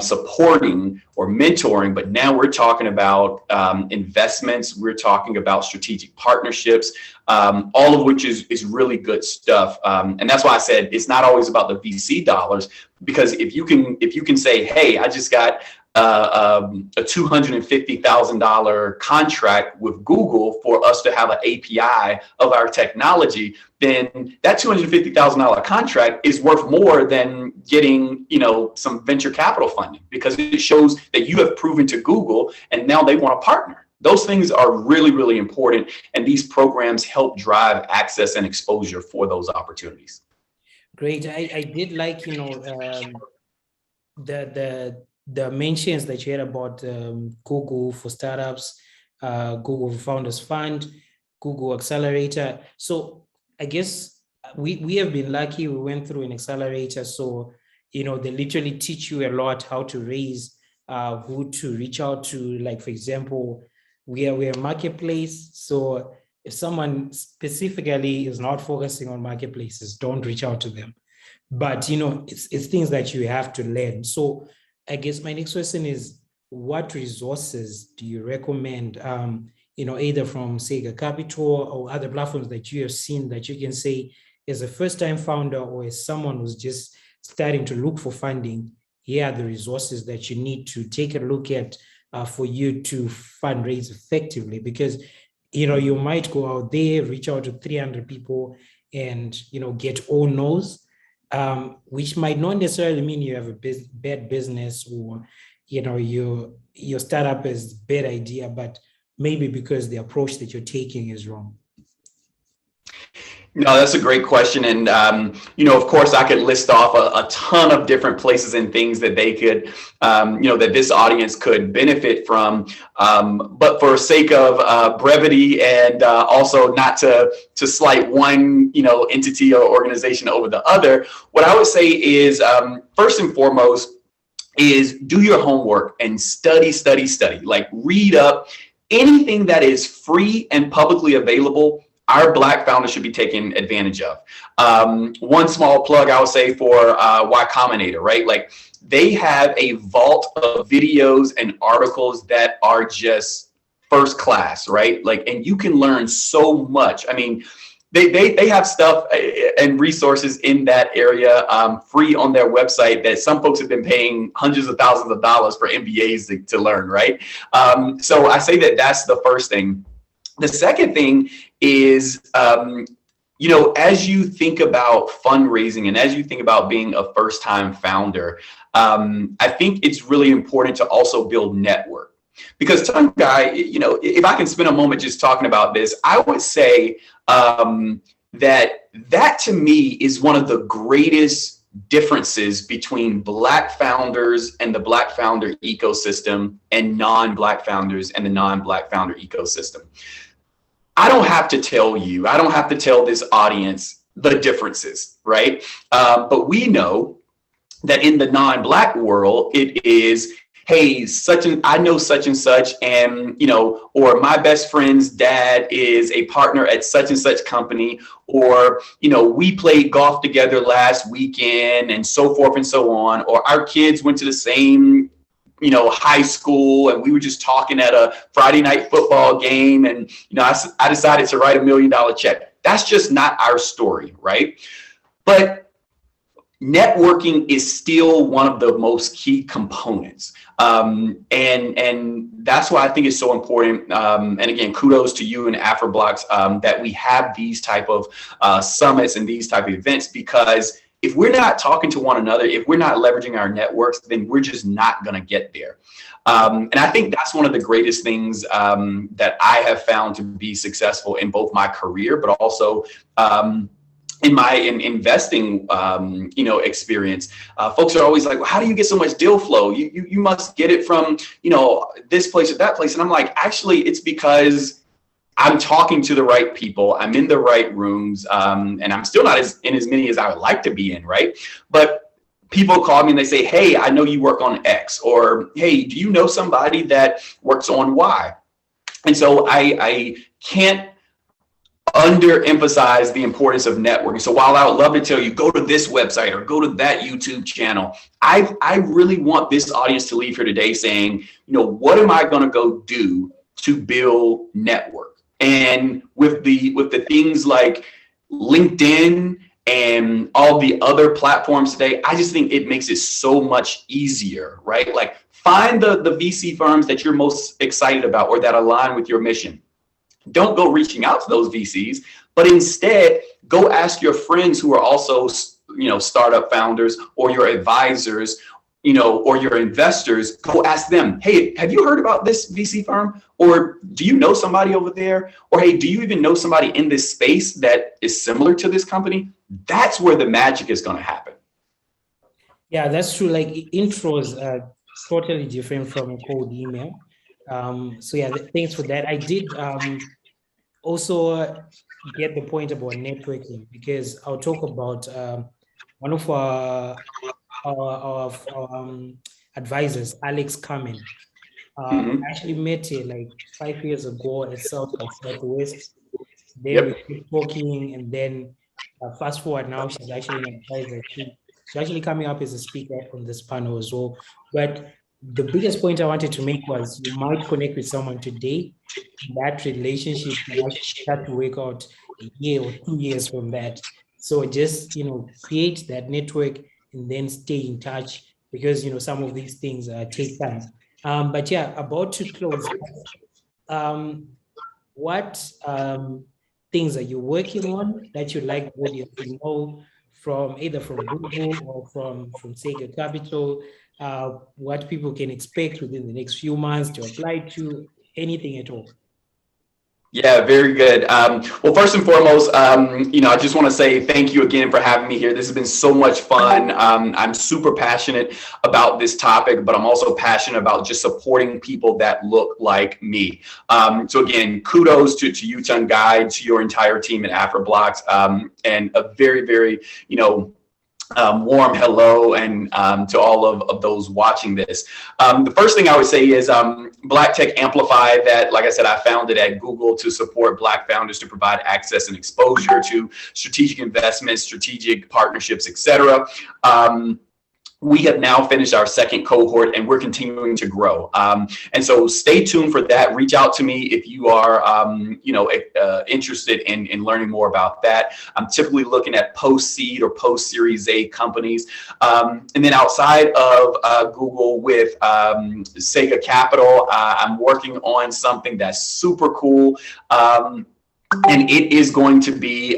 supporting or mentoring, but now we're talking about investments. We're talking about strategic partnerships, all of which is really good stuff. And that's why I said it's not always about the VC dollars, because if you can say, hey, I just got a $250,000 contract with Google for us to have an API of our technology, then that $250,000 contract is worth more than getting, some venture capital funding, because it shows that you have proven to Google and now they want to partner. Those things are really, really important. And these programs help drive access and exposure for those opportunities.
Great. I did like, the mentions that you had about Google for startups, Google Founders Fund, Google Accelerator. So I guess we have been lucky. We went through an accelerator. So, they literally teach you a lot how to raise, who to reach out to. Like, for example, we're a marketplace. So if someone specifically is not focusing on marketplaces, don't reach out to them. But, it's things that you have to learn. So I guess my next question is, what resources do you recommend, either from Sega Capital or other platforms that you have seen that you can say, as a first-time founder or as someone who's just starting to look for funding, here are the resources that you need to take a look at for you to fundraise effectively? Because, you might go out there, reach out to 300 people and, get all no's. Which might not necessarily mean you have a bad business, or your startup is a bad idea, but maybe because the approach that you're taking is wrong.
No, that's a great question. And, of course, I could list off a ton of different places and things that they could, that this audience could benefit from. But for sake of brevity and also not to slight one, entity or organization over the other, what I would say is, first and foremost, is do your homework and study, like read up. Anything that is free and publicly available, our Black founders should be taking advantage of. One small plug I would say for Y Combinator, right? Like, they have a vault of videos and articles that are just first class, right? Like, and you can learn so much. I mean, they have stuff and resources in that area free on their website that some folks have been paying hundreds of thousands of dollars for MBAs to learn, right? So I say that that's the first thing. The second thing is, as you think about fundraising and as you think about being a first-time founder, I think it's really important to also build network. Because Tungai, if I can spend a moment just talking about this, I would say that to me is one of the greatest differences between Black founders and the Black founder ecosystem and non-Black founders and the non-Black founder ecosystem. I don't have to tell this audience the differences, right? But we know that in the non-Black world, it is, hey, I know such and such, and, you know, or my best friend's dad is a partner at such and such company, or, you know, we played golf together last weekend, and so forth and so on, or our kids went to the same, you know, high school, and we were just talking at a Friday night football game, and, you know, I decided to write $1 million check. That's just not our story, right? But networking is still one of the most key components. And that's why I think it's so important. And again, kudos to you and AfriBlocks that we have these type of summits and these type of events, because if we're not talking to one another, if we're not leveraging our networks, then we're just not going to get there. And I think that's one of the greatest things that I have found to be successful in both my career, but also in my investing, you know, experience. Folks are always like, well, how do you get so much deal flow? You must get it from, you know, this place or that place. And I'm like, actually, it's because I'm talking to the right people. I'm in the right rooms, and I'm still not in as many as I would like to be in, right? But people call me and they say, hey, I know you work on X, or hey, do you know somebody that works on Y? And so I can't underemphasize the importance of networking. So while I would love to tell you, go to this website or go to that YouTube channel, I really want this audience to leave here today saying, you know, what am I going to go do to build network? And with the things like LinkedIn and all the other platforms today, I just think it makes it so much easier, right? Like, find the VC firms that you're most excited about or that align with your mission. Don't go reaching out to those VCs, but instead go ask your friends who are also, you know, startup founders, or your advisors, you know, or your investors. Go ask them, hey, have you heard about this VC firm? Or do you know somebody over there? Or hey, do you even know somebody in this space that is similar to this company? That's where the magic is going to happen.
Yeah, that's true. Like, intros are totally different from a cold email. So yeah, thanks for that. I did also get the point about networking, because I'll talk about one of our advisors, Alex Carmen. I actually met her like 5 years ago at South by Southwest. Then we kept talking, and then fast forward now, she's actually an advisor. She's actually coming up as a speaker on this panel as well. But the biggest point I wanted to make was, you might connect with someone today, that relationship might start to work out a year or 2 years from that. So just, you know, create that network and then stay in touch, because, you know, some of these things take time. But yeah, about to close, what things are you working on that you'd like the audience to know, from either from Google or from Sega Capital? What people can expect within the next few months to apply to, anything at all?
Yeah, very good. Well, first and foremost, you know, I just want to say thank you again for having me here. This has been so much fun. I'm super passionate about this topic, but I'm also passionate about just supporting people that look like me. So again, kudos to you, Tungai, to your entire team at AfriBlocks, and a very, very, you know, warm hello, and to all of those watching this. The first thing I would say is Black Tech Amplify, that, like I said, I founded at Google to support Black founders to provide access and exposure to strategic investments, strategic partnerships, etc. We have now finished our second cohort, and we're continuing to grow. And so stay tuned for that. Reach out to me if you are, you know, interested in learning more about that. I'm typically looking at post-seed or post-Series A companies. And then outside of Google with Sega Capital, I'm working on something that's super cool. And it is going to be,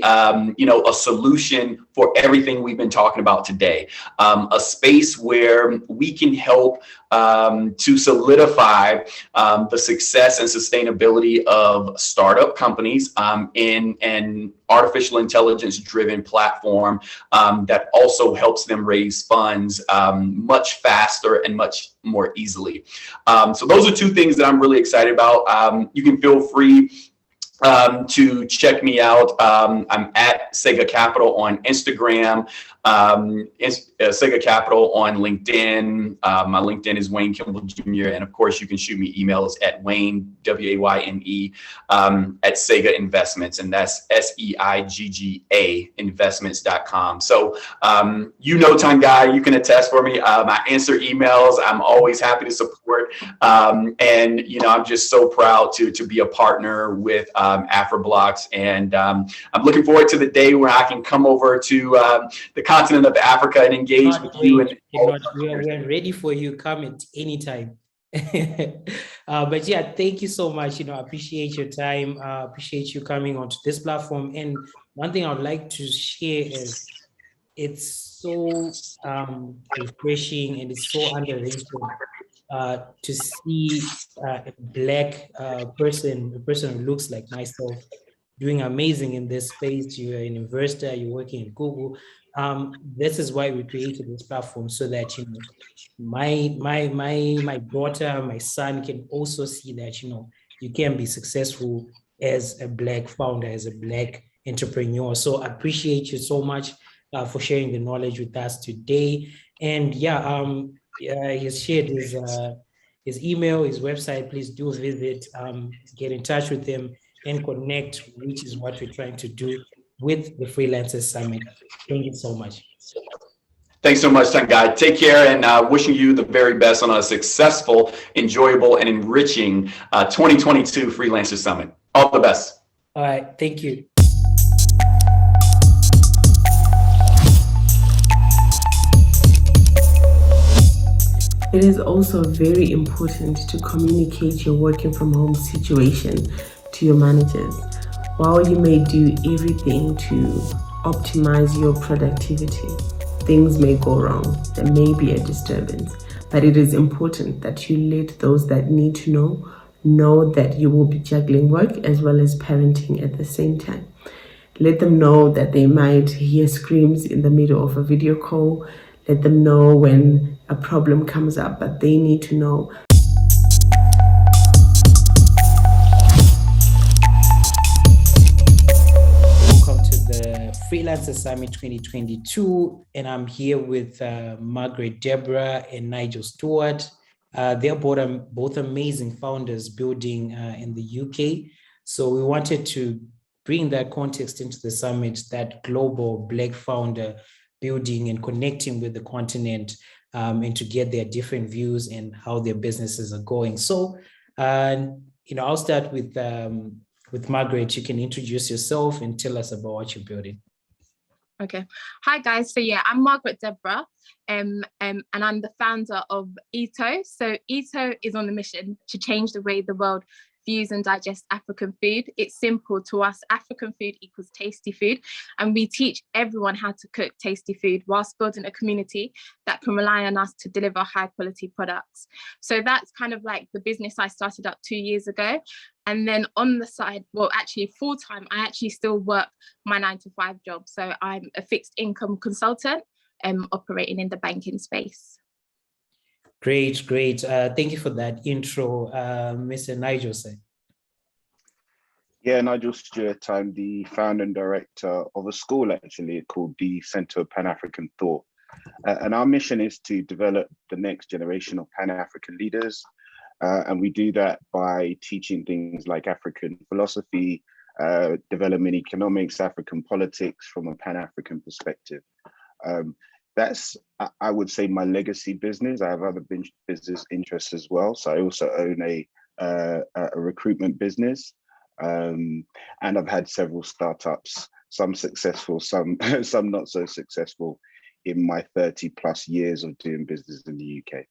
you know, a solution for everything we've been talking about today. A space where we can help to solidify the success and sustainability of startup companies in an artificial intelligence driven platform that also helps them raise funds much faster and much more easily. So those are two things that I'm really excited about. You can feel free to check me out. I'm at Sega Capital on Instagram. Sega Capital on LinkedIn. My LinkedIn is Wayne Kimball Jr. And of course, you can shoot me emails at Wayne, W-A-Y-N-E, at Sega Investments. And that's SEIGGA investments.com. So, Tangai, you can attest for me. I answer emails. I'm always happy to support. And, I'm just so proud to be a partner with AfriBlocks. And I'm looking forward to the day where I can come over to the continent of Africa and engage with you.
We are ready for you. Come at any time. But yeah, thank you so much. I appreciate your time. Appreciate you coming onto this platform. And one thing I would like to share is it's so refreshing and it's so underrated to see a Black person, a person who looks like myself, doing amazing in this space. You're an investor, you're working in Google. This is why we created this platform, so that my daughter, my son can also see that you can be successful as a Black founder, as a Black entrepreneur. So I appreciate you so much for sharing the knowledge with us today. And he's shared his email, his website. Please do visit, get in touch with him and connect, which is what we're trying to do with the Freelancers Summit. Thank you so much.
Thanks so much, Tangai. Take care, and wishing you the very best on a successful, enjoyable, and enriching 2022 Freelancers Summit. All the best.
All right. Thank you.
It is also very important to communicate your working from home situation to your managers. While you may do everything to optimize your productivity, things may go wrong. There may be a disturbance, but it is important that you let those that need to know that you will be juggling work as well as parenting at the same time. Let them know that they might hear screams in the middle of a video call. Let them know when a problem comes up, but they need to know.
Welcome to the Freelancers Summit 2022, and I'm here with Margaret Deborah and Nigel Stewart. They're both amazing founders building in the UK. So we wanted to bring that context into the summit, that global Black founder building and connecting with the continent, and to get their different views and how their businesses are going. So, I'll start with Margaret. You can introduce yourself and tell us about what you're building.
Okay. Hi, guys. So I'm Margaret Deborah, and I'm the founder of Ito. So Ito is on a mission to change the way the world views and digest African food. It's simple to us. African food equals tasty food, and we teach everyone how to cook tasty food whilst building a community that can rely on us to deliver high quality products. So that's kind of like the business I started up 2 years ago. And then on the side, well, actually full time, I actually still work my 9-to-5 job. So I'm a fixed income consultant operating in the banking space.
Great. Thank you for that intro, Mr. Nigel.
Yeah, Nigel Stewart. I'm the founder and director of a school actually called the Center of Pan-African Thought. And our mission is to develop the next generation of Pan-African leaders. And we do that by teaching things like African philosophy, development economics, African politics from a Pan-African perspective. That's, I would say, my legacy business. I have other business interests as well. So I also own a recruitment business. And I've had several startups, some successful, some not so successful in my 30+ years of doing business in the UK.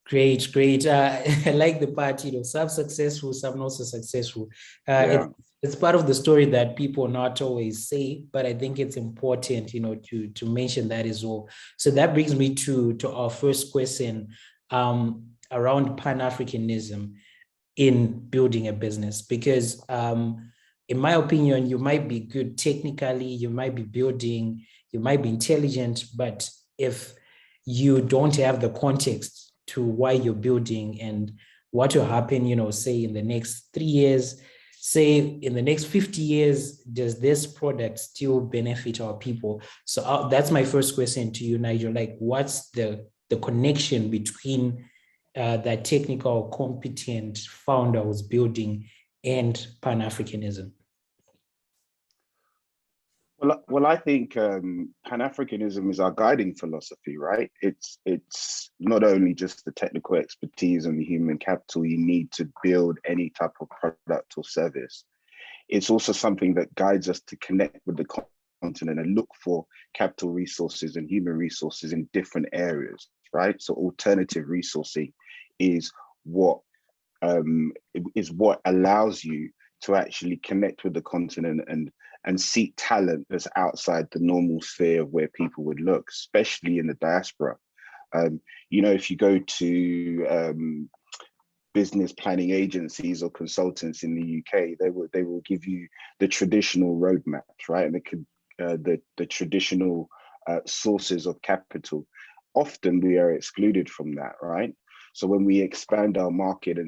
Great. I like the part, some successful, some not so successful. It's part of the story that people not always say, but I think it's important, to mention that as well. So that brings me to our first question around Pan-Africanism in building a business, because in my opinion, you might be good technically, you might be building, you might be intelligent, but if you don't have the context to why you're building and what will happen, say in the next 3 years, say in the next 50 years, does this product still benefit our people? So that's my first question to you, Nigel. Like, what's the connection between that technical, competent founder who's building and Pan-Africanism?
Well, I think Pan-Africanism is our guiding philosophy, right? It's not only just the technical expertise and the human capital you need to build any type of product or service. It's also something that guides us to connect with the continent and look for capital resources and human resources in different areas, right? So alternative resourcing is what allows you to actually connect with the continent and seek talent that's outside the normal sphere of where people would look, especially in the diaspora. If you go to business planning agencies or consultants in the UK, they will give you the traditional roadmaps, right? And the traditional sources of capital. Often we are excluded from that, right? So when we expand our market and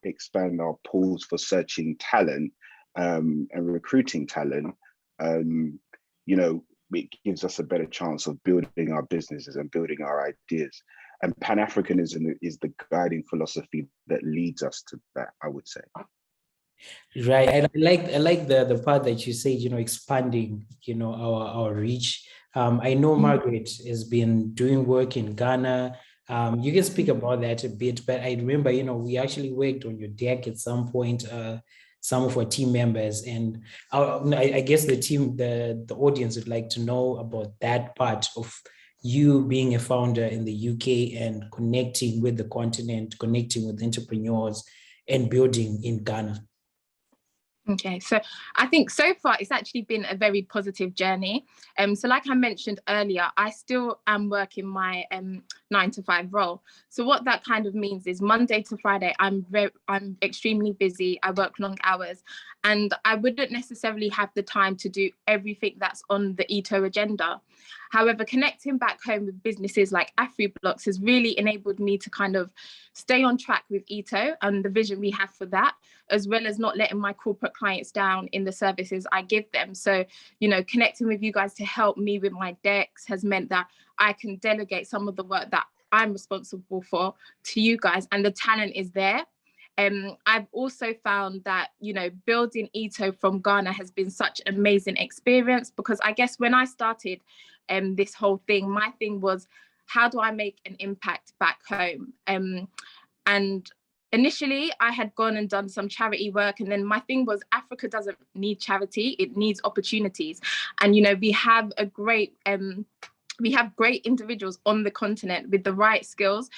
expand our pools for searching talent and recruiting talent, it gives us a better chance of building our businesses and building our ideas. And Pan-Africanism is the guiding philosophy that leads us to that, I would say.
Right. And I like the part that you said, expanding, our reach. I know Margaret has been doing work in Ghana. You can speak about that a bit, but I remember, we actually worked on your deck at some point, some of our team members, and I guess the audience would like to know about that part of you being a founder in the UK and connecting with the continent, connecting with entrepreneurs and building in Ghana.
Okay, so I think so far it's actually been a very positive journey. So like I mentioned earlier, I still am working my 9-to-5 role. So what that kind of means is Monday to Friday, I'm extremely busy. I work long hours, and I wouldn't necessarily have the time to do everything that's on the Ito agenda. However, connecting back home with businesses like AfriBlocks has really enabled me to kind of stay on track with Ito and the vision we have for that, as well as not letting my corporate clients down in the services I give them. So, connecting with you guys to help me with my decks has meant that I can delegate some of the work that I'm responsible for to you guys, and the talent is there. I've also found that, building Ito from Ghana has been such an amazing experience, because I guess when I started this whole thing, my thing was, how do I make an impact back home? And initially I had gone and done some charity work, and then my thing was, Africa doesn't need charity, it needs opportunities. And, we have great individuals on the continent with the right skills.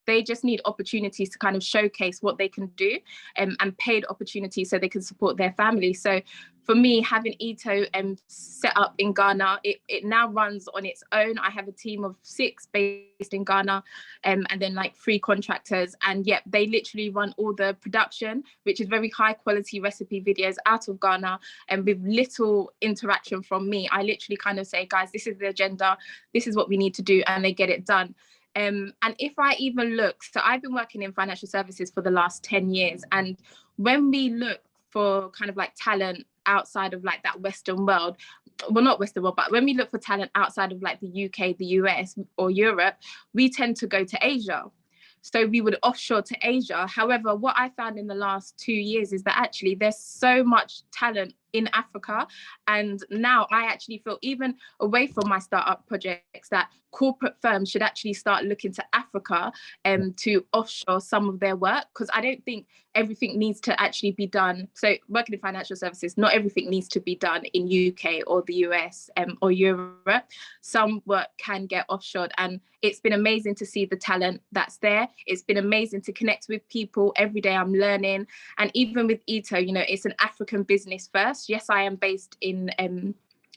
They just need opportunities to kind of showcase what they can do, and paid opportunities so they can support their family. So for me, having Ito set up in Ghana, it now runs on its own. I have a team of 6 based in Ghana, and then like 3 contractors. And yep, they literally run all the production, which is very high quality recipe videos out of Ghana, and with little interaction from me. I literally kind of say, guys, this is the agenda, this is what we need to do, and they get it done. And if I even look, so I've been working in financial services for the last 10 years. And when we look for kind of like talent outside of like that Western world, well, not Western world, but when we look for talent outside of like the UK, the US or Europe, we tend to go to Asia. So we would offshore to Asia. However, what I found in the last 2 years is that actually there's so much talent in Africa. And now I actually feel, even away from my startup projects, that corporate firms should actually start looking to Africa to offshore some of their work, because I don't think everything needs to actually be done. So working in financial services, not everything needs to be done in UK or the US or Europe. Some work can get offshored, and it's been amazing to see the talent that's there. It's been amazing to connect with people. Every day I'm learning. And even with Ito, it's an African business first. Yes, I am based in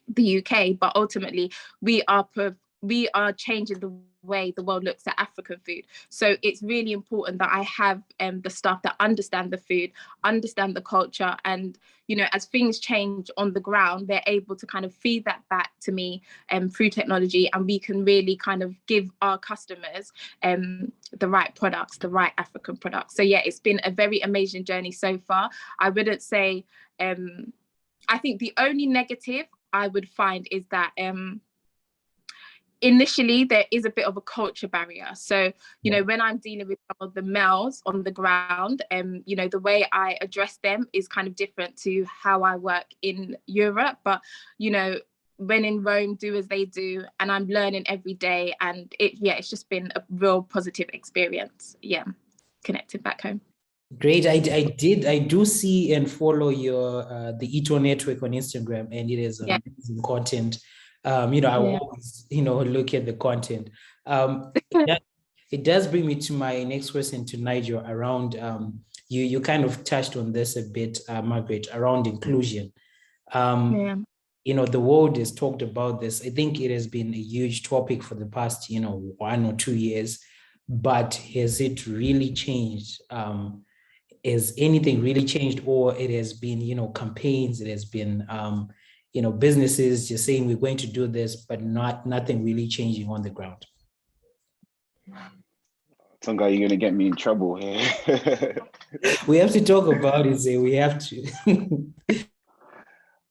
the UK, but ultimately we are changing the way the world looks at African food. So it's really important that I have the staff that understand the food, understand the culture, and as things change on the ground, they're able to kind of feed that back to me through technology, and we can really kind of give our customers the right products, the right African products. So yeah, it's been a very amazing journey so far. I wouldn't say, I think the only negative I would find is that initially there is a bit of a culture barrier. So, when I'm dealing with some of the males on the ground, the way I address them is kind of different to how I work in Europe. But, when in Rome, do as they do, and I'm learning every day. And it's just been a real positive experience. Yeah, connected back home.
Great. I do see and follow your the Ito network on Instagram, and it is amazing content. I always, look at the content. It does bring me to my next question to Nigel around, you kind of touched on this a bit, Margaret, around inclusion. The world has talked about this. I think it has been a huge topic for the past, 1 or 2 years, but has it really changed? Has anything really changed, or it has been, campaigns, it has been, businesses just saying we're going to do this, but nothing really changing on the ground?
Tonga, you're going to get me in trouble here.
We have to talk about it, Zay. We have to.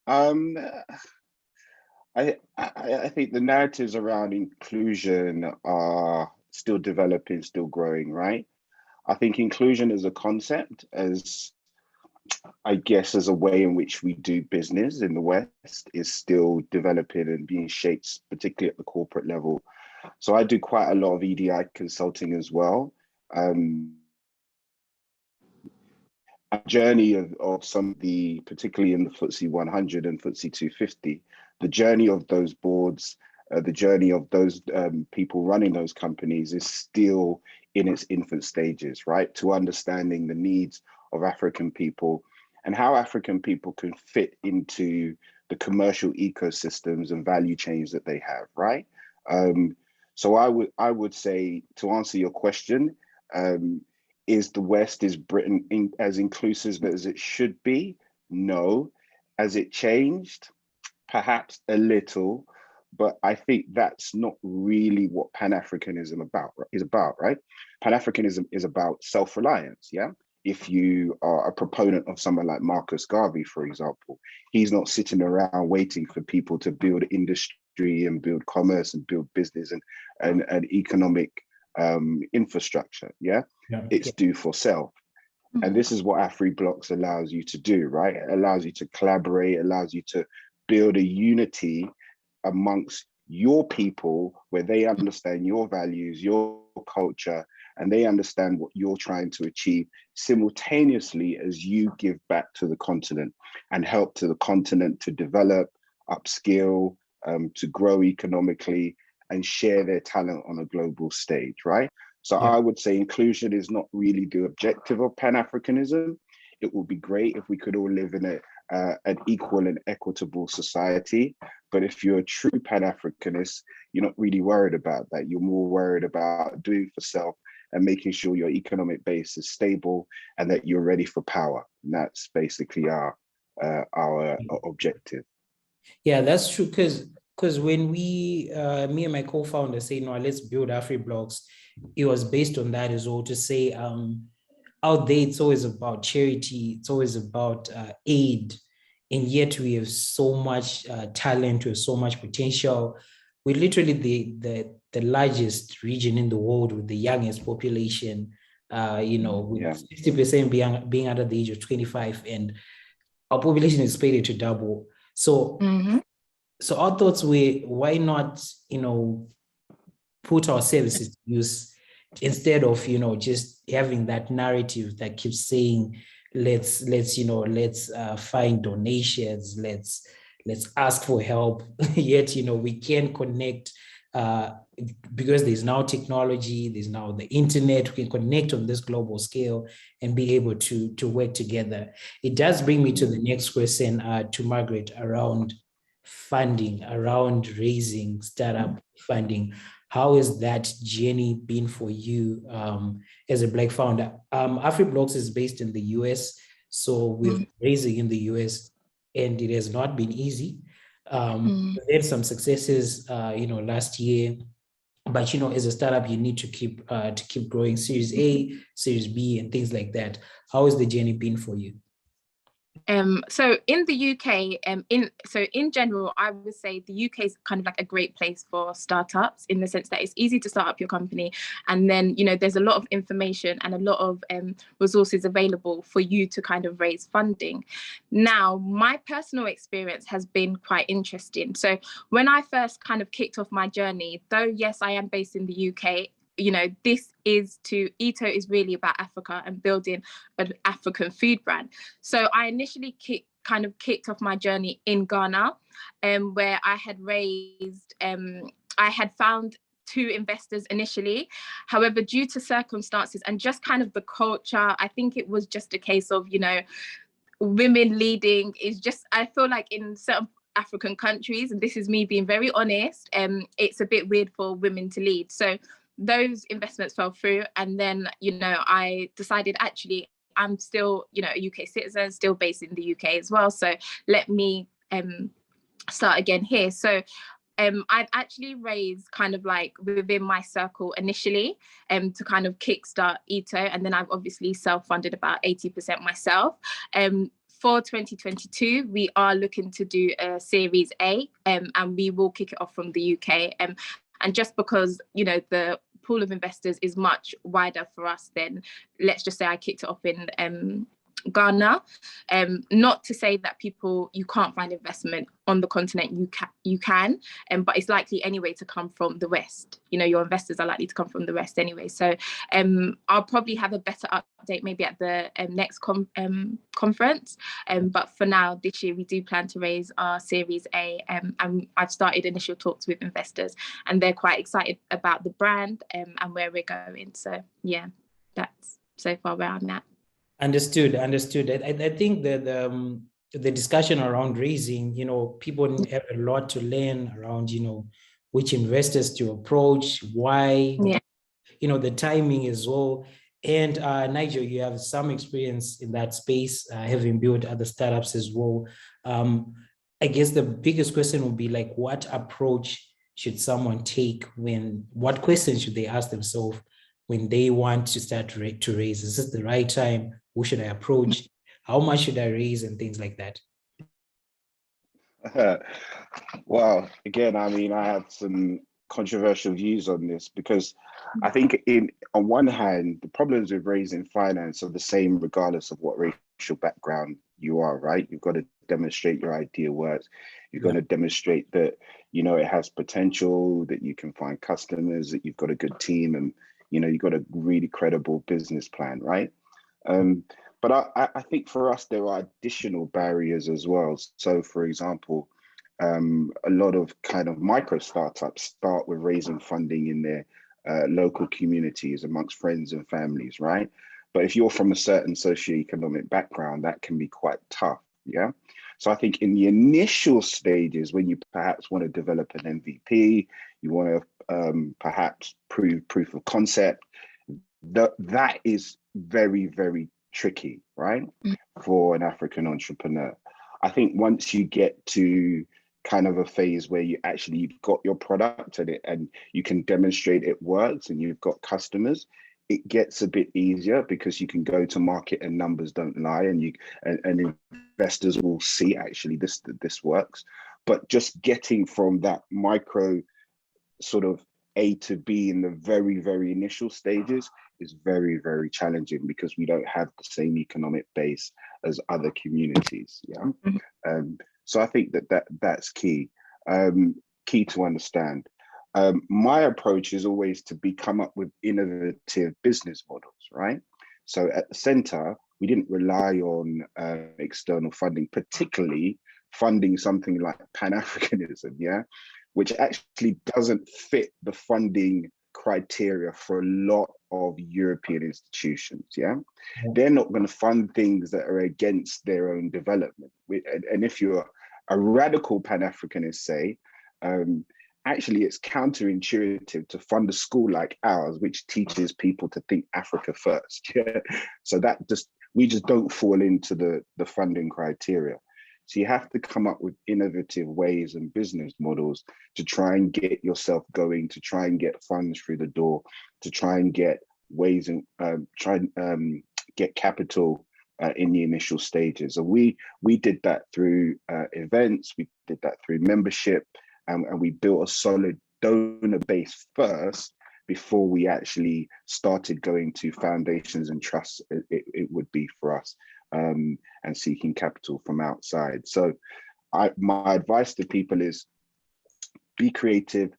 I think the narratives around inclusion are still developing, still growing, right? I think inclusion as a concept, as a way in which we do business in the West, is still developing and being shaped, particularly at the corporate level. So I do quite a lot of EDI consulting as well. A journey of some of the, particularly in the FTSE 100 and FTSE 250, the journey of those boards, the journey of those people running those companies is still in its infant stages, right? To understanding the needs of African people and how African people can fit into the commercial ecosystems and value chains that they have, right? So I would say, to answer your question, is Britain as inclusive as it should be? No. Has it changed? Perhaps a little, but I think that's not really what Pan-Africanism is about, right? Pan-Africanism is about self-reliance, yeah? If you are a proponent of someone like Marcus Garvey, for example, he's not sitting around waiting for people to build industry and build commerce and build business and economic infrastructure, yeah? It's do for self. And this is what AfriBlocks allows you to do, right? It allows you to collaborate, allows you to build a unity amongst your people where they understand your values, your culture, and they understand what you're trying to achieve simultaneously as you give back to the continent and help to the continent to develop, upskill, to grow economically and share their talent on a global stage, right? So I would say inclusion is not really the objective of Pan-Africanism. It would be great if we could all live in an equal and equitable society. But if you're a true Pan-Africanist, you're not really worried about that. You're more worried about doing for self and making sure your economic base is stable and that you're ready for power. And that's basically our objective.
Yeah, that's true. Because when me and my co-founder say, no, let's build AfriBlocks, it was based on that as well, to say out there, it's always about charity, it's always about aid. And yet we have so much talent, we have so much potential. We're literally the largest region in the world with the youngest population, with 60% being under the age of 25, and our population is expected to double. So, so our thoughts were, why not, put our services to use instead of, just having that narrative that keeps saying, let's find donations, let's ask for help. Yet, we can connect because there's now technology, there's now the internet, we can connect on this global scale and be able to work together. It does bring me to the next question to Margaret around funding, around raising startup funding. How has that journey been for you as a Black founder? AfriBlocks is based in the US, so we're raising in the US, and it has not been easy. We had some successes, last year, but as a startup, you need to keep growing. Series A, Series B, and things like that. How has the journey been for you?
So in the UK, in general, I would say the UK is kind of like a great place for startups, in the sense that it's easy to start up your company, and then there's a lot of information and a lot of resources available for you to kind of raise funding. Now, my personal experience has been quite interesting. So when I first kind of kicked off my journey, though yes, I am based in the UK, Ito is really about Africa and building an African food brand. So I initially kicked off my journey in Ghana, where I had found 2 investors initially. However, due to circumstances and just kind of the culture, I think it was just a case of, women leading is just, I feel like in certain African countries, and this is me being very honest, it's a bit weird for women to lead. So those investments fell through, and then I decided, actually I'm still a UK citizen, still based in the UK as well, so let me start again here. So I've actually raised kind of like within my circle initially to kind of kickstart Ito, and then I've obviously self-funded about 80% myself. For 2022, we are looking to do a Series A, and we will kick it off from the UK. And just because, the pool of investors is much wider for us than, let's just say I kicked it off in Ghana. Not to say that you can't find investment on the continent, you can, but it's likely anyway to come from the West. Your investors are likely to come from the West anyway. So I'll probably have a better update maybe at the next conference. But for now, this year, we do plan to raise our Series A, and I've started initial talks with investors, and they're quite excited about the brand and where we're going. So yeah, that's so far where I'm at.
Understood. I think that the discussion around raising, people have a lot to learn around, which investors to approach, why, the timing as well. And Nigel, you have some experience in that space, having built other startups as well. I guess the biggest question would be like, what approach should someone take what questions should they ask themselves when they want to start to raise? Is this the right time? Who should I approach? How much should I raise, and things like that?
Well, again, I have some controversial views on this, because I think on one hand, the problems with raising finance are the same regardless of what racial background you are, right? You've got to demonstrate your idea works. You've got to demonstrate that, it has potential, that you can find customers, that you've got a good team, and, you've got a really credible business plan, right? But I think for us, there are additional barriers as well. So for example, a lot of kind of micro startups start with raising funding in their local communities amongst friends and families, right? But if you're from a certain socioeconomic background, that can be quite tough, yeah? So I think in the initial stages, when you perhaps want to develop an MVP, you want to perhaps prove proof of concept, that is very, very tricky, right? For an African entrepreneur. I think once you get to kind of a phase where you've got your product and you can demonstrate it works and you've got customers, it gets a bit easier, because you can go to market and numbers don't lie, and investors will see actually this works. But just getting from that micro sort of A to B in the very, very initial stages is very, very challenging, because we don't have the same economic base as other communities. Yeah. So I think that's key to understand. My approach is always to come up with innovative business models, right? So at the center, we didn't rely on external funding, particularly funding something like Pan-Africanism, yeah, which actually doesn't fit the funding criteria for a lot of European institutions, yeah? They're not going to fund things that are against their own development. And if you're a radical Pan-Africanist say, actually it's counterintuitive to fund a school like ours, which teaches people to think Africa first. Yeah? So we just don't fall into the funding criteria. So you have to come up with innovative ways and business models to try and get yourself going, to try and get funds through the door, to try and get ways and get capital in the initial stages. And we did that through events, we did that through membership, and we built a solid donor base first before we actually started going to foundations and trusts, it would be for us, and seeking capital from outside. So my advice to people is be creative,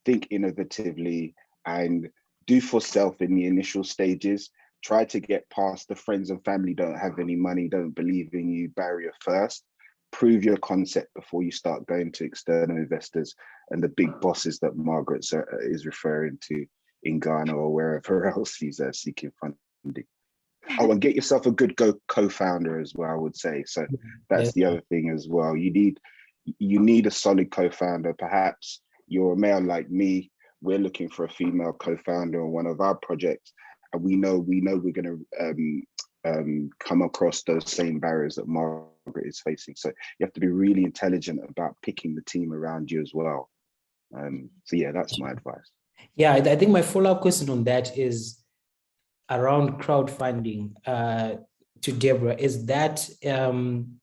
think innovatively, and do for self in the initial stages. Try to get past the friends and family don't have any money, don't believe in you barrier first. Prove your concept before you start going to external investors and the big bosses that Margaret is referring to in Ghana or wherever else she's seeking funding. Oh, and get yourself a good co-founder as well, I would say. So that's the other thing as well. You need a solid co-founder. Perhaps you're a male like me. We're looking for a female co-founder on one of our projects, and we know we're going to come across those same barriers that Margaret is facing. So you have to be really intelligent about picking the team around you as well. So yeah, that's my advice.
Yeah, I think my follow-up question on that is around crowdfunding. To Deborah, is that an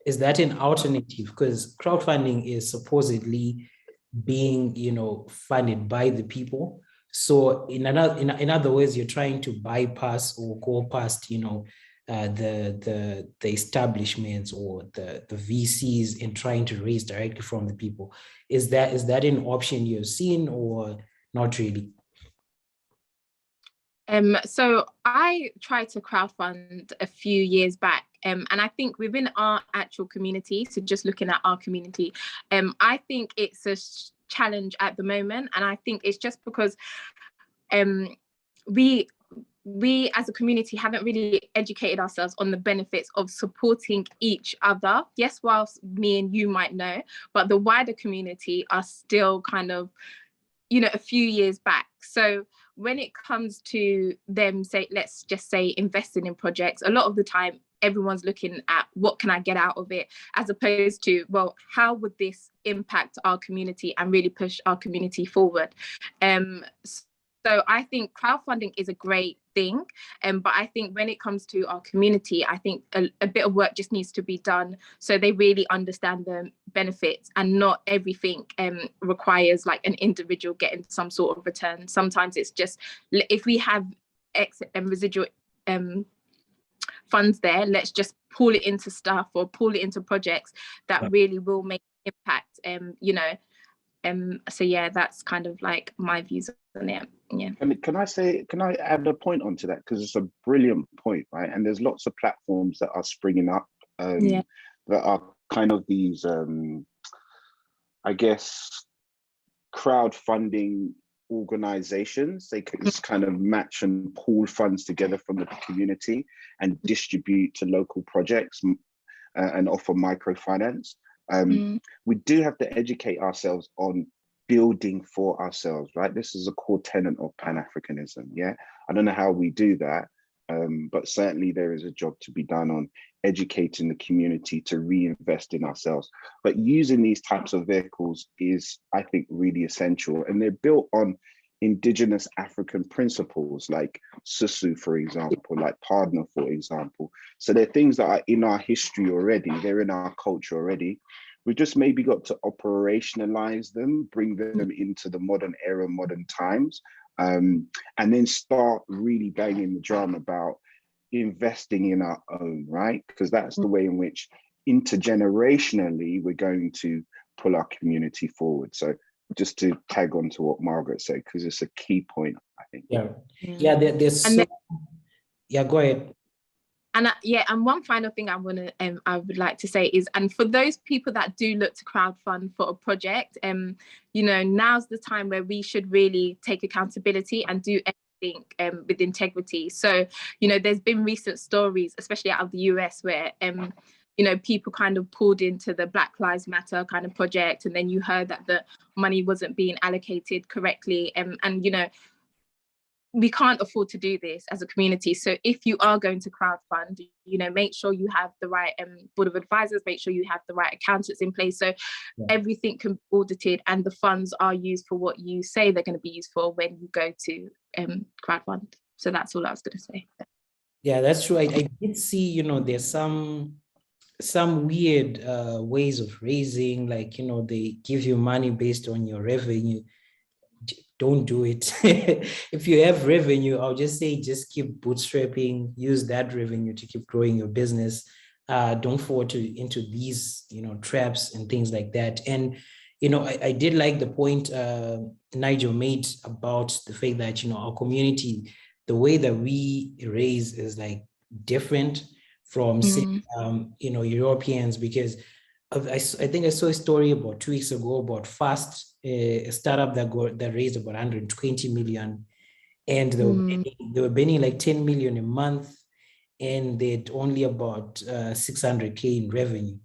alternative? Because crowdfunding is supposedly being, funded by the people. So in other words, you're trying to bypass or go past, the establishments or the VCs in trying to raise directly from the people. Is that an option you've seen or not really?
So I tried to crowdfund a few years back, and I think within our actual community, so just looking at our community, I think it's a challenge at the moment, and I think it's just because we as a community haven't really educated ourselves on the benefits of supporting each other. Yes, whilst me and you might know, but the wider community are still kind of, a few years back. So when it comes to them, let's just say investing in projects, a lot of the time everyone's looking at what can I get out of it, as opposed to, well, how would this impact our community and really push our community forward? So I think crowdfunding is a great thing, but I think when it comes to our community, I think a bit of work just needs to be done so they really understand the benefits, and not everything requires like an individual getting some sort of return. Sometimes it's just, if we have X and residual funds there, let's just pull it into stuff or pull it into projects that really will make impact. So yeah, that's kind of like my views on it. Yeah.
Can I add a point onto that, because it's a brilliant point, right? And there's lots of platforms that are springing up that are kind of these I guess crowdfunding organizations. They could just kind of match and pool funds together from the community and distribute to local projects and offer microfinance. We do have to educate ourselves on building for ourselves, right? This is a core tenet of Pan-Africanism, yeah? I don't know how we do that, but certainly there is a job to be done on educating the community to reinvest in ourselves. But using these types of vehicles is, I think, really essential. And they're built on indigenous African principles like Susu, for example, like Partner, for example. So they're things that are in our history already, they're in our culture already. We've just maybe got to operationalize them, bring them into the modern era, modern times, and then start really banging the drum about investing in our own, right? Because that's the way in which intergenerationally we're going to pull our community forward. So just to tag on to what Margaret said, because it's a key point, I think.
Yeah, go ahead.
And and one final thing I would like to say is, and for those people that do look to crowdfund for a project, now's the time where we should really take accountability and do everything with integrity. So, there's been recent stories, especially out of the US, where you know, people kind of pulled into the Black Lives Matter kind of project, and then you heard that the money wasn't being allocated correctly, and you know, we can't afford to do this as a community. So if you are going to crowdfund, you know, make sure you have the right board of advisors, make sure you have the right accountants in place, so everything can be audited and the funds are used for what you say they're going to be used for when you go to crowdfund. So that's all I was going to say.
Yeah, that's true. I did see, you know, there's some weird ways of raising, like, you know, they give you money based on your revenue. Don't do it. If you have revenue, I'll just say, just keep bootstrapping, use that revenue to keep growing your business. Don't fall into these, you know, traps and things like that. And, you know, I did like the point Nigel made about the fact that, you know, our community, the way that we raise is like different from, say, you know, Europeans, because I think I saw a story about 2 weeks ago about Fast, a startup that raised about 120 million, and they were burning like 10 million a month, and they had only about 600K in revenue.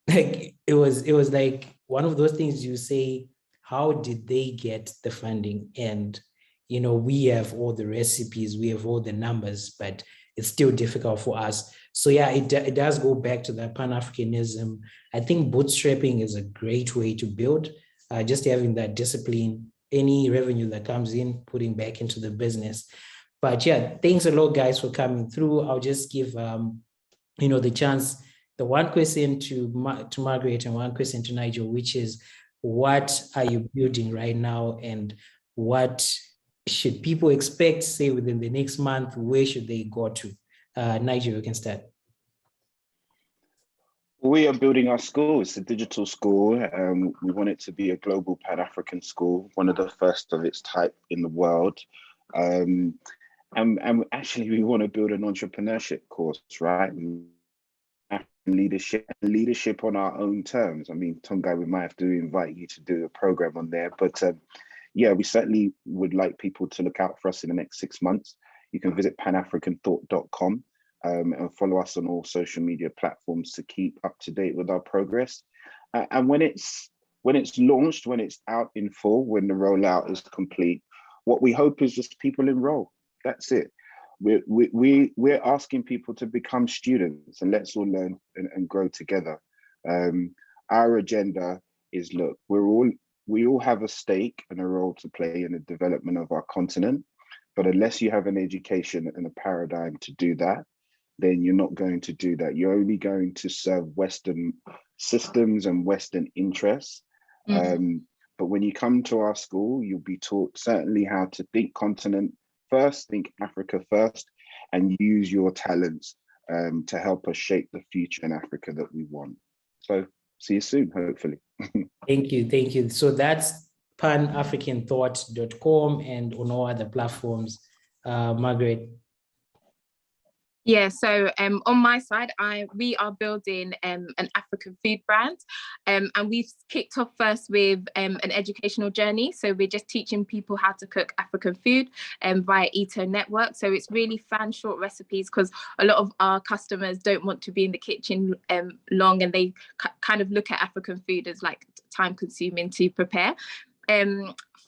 Like it was like one of those things you say, how did they get the funding? And you know, we have all the recipes, we have all the numbers, but it's still difficult for us. So yeah, it does go back to that Pan-Africanism. I think bootstrapping is a great way to build, just having that discipline, any revenue that comes in, putting back into the business. But yeah, thanks a lot, guys, for coming through. I'll just give, you know, the chance, the one question to Margaret and one question to Nigel, which is, what are you building right now, and what should people expect, say, within the next month? Where should they go to? Nigel, you can start.
We are building our school. It's a digital school. We want it to be a global Pan-African school, one of the first of its type in the world. And actually, we want to build an entrepreneurship course, right? Leadership on our own terms. I mean, Tongai, we might have to invite you to do a program on there, but yeah, we certainly would like people to look out for us in the next 6 months. You can visit panafricanthought.com and follow us on all social media platforms to keep up to date with our progress. And when it's launched, when it's out in full, when the rollout is complete, what we hope is just people enroll. That's it. We're asking people to become students, and let's all learn and grow together. Our agenda is, look, we all have a stake and a role to play in the development of our continent, but unless you have an education and a paradigm to do that, then you're not going to do that. You're only going to serve Western systems and Western interests. But when you come to our school, you'll be taught certainly how to think continent first, think Africa first, and use your talents to help us shape the future in Africa that we want. So see you soon, hopefully.
Thank you. So that's panafricanthought.com and on all other platforms. Margaret.
Yeah, so on my side, we are building an African food brand, and we've kicked off first with an educational journey. So we're just teaching people how to cook African food via Ito Network. So it's really fan short recipes, because a lot of our customers don't want to be in the kitchen long, and they kind of look at African food as like time consuming to prepare.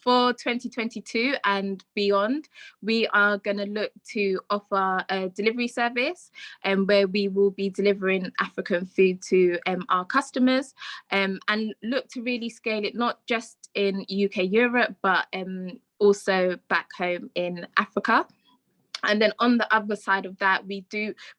For 2022 and beyond, we are going to look to offer a delivery service where we will be delivering African food to our customers, and look to really scale it not just in UK, Europe, but also back home in Africa. And then on the other side of that, we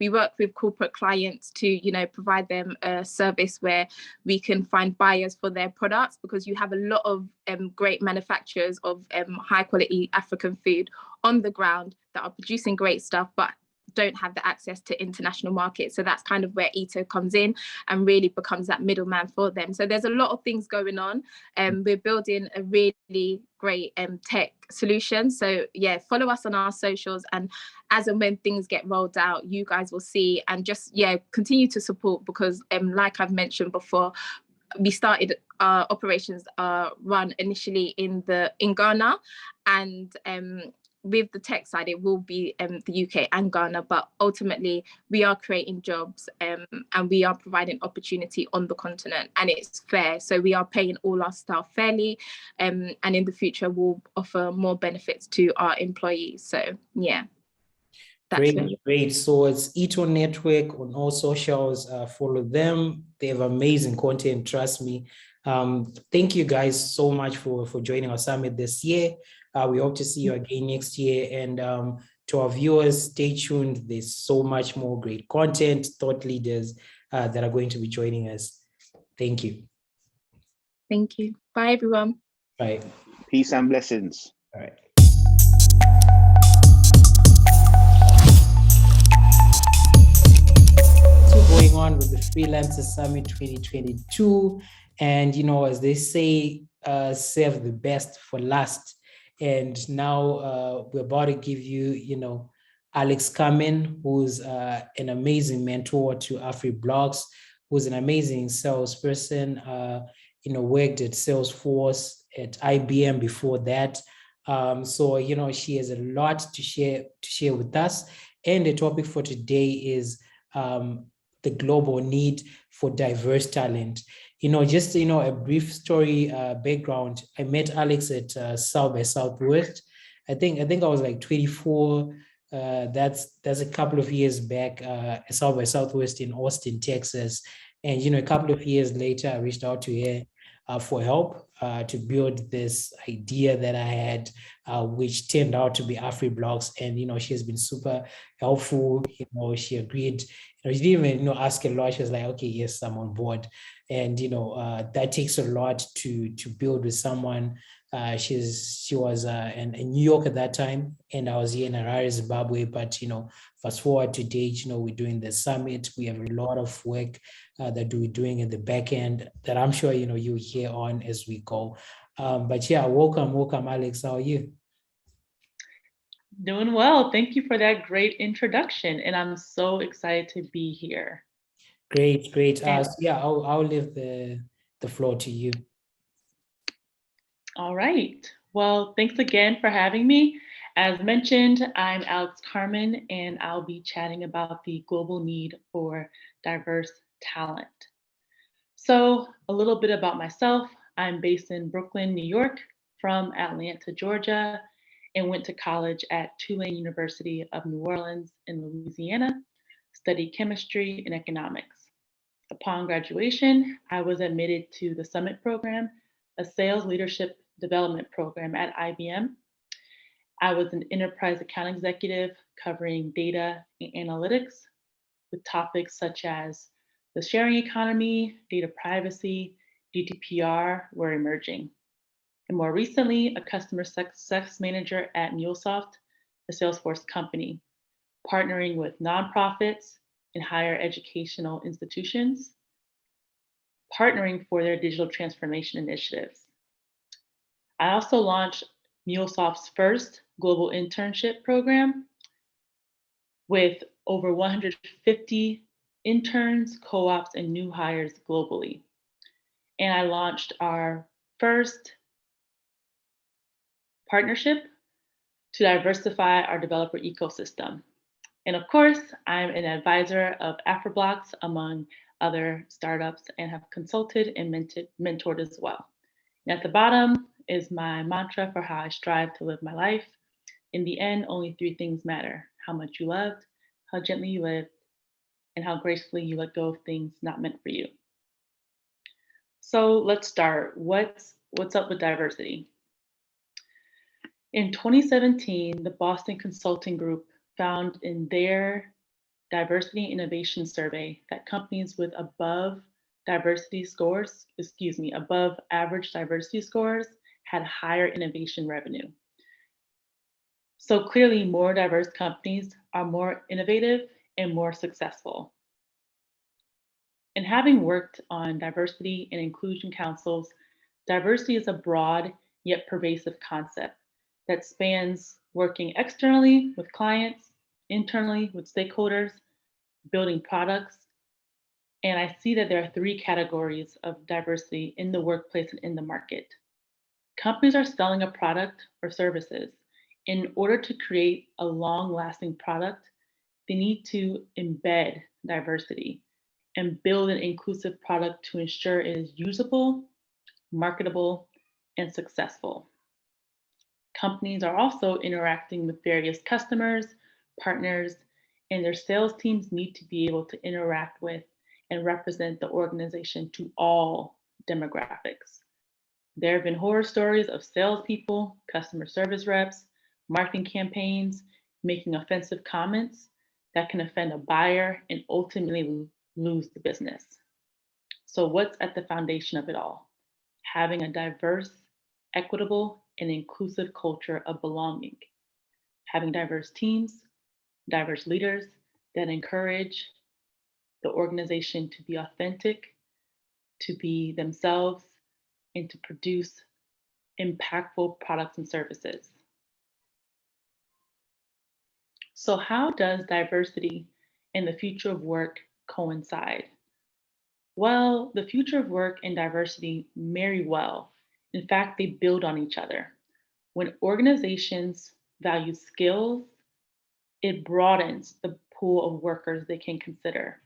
work with corporate clients to, you know, provide them a service where we can find buyers for their products, because you have a lot of great manufacturers of high quality African food on the ground that are producing great stuff, but don't have the access to international markets. So that's kind of where Ito comes in and really becomes that middleman for them. So there's a lot of things going on. We're building a really great tech solution. So yeah, follow us on our socials, and as and when things get rolled out, you guys will see, and just, yeah, continue to support, because like I've mentioned before, we started our operations run initially in Ghana, and with the tech side, it will be the UK and Ghana, but ultimately we are creating jobs and we are providing opportunity on the continent, and it's fair. So we are paying all our staff fairly, and in the future we'll offer more benefits to our employees. So yeah.
Great. So it's Ito Network on all socials. Follow them. They have amazing content, trust me. Thank you guys so much for joining our summit this year. We hope to see you again next year. And to our viewers, stay tuned. There's so much more great content, thought leaders that are going to be joining us. Thank you.
Thank you. Bye, everyone.
Bye.
Peace and blessings.
All right. Going on with the Freelancers Summit 2022, and as they say, save the best for last. And now we're about to give you, Alex Kamen, who's an amazing mentor to AfriBlocks, who's an amazing salesperson. Worked at Salesforce, at IBM before that. So she has a lot to share with us. And the topic for today is the global need for diverse talent. Just a brief story background. I met Alex at South by Southwest. I think I was like 24. That's a couple of years back at South by Southwest in Austin, Texas. And a couple of years later, I reached out to her for help to build this idea that I had, which turned out to be AfriBlocks. And she has been super helpful. She agreed. She didn't even ask a lot. She was like, okay, yes, I'm on board. And that takes a lot to build with someone. She was in New York at that time, and I was here in Harare, Zimbabwe. But fast forward to date, we're doing the summit. We have a lot of work that we're doing in the back end that I'm sure you'll hear on as we go. But yeah, welcome, Alex. How are you?
Doing well. Thank you for that great introduction, and I'm so excited to be here.
Great. So yeah, I'll leave the floor to you.
All right. Well, thanks again for having me. As mentioned, I'm Alex Carmen, and I'll be chatting about the global need for diverse talent. So a little bit about myself. I'm based in Brooklyn, New York, from Atlanta, Georgia, and went to college at Tulane University of New Orleans in Louisiana, studied chemistry and economics. Upon graduation, I was admitted to the Summit Program, a sales leadership development program at IBM. I was an enterprise account executive covering data and analytics with topics such as the sharing economy, data privacy, GDPR were emerging. And more recently, a customer success manager at MuleSoft, a Salesforce company, partnering with nonprofits and higher educational institutions, partnering for their digital transformation initiatives. I also launched MuleSoft's first global internship program with over 150 interns, co-ops, and new hires globally. And I launched our first partnership to diversify our developer ecosystem. And of course, I'm an advisor of AfriBlocks, among other startups, and have consulted and mentored as well. And at the bottom is my mantra for how I strive to live my life. In the end, only three things matter: how much you loved, how gently you lived, and how gracefully you let go of things not meant for you. So let's start. What's up with diversity? In 2017, the Boston Consulting Group found in their diversity innovation survey that companies with above average diversity scores had higher innovation revenue. So clearly, more diverse companies are more innovative and more successful. And having worked on diversity and inclusion councils, diversity is a broad yet pervasive concept that spans working externally with clients, internally with stakeholders, building products. And I see that there are three categories of diversity in the workplace and in the market. Companies are selling a product or services, In order to create a long-lasting product, they need to embed diversity and build an inclusive product to ensure it is usable, marketable, and successful. Companies are also interacting with various customers, partners, and their sales teams need to be able to interact with and represent the organization to all demographics. There have been horror stories of salespeople, customer service reps, marketing campaigns making offensive comments that can offend a buyer and ultimately lose the business. So what's at the foundation of it all? Having a diverse, equitable, and inclusive culture of belonging. Having diverse teams, diverse leaders that encourage the organization to be authentic, to be themselves, and to produce impactful products and services. So how does diversity and the future of work coincide? Well, the future of work and diversity marry well. In fact, they build on each other. When organizations value skills, it broadens the pool of workers they can consider.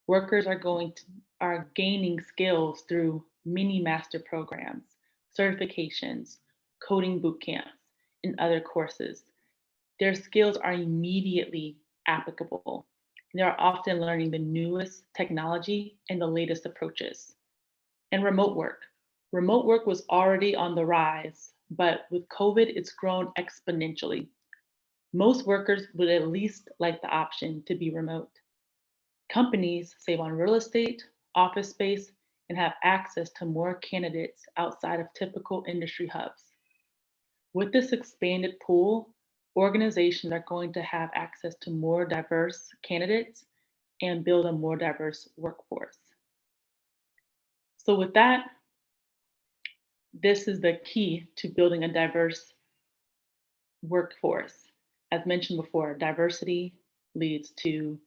Workers are gaining skills through mini master programs, certifications, coding boot camps, and other courses. Their skills are immediately applicable. They are often learning the newest technology and the latest approaches. And remote work. Remote work was already on the rise, but with COVID, it's grown exponentially. Most workers would at least like the option to be remote. Companies save on real estate, office space, and have access to more candidates outside of typical industry hubs. With this expanded pool, organizations are going to have access to more diverse candidates and build a more diverse workforce. So with that, this is the key to building a diverse workforce. As mentioned before, diversity leads to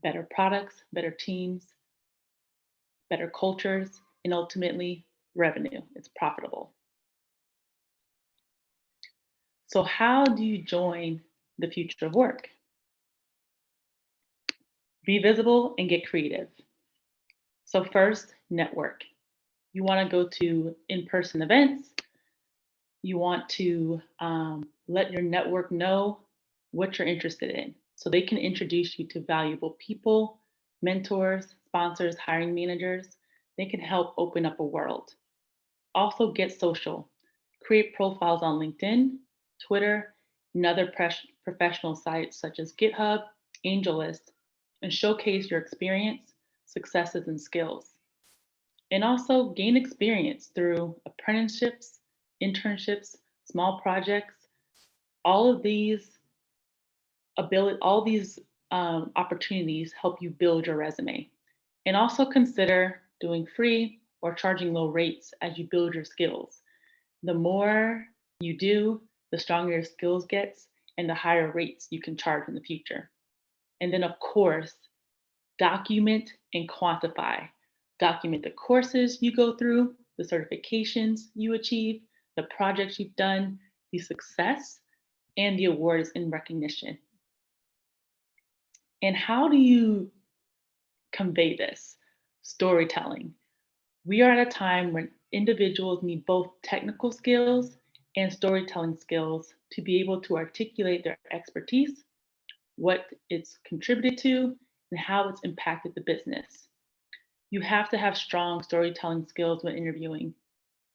better products, better teams, better cultures, and ultimately revenue. It's profitable. So how do you join the future of work? Be visible and get creative. So first, network. You want to go to in-person events. You want to let your network know what you're interested in so they can introduce you to valuable people, mentors, sponsors, hiring managers. They can help open up a world. Also get social. Create profiles on LinkedIn, Twitter, and other professional sites such as GitHub, AngelList, and showcase your experience, successes, and skills. And also gain experience through apprenticeships, internships, small projects. All of these opportunities help you build your resume. And also consider doing free or charging low rates as you build your skills. The more you do, the stronger your skills gets and the higher rates you can charge in the future. And then of course, document and quantify. Document the courses you go through, the certifications you achieve, the projects you've done, the success, and the awards and recognition. And how do you convey this? Storytelling. We are at a time when individuals need both technical skills and storytelling skills to be able to articulate their expertise, what it's contributed to, and how it's impacted the business. You have to have strong storytelling skills when interviewing.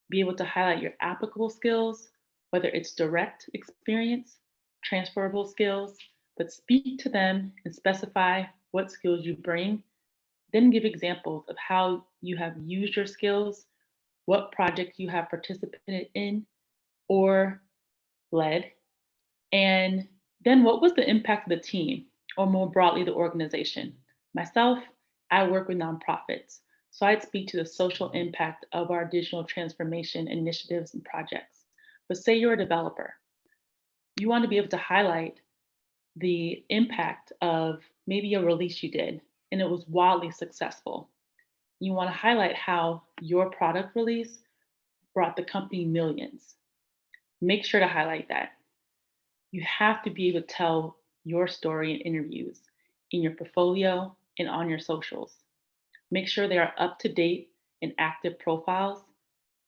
Be able to highlight your applicable skills, whether it's direct experience, transferable skills, but speak to them and specify what skills you bring. Then give examples of how you have used your skills, what projects you have participated in or led, and then what was the impact of the team, or more broadly, the organization. Myself, I work with nonprofits, so I'd speak to the social impact of our digital transformation initiatives and projects. But say you're a developer, you want to be able to highlight the impact of maybe a release you did and it was wildly successful. You want to highlight how your product release brought the company millions. Make sure to highlight that. You have to be able to tell your story in interviews, in your portfolio, and on your socials. Make sure they are up to date and active profiles,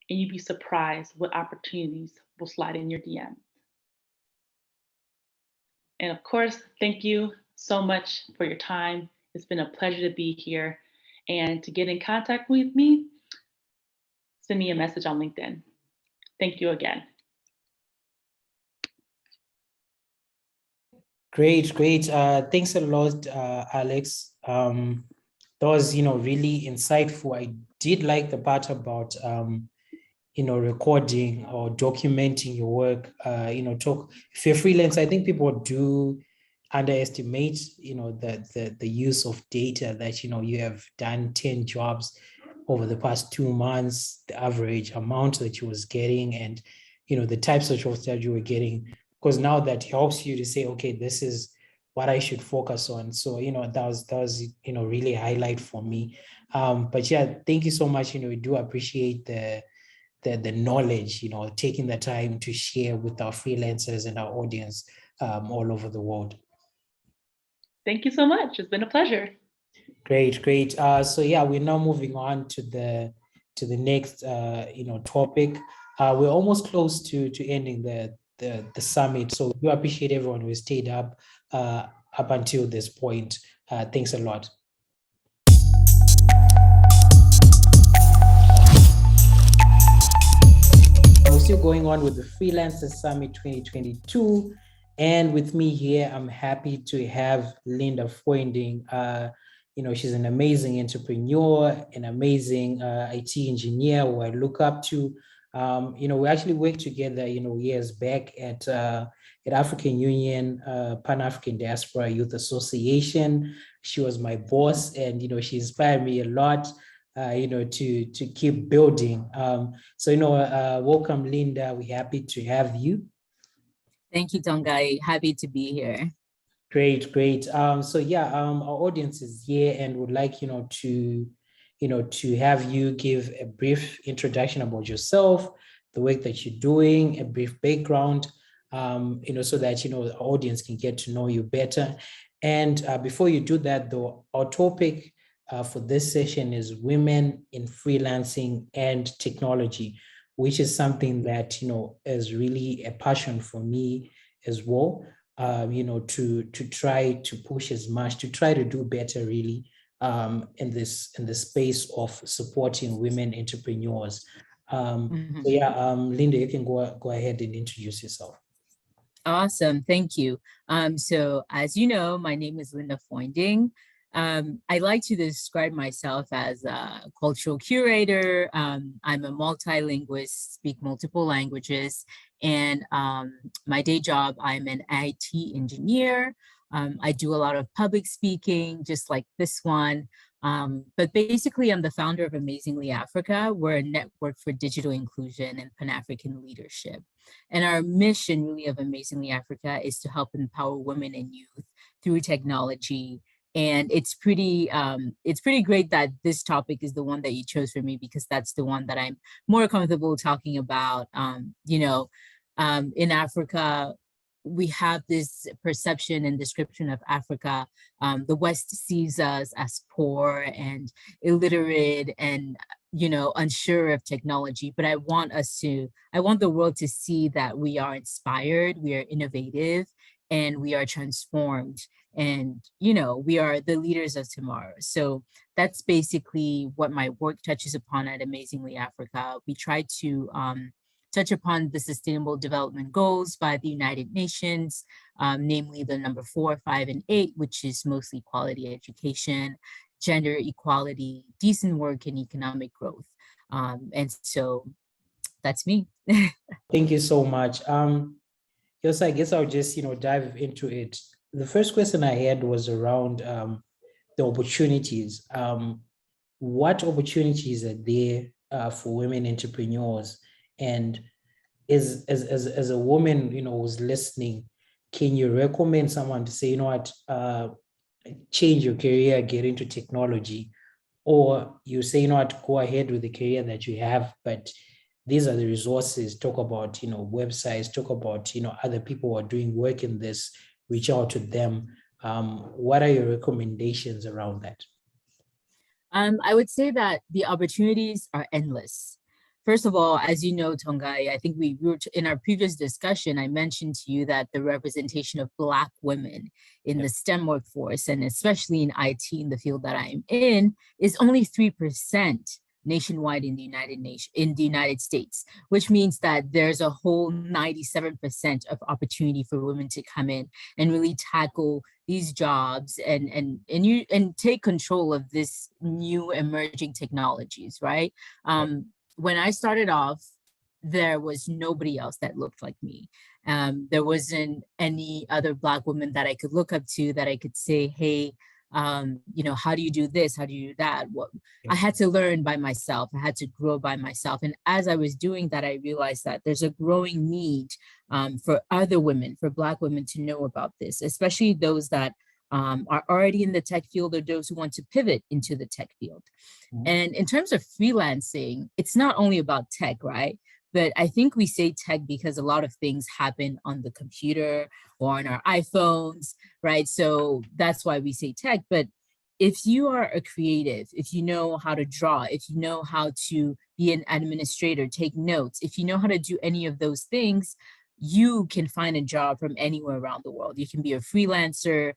and you'd be surprised what opportunities will slide in your DM. And of course, thank you so much for your time. It's been a pleasure to be here. And to get in contact with me, send me a message on LinkedIn. Thank you again.
Great, great. Thanks a lot, Alex. That was, really insightful. I did like the part about, recording or documenting your work. If you're freelance, I think people do underestimate, the use of data that, you have done 10 jobs over the past 2 months, the average amount that you was getting, and, the types of jobs that you were getting, because now that helps you to say, okay, this is what I should focus on. So, that was really a highlight for me. But yeah, thank you so much. We do appreciate the knowledge, taking the time to share with our freelancers and our audience all over the world.
Thank you so much. It's been a pleasure.
Great, great. So yeah, we're now moving on to the next topic. We're almost close to ending the summit. So we appreciate everyone who stayed up until this point. Thanks a lot. We're still going on with the Freelancers Summit 2022. And with me here, I'm happy to have Linda Foinding. She's an amazing entrepreneur, an amazing IT engineer who I look up to. We actually worked together, years back at African Union, Pan-African Diaspora Youth Association. She was my boss, and, she inspired me a lot, to keep building. Welcome, Linda. We're happy to have you.
Thank you, Tongai. Happy to be here.
Great, great. Our audience is here and would like, to have you give a brief introduction about yourself, the work that you're doing, a brief background, so that, the audience can get to know you better. And before you do that, though, our topic for this session is women in freelancing and technology, which is something that, is really a passion for me as well, to try to push as much, to try to do better really in the space of supporting women entrepreneurs. Linda, you can go ahead and introduce yourself.
Awesome, thank you. So as you know, my name is Linda Foinding. I like to describe myself as a cultural curator. I'm a multilingualist, speak multiple languages, and my day job, I'm an IT engineer. I do a lot of public speaking, just like this one. But basically, I'm the founder of Amazingly Africa. We're a network for digital inclusion and Pan-African leadership. And our mission really of Amazingly Africa is to help empower women and youth through technology. And it's pretty great that this topic is the one that you chose for me, because that's the one that I'm more comfortable talking about. In Africa, we have this perception and description of Africa. The West sees us as poor and illiterate and, unsure of technology. But I want the world to see that we are inspired, we are innovative, and we are transformed. And, we are the leaders of tomorrow. So that's basically what my work touches upon at Amazingly Africa. We try to touch upon the Sustainable Development Goals by the United Nations, namely the number 4, 5, and 8, which is mostly quality education, gender equality, decent work, and economic growth. And so that's me.
Thank you so much. Yes, I guess I'll just, dive into it. The first question I had was around the opportunities. What opportunities are there for women entrepreneurs? And as a woman, who's listening, can you recommend someone to say, change your career, get into technology? Or you say, go ahead with the career that you have, but these are the resources, talk about, websites, talk about, other people who are doing work in this, reach out to them. What are your recommendations around that?
I would say that the opportunities are endless. First of all, as you know, Tongai, I think we were in our previous discussion, I mentioned to you that the representation of Black women in the STEM workforce, and especially in IT, in the field that I'm in, is only 3% nationwide in the United States, which means that there's a whole 97% of opportunity for women to come in and really tackle these jobs and take control of this new emerging technologies, right? When I started off, there was nobody else that looked like me. There wasn't any other Black woman that I could look up to, that I could say, hey, how do you do this? How do you do that? I had to learn by myself. I had to grow by myself. And as I was doing that, I realized that there's a growing need for other women, for Black women to know about this, especially those that are already in the tech field or those who want to pivot into the tech field. And in terms of freelancing, it's not only about tech, right? But I think we say tech because a lot of things happen on the computer or on our iPhones, right? So that's why we say tech. But if you are a creative, if you know how to draw, if you know how to be an administrator, take notes, if you know how to do any of those things, you can find a job from anywhere around the world. You can be a freelancer.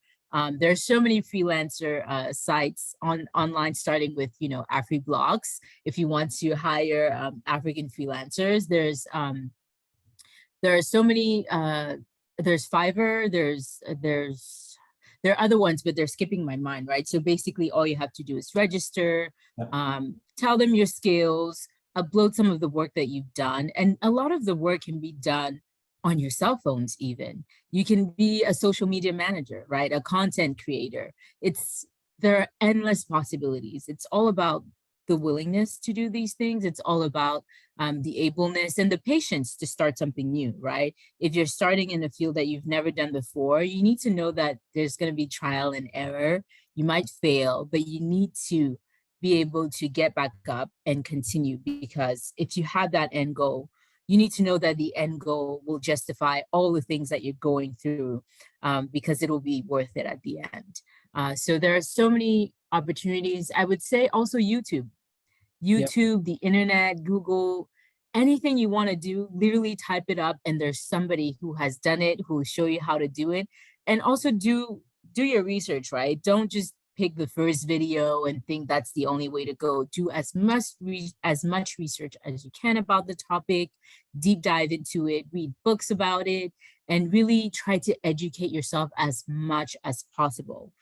There are so many freelancer sites online, starting with, AfriBlocks. If you want to hire African freelancers, there are so many. There's Fiverr. There are other ones, but they're skipping my mind, right? So basically, all you have to do is register, tell them your skills, upload some of the work that you've done, and a lot of the work can be done on your cell phones even. You can be a social media manager, right? A content creator. There are endless possibilities. It's all about the willingness to do these things. It's all about the ableness and the patience to start something new, right? If you're starting in a field that you've never done before, you need to know that there's going to be trial and error. You might fail, but you need to be able to get back up and continue, because if you have that end goal, you need to know that the end goal will justify all the things that you're going through, because it will be worth it at the end. So there are so many opportunities. I would say also YouTube, the internet, Google, anything you want to do, literally type it up and there's somebody who has done it, who will show you how to do it. And also do your research, right? Don't just pick the first video and think that's the only way to go. Do as much research as you can about the topic, deep dive into it, read books about it, and really try to educate yourself as much as possible.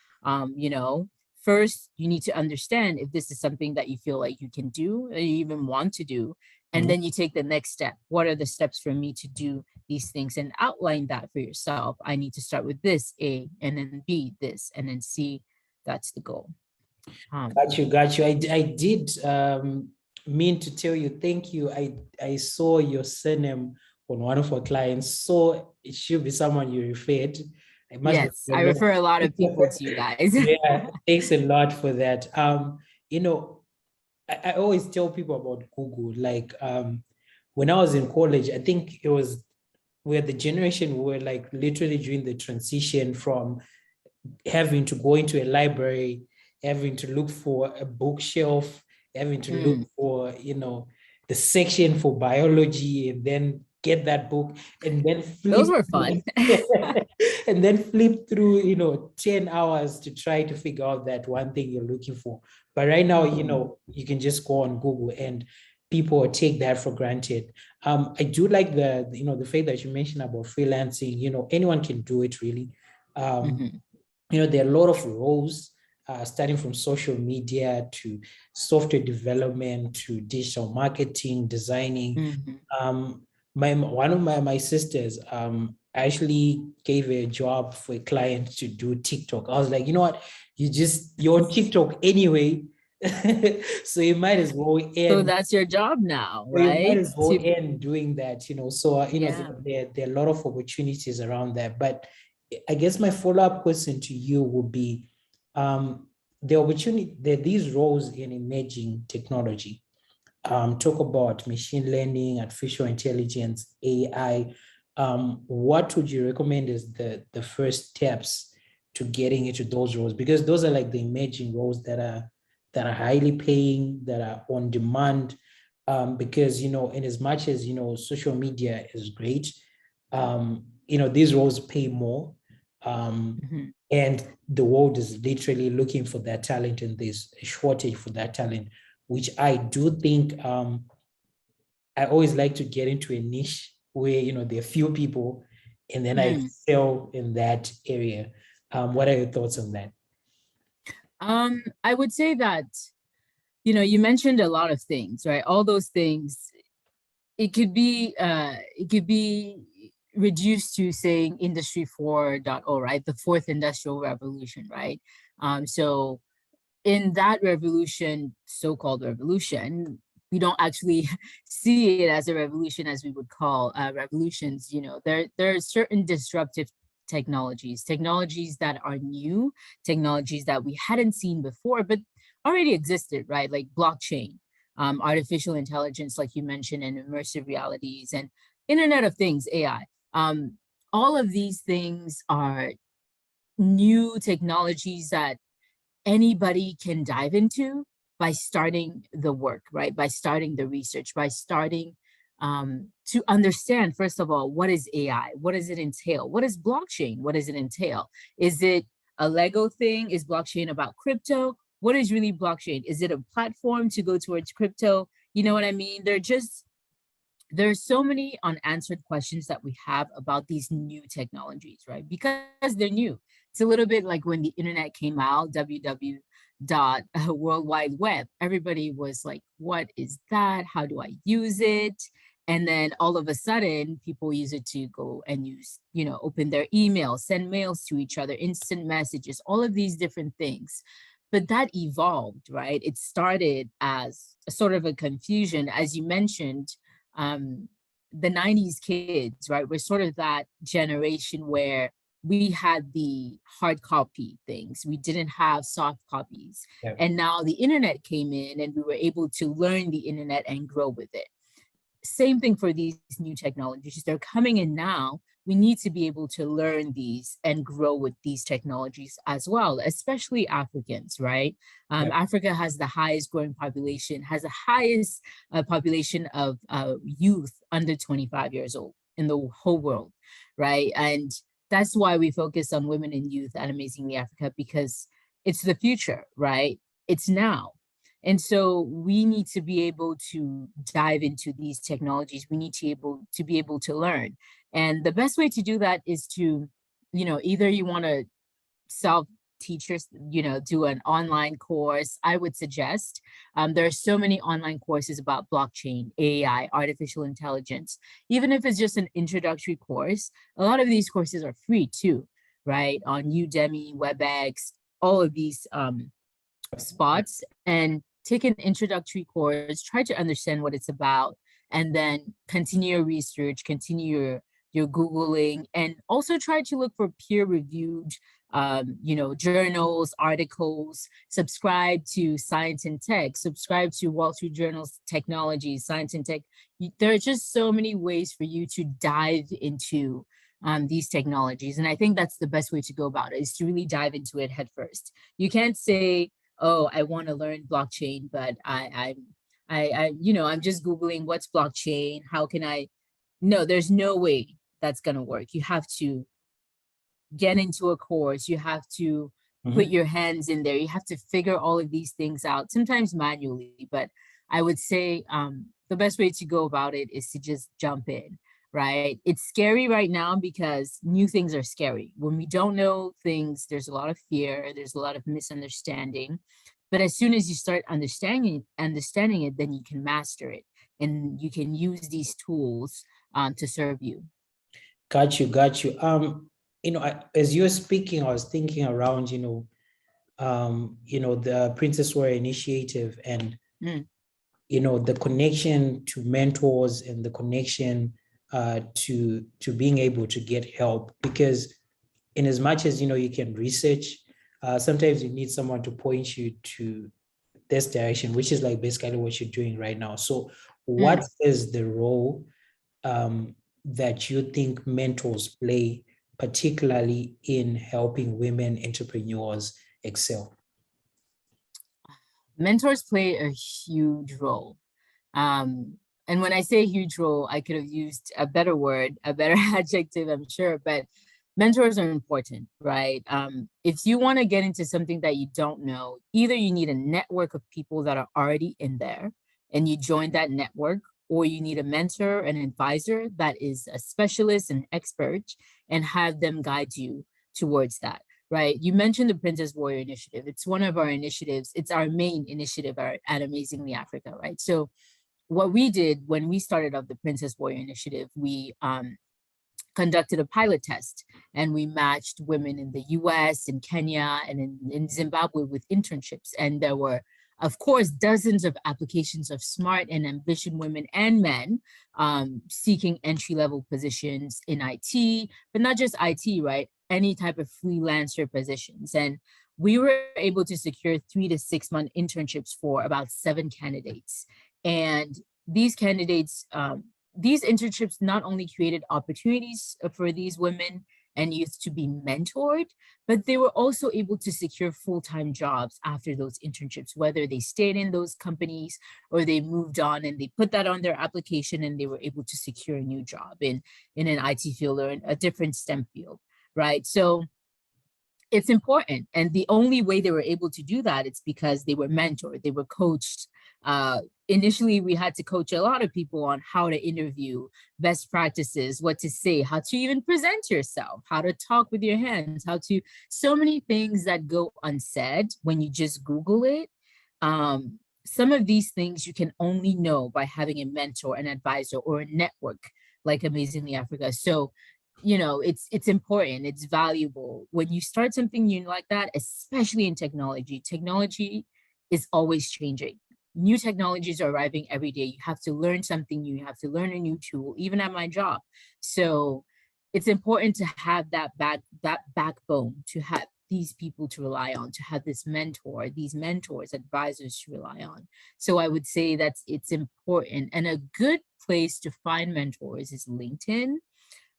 First, you need to understand if this is something that you feel like you can do or you even want to do. And then you take the next step. What are the steps for me to do these things? And outline that for yourself. I need to start with this, A, and then B, this, and then C. That's the goal.
Got you. I did mean to tell you, thank you. I saw your surname on one of our clients, so it should be someone you referred.
Yes, I refer a lot of people to you guys.
Yeah, thanks a lot for that. I always tell people about Google. Like when I was in college, I think we're the generation who were like literally during the transition from having to go into a library, having to look for a bookshelf, having to look for, the section for biology, and then get that book, and then
those were fun.
And then flip through, 10 hours to try to figure out that one thing you're looking for. But right now, you can just go on Google, and people take that for granted. I do like the fact that you mentioned about freelancing. Anyone can do it, really. There are a lot of roles, starting from social media to software development to digital marketing, designing. One of my sisters actually gave a job for a client to do TikTok. I was like, you know what? You're on TikTok anyway, so you might as well end.
So that's your job now, right?
You might as well end doing that, So there are a lot of opportunities around that. But I guess my follow-up question to you would be the opportunity, these roles in emerging technology. talk about machine learning, artificial intelligence, AI, what would you recommend is the first steps to getting into those roles? Because those are like the emerging roles that are highly paying, that are on demand. Because, you know, in as much as, you know, social media is great, you know, these roles pay more. And the world is literally looking for that talent, and there's a shortage for that talent, which I do think, I always like to get into a niche where, you know, there are few people, and then I excel in that area. What are your thoughts on that?
I would say that, you know, you mentioned a lot of things, right? All those things, it could be reduced to saying Industry 4.0, right? The fourth industrial revolution, right? So in that revolution, so-called revolution, we don't actually see it as a revolution as we would call revolutions. You know, there are certain disruptive technologies that are new, technologies that we hadn't seen before, but already existed, right? Like blockchain, artificial intelligence, like you mentioned, and immersive realities, and Internet of Things, AI. All of these things are new technologies that anybody can dive into by starting the work, right? By starting the research, by starting to understand, first of all, what is AI? What does it entail? What is blockchain? What does it entail? Is it a Lego thing? Is blockchain about crypto? What is really blockchain? Is it a platform to go towards crypto? You know what I mean? There's so many unanswered questions that we have about these new technologies, right? Because they're new. It's a little bit like when the internet came out, World Wide Web. Everybody was like, what is that? How do I use it? And then all of a sudden, people use it to go and use, you know, open their emails, send mails to each other, instant messages, all of these different things. But that evolved, right? It started as a sort of a confusion, as you mentioned. The 90s kids, right? We're sort of that generation where we had the hard copy things. We didn't have soft copies. Yeah. And now the internet came in and we were able to learn the internet and grow with it. Same thing for these new technologies. They're coming in now. We need to be able to learn these and grow with these technologies as well, especially Africans, right? Yeah. Africa has the highest growing population, has the highest population of youth under 25 years old in the whole world, right? And that's why we focus on women and youth at Amazingly Africa, because it's the future, right? It's now. And so we need to be able to dive into these technologies. We need to be able to learn. And the best way to do that is to, you know, either you want to self-teach, you know, do an online course. I would suggest there are so many online courses about blockchain, AI, artificial intelligence. Even if it's just an introductory course, a lot of these courses are free too, right? On Udemy, WebEx, all of these spots. And take an introductory course, try to understand what it's about, and then continue your research, continue your Googling, and also try to look for peer-reviewed, you know, journals, articles, subscribe to Science and Tech, subscribe to Wall Street Journal's Technology, Science and Tech. There are just so many ways for you to dive into these technologies. And I think that's the best way to go about it, is to really dive into it head first. You can't say, oh, I want to learn blockchain, but I you know, I'm just Googling what's blockchain. How can I? No, there's no way that's going to work. You have to get into a course. You have to put your hands in there. You have to figure all of these things out, sometimes manually. But I would say the best way to go about it is to just jump in, right? It's scary right now because new things are scary. When we don't know things, there's a lot of fear, there's a lot of misunderstanding. But as soon as you start understanding it, then you can master it and you can use these tools to serve you.
Got you. You know, as you were speaking, I was thinking around, you know, the Princess Warrior Initiative and, you know, the connection to mentors and the connection to being able to get help, because in as much as, you know, you can research, sometimes you need someone to point you to this direction, which is like basically what you're doing right now. So what is the role that you think mentors play, particularly in helping women entrepreneurs excel?
Mentors play a huge role. And when I say huge role, I could have used a better word, a better adjective, I'm sure, but mentors are important, right? If you want to get into something that you don't know, either you need a network of people that are already in there and you join that network, or you need a mentor, an advisor that is a specialist and expert and have them guide you towards that, right? You mentioned the Princess Warrior Initiative. It's one of our initiatives. It's our main initiative at Amazingly Africa, right? So what we did when we started up the Princess Warrior Initiative, we conducted a pilot test and we matched women in the US, in Kenya, and in Zimbabwe with internships. And there were, of course, dozens of applications of smart and ambitious women and men seeking entry-level positions in IT, but not just IT, right? Any type of freelancer positions. And we were able to secure 3 to 6 month internships for about 7 candidates. And these candidates, these internships not only created opportunities for these women and youth to be mentored, but they were also able to secure full-time jobs after those internships, whether they stayed in those companies or they moved on and they put that on their application and they were able to secure a new job in an IT field or in a different STEM field, right? So it's important. And the only way they were able to do that, it's because they were mentored, they were coached. Initially, we had to coach a lot of people on how to interview, best practices, what to say, how to even present yourself, how to talk with your hands, so many things that go unsaid when you just Google it. Some of these things you can only know by having a mentor, an advisor, or a network like Amazingly Africa. So, you know, it's important, it's valuable. When you start something new like that, especially in technology is always changing. New technologies are arriving every day. You have to learn something new. You have to learn a new tool, even at my job. So it's important to have that backbone, to have these people to rely on, to have this mentor, these mentors, advisors to rely on. So I would say that it's important. And a good place to find mentors is LinkedIn,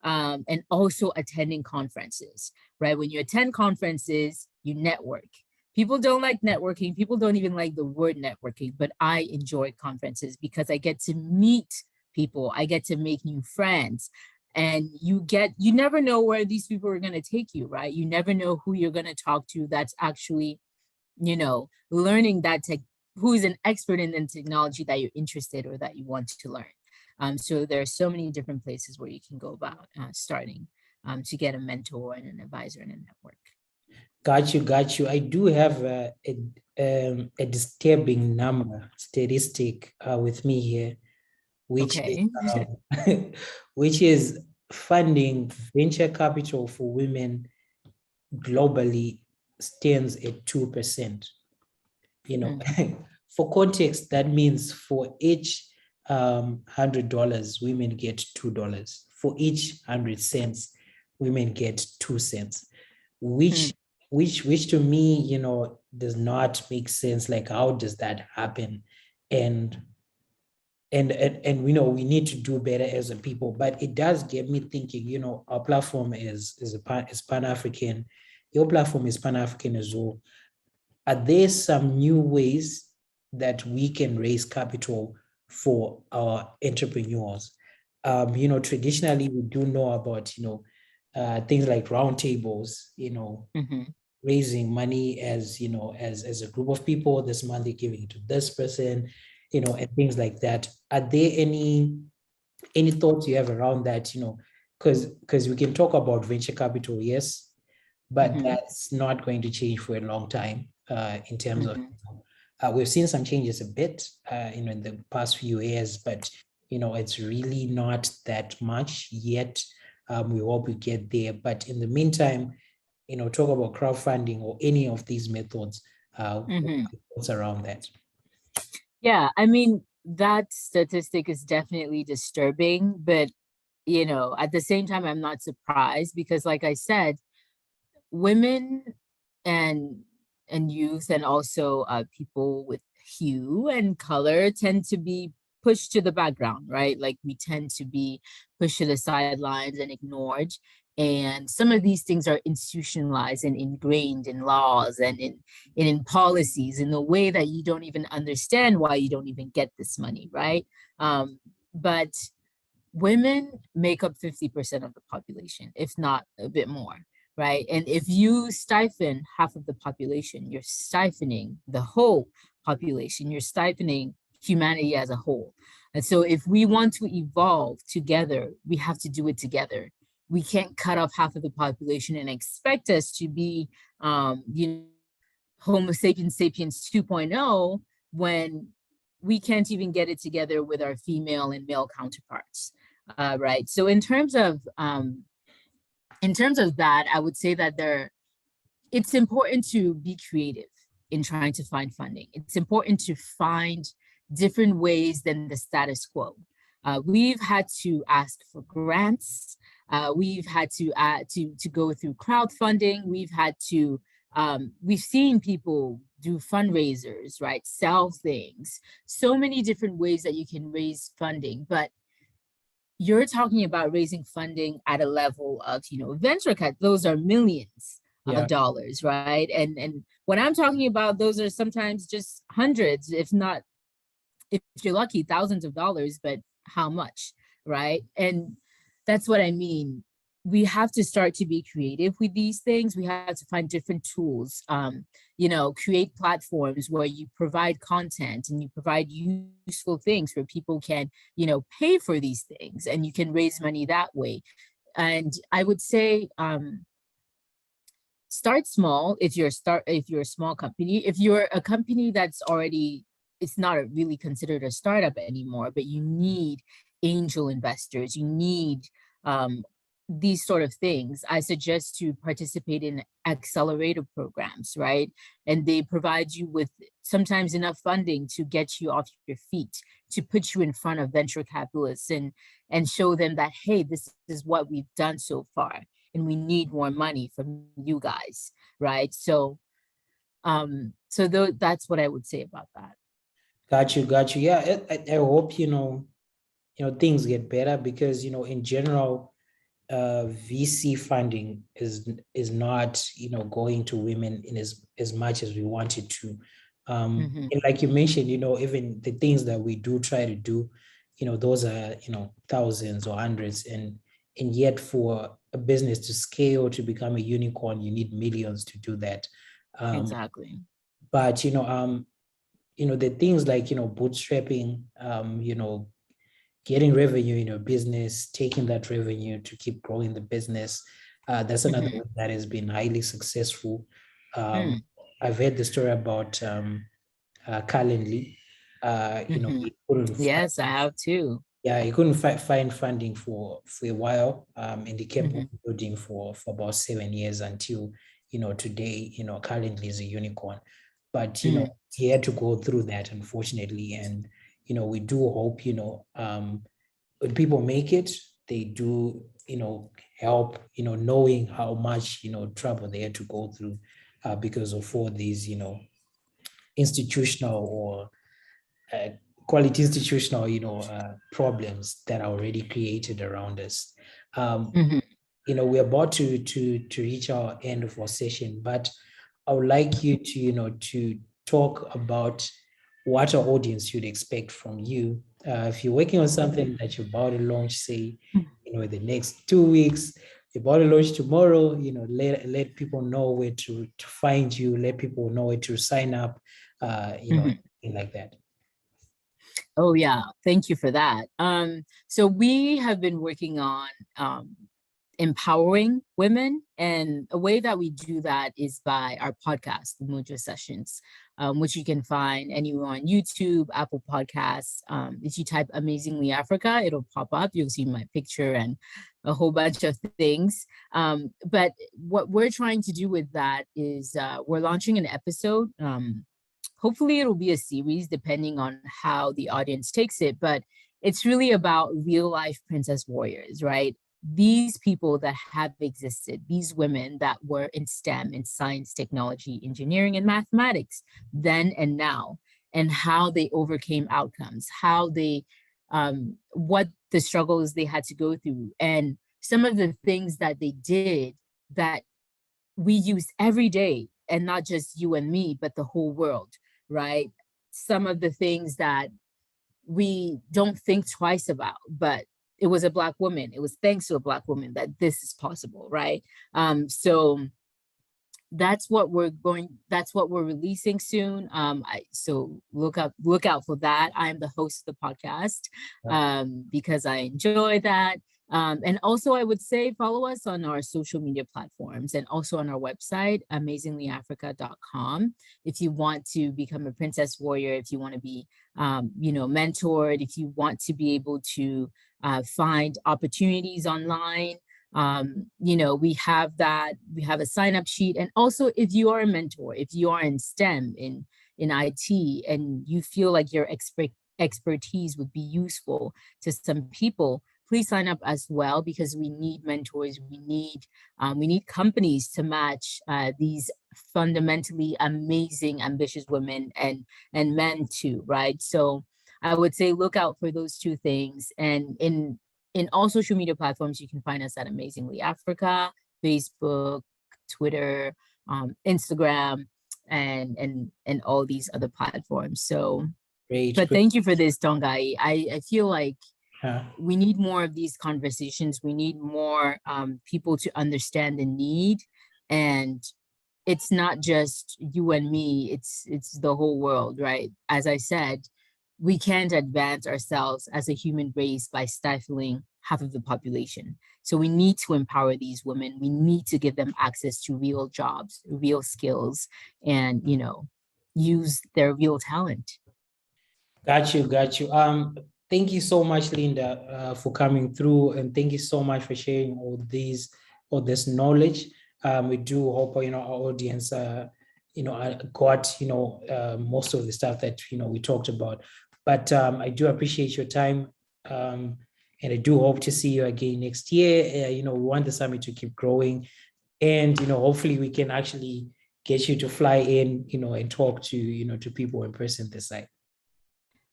and also attending conferences, right? When you attend conferences, you network. People don't like networking. People don't even like the word networking, but I enjoy conferences because I get to meet people. I get to make new friends. And you never know where these people are going to take you, right? You never know who you're going to talk to that's actually, you know, learning that who is an expert in the technology that you're interested or that you want to learn. So there are so many different places where you can go about starting to get a mentor and an advisor and a network.
Got you. I do have a disturbing statistic with me here, which is funding venture capital for women globally stands at 2%. You know, for context, that means for each $100, women get $2. For each 100 cents, women get 2 cents, which to me, you know, does not make sense. Like, how does that happen? And you know, we need to do better as a people. But it does get me thinking. You know, our platform is Pan-African. Your platform is Pan-African as well. Are there some new ways that we can raise capital for our entrepreneurs? You know, traditionally we do know about, you know, things like roundtables, you know, raising money as, you know, as a group of people. This month they're giving it to this person, you know, and things like that. Are there any thoughts you have around that? You know, because we can talk about venture capital, yes, but that's not going to change for a long time. In terms of, we've seen some changes a bit, you know, in the past few years, but you know, it's really not that much yet. We hope we get there, but in the meantime, you know, talk about crowdfunding or any of these methods. What's around that?
Yeah, I mean, that statistic is definitely disturbing, but you know, at the same time, I'm not surprised because, like I said, women and youth and also people with hue and color tend to be pushed to the background, right? Like we tend to be pushed to the sidelines and ignored. And some of these things are institutionalized and ingrained in laws and in policies in a way that you don't even understand why you don't even get this money, right? But women make up 50% of the population, if not a bit more, right? And if you stifle half of the population, you're stifling the whole population, you're stifling humanity as a whole. And so if we want to evolve together, we have to do it together. We can't cut off half of the population and expect us to be, Homo sapiens sapiens 2.0 when we can't even get it together with our female and male counterparts, right? So in terms of that, I would say that it's important to be creative in trying to find funding. It's important to find different ways than the status quo. We've had to ask for grants. We've had to go through crowdfunding. We've seen people do fundraisers, right? Sell things. So many different ways that you can raise funding, but you're talking about raising funding at a level of, venture capital. Those are millions of dollars, right? And what I'm talking about, those are sometimes just hundreds, if not, if you're lucky, thousands of dollars, but how much, right? And that's what I mean. We have to start to be creative with these things. We have to find different tools, create platforms where you provide content and you provide useful things where people can, pay for these things and you can raise money that way. And I would say, start small if you're a small company. If you're a company that's already, it's not really considered a startup anymore, but you need angel investors, you need these sort of things. I suggest to participate in accelerator programs, right? And they provide you with sometimes enough funding to get you off your feet, to put you in front of venture capitalists and show them that, hey, this is what we've done so far, and we need more money from you guys, right? So, that's what I would say about that.
Got you. Yeah, I hope, things get better because, in general, VC funding is not, going to women in as much as we want it to. And like you mentioned, even the things that we do try to do, those are, thousands or hundreds, and yet for a business to scale to become a unicorn, you need millions to do that.
Exactly.
But the things like bootstrapping, getting revenue in your business, taking that revenue to keep growing the business. That's another one that has been highly successful. I've heard the story about Calendly. He couldn't
yes, I have too.
Yeah, he couldn't find funding for a while, and he kept building for about 7 years until today. Calendly is a unicorn, but he had to go through that, unfortunately, and we do hope, when people make it, they do, help, knowing how much, trouble they had to go through because of all these, institutional or quality institutional, problems that are already created around us. We're about to reach our end of our session, but I would like you to, to talk about what our audience should expect from you. If you're working on something that you're about to launch, say, in the next 2 weeks, you're about to launch tomorrow, let people know where to find you, let people know where to sign up, anything like that.
Oh yeah, thank you for that. So we have been working on empowering women, and a way that we do that is by our podcast, the Mojo Sessions, which you can find anywhere on YouTube, Apple Podcasts. If you type Amazingly Africa, it'll pop up. You'll see my picture and a whole bunch of things. But what we're trying to do with that is we're launching an episode. Hopefully it'll be a series depending on how the audience takes it, but it's really about real life princess warriors, right? These people that have existed, these women that were in STEM, in science, technology, engineering, and mathematics, then and now. and how they overcame outcomes, how they, what the struggles they had to go through, and some of the things that they did that we use every day, and not just you and me, but the whole world, right? Some of the things that we don't think twice about, but it was a Black woman. It was thanks to a Black woman that this is possible, right? So that's what we're releasing soon. So look out for that. I am the host of the podcast because I enjoy that. And also I would say follow us on our social media platforms and also on our website, amazinglyafrica.com. If you want to become a princess warrior, if you want to be, mentored, if you want to be able to find opportunities online, we have a sign-up sheet. And also if you are a mentor, if you are in STEM, in IT, and you feel like your expertise would be useful to some people, please sign up as well, because we need mentors. We need companies to match these fundamentally amazing, ambitious women and men too, right? So I would say look out for those two things. And in all social media platforms, you can find us at Amazingly Africa, Facebook, Twitter, Instagram, and all these other platforms. So, but thank you for this, Tongai. I feel like we need more of these conversations. We need more people to understand the need, and it's not just you and me, it's the whole world, right? As I said, we can't advance ourselves as a human race by stifling half of the population. So we need to empower these women. We need to give them access to real jobs, real skills, and use their real talent.
Got you. Thank you so much, Linda, for coming through, and thank you so much for sharing all this knowledge. We do hope our audience got most of the stuff that we talked about. But I do appreciate your time, and I do hope to see you again next year. We want the summit to keep growing, and hopefully we can actually get you to fly in, and talk to people in person this side.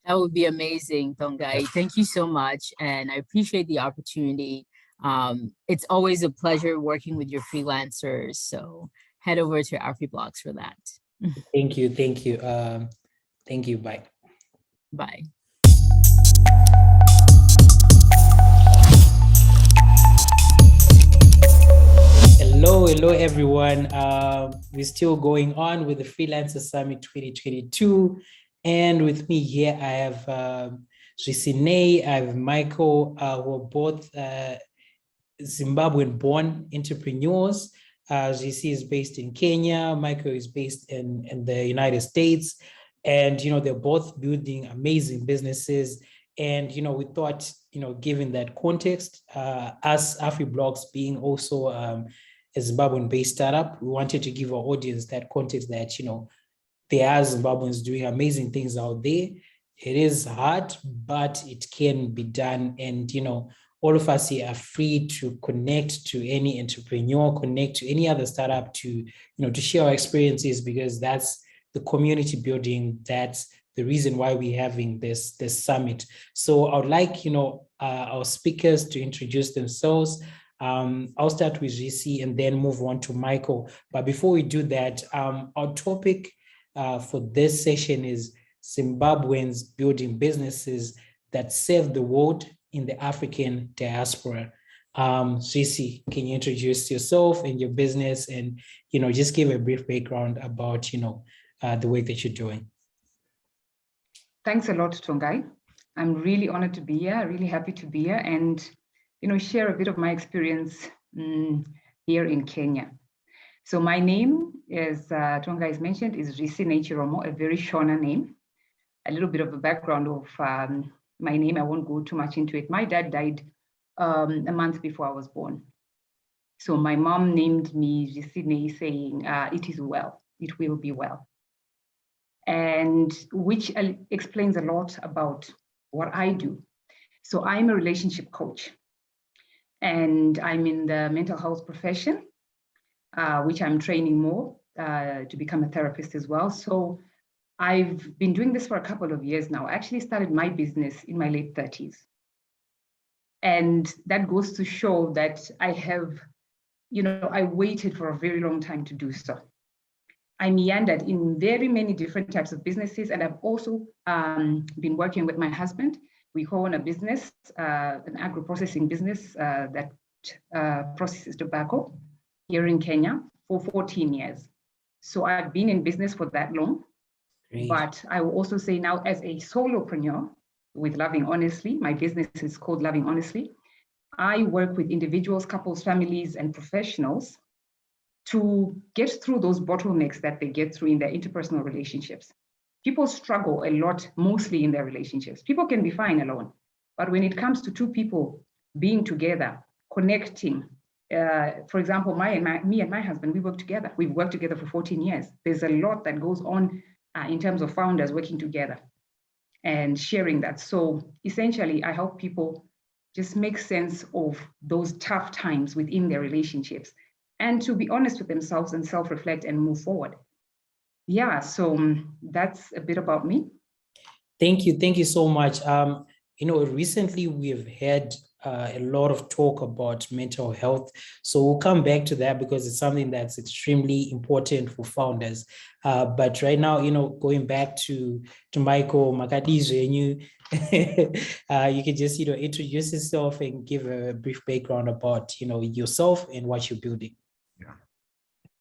That would be amazing, Tongai. Thank you so much. And I appreciate the opportunity. It's always a pleasure working with your freelancers. So head over to AfriBlocks for that.
Thank you. Thank you. Bye.
Bye.
Hello, everyone. We're still going on with the Freelancers Summit 2022. And with me here, I have Zwisine, I have Michael, who are both Zimbabwean-born entrepreneurs. Zwisine is based in Kenya, Michael is based in the United States. And, they're both building amazing businesses. And, we thought, given that context, us AfriBlocks being also a Zimbabwean-based startup, we wanted to give our audience that context that, there are Zimbabweans doing amazing things out there. It is hard, but it can be done. And, all of us here are free to connect to any entrepreneur, connect to any other startup to share our experiences, because that's the community building. That's the reason why we're having this summit. So I would like, our speakers to introduce themselves. I'll start with GC and then move on to Michael. But before we do that, our topic for this session is Zimbabweans building businesses that serve the world in the African diaspora. GC, can you introduce yourself and your business and, just give a brief background about, the work that you're doing?
Thanks a lot, Tongai. I'm really honored to be here, really happy to be here and, share a bit of my experience here in Kenya. So my name, as Tongai has mentioned, is Zwisine Chiromo, a very Shona name. A little bit of a background of my name, I won't go too much into it. My dad died a month before I was born. So my mom named me Zwisine, saying, it is well, it will be well. And which explains a lot about what I do. So I'm a relationship coach, and I'm in the mental health profession, which I'm training more to become a therapist as well. So I've been doing this for a couple of years now. I actually started my business in my late 30s. And that goes to show that I have, I waited for a very long time to do so. I meandered in very many different types of businesses, and I've also been working with my husband. We own a business, an agro-processing business that processes tobacco here in Kenya for 14 years. So I've been in business for that long. Great. But I will also say now, as a solopreneur with Loving Honestly, my business is called Loving Honestly. I work with individuals, couples, families, and professionals to get through those bottlenecks that they get through in their interpersonal relationships. People struggle a lot, mostly in their relationships. People can be fine alone, but when it comes to two people being together, connecting, for example, me and my husband, we work together. We've worked together for 14 years. There's a lot that goes on in terms of founders working together and sharing that. So essentially, I help people just make sense of those tough times within their relationships and to be honest with themselves and self-reflect and move forward. Yeah, so that's a bit about me.
Thank you so much. Recently we've had a lot of talk about mental health. So we'll come back to that because it's something that's extremely important for founders. But right now, going back to Michael Makadizo, and you can just, introduce yourself and give a brief background about, yourself and what you're building.
Yeah.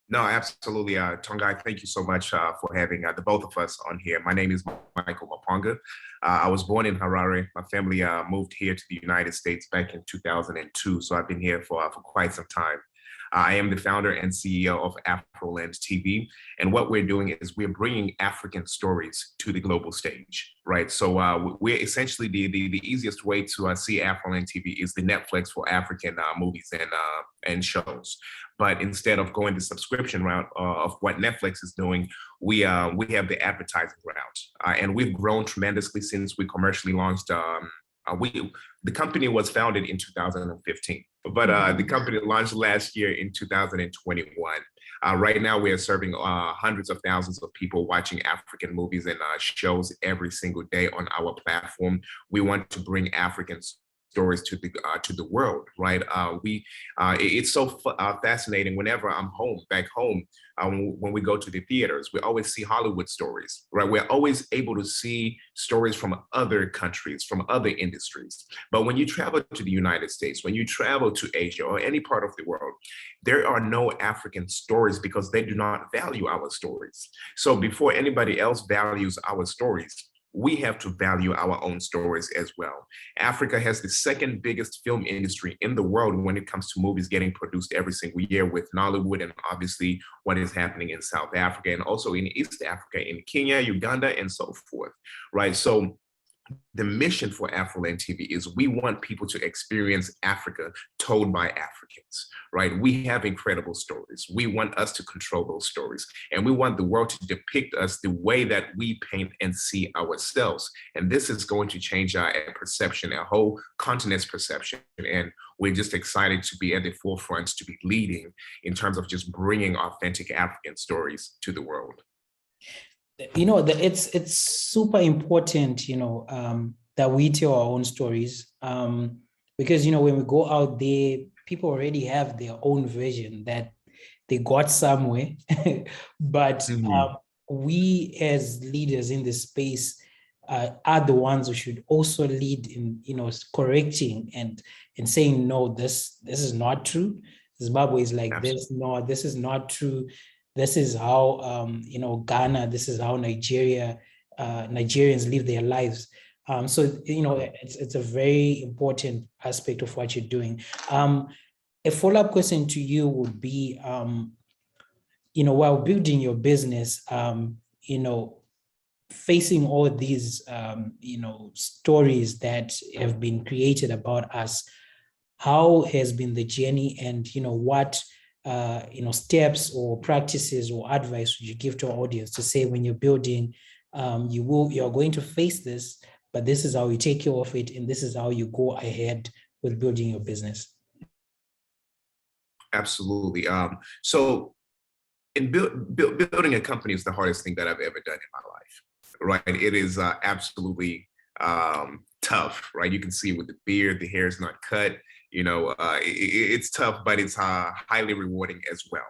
No, absolutely. Tongai, thank you so much for having the both of us on here. My name is Michael Maponga. I was born in Harare. My family moved here to the United States back in 2002. So I've been here for quite some time. I am the founder and CEO of AfroLens TV. And what we're doing is we're bringing African stories to the global stage, right? So we're essentially the easiest way to see AfroLens TV is the Netflix for African movies and shows. But instead of going the subscription route of what Netflix is doing, we have the advertising route. And we've grown tremendously since we commercially launched. The company was founded in 2015, but the company launched last year in 2021. Right now, we are serving hundreds of thousands of people watching African movies and shows every single day on our platform. We want to bring African stories to the world, right? It's so fascinating. Whenever I'm back home, when we go to the theaters, we always see Hollywood stories, right? We're always able to see stories from other countries, from other industries. But when you travel to the United States, when you travel to Asia or any part of the world, there are no African stories because they do not value our stories. So before anybody else values our stories, we have to value our own stories as well. Africa has the second biggest film industry in the world when it comes to movies getting produced every single year, with Nollywood and obviously what is happening in South Africa and also in East Africa, in Kenya, Uganda, and so forth, right? So the mission for AfroLens TV is we want people to experience Africa told by Africans, right? We have incredible stories. We want us to control those stories. And we want the world to depict us the way that we paint and see ourselves. And this is going to change our perception, our whole continent's perception. And we're just excited to be at the forefront, to be leading in terms of just bringing authentic African stories to the world.
It's super important, that we tell our own stories, because, when we go out there, people already have their own version that they got somewhere, but we as leaders in this space are the ones who should also lead in, correcting and saying, no, this is not true. Zimbabwe is like this. No, this is not true. This is how, Ghana, this is how Nigerians live their lives. So, it's a very important aspect of what you're doing. A follow-up question to you would be, while building your business, facing all these, stories that have been created about us, how has been the journey, and, what steps or practices or advice would you give to our audience to say when you're building, you're going to face this, but this is how you take care of it, and this is how you go ahead with building your business?
Absolutely. So building a company is the hardest thing that I've ever done in my life, right? It is absolutely tough, right? You can see with the beard, the hair is not cut, it's tough, but it's highly rewarding as well.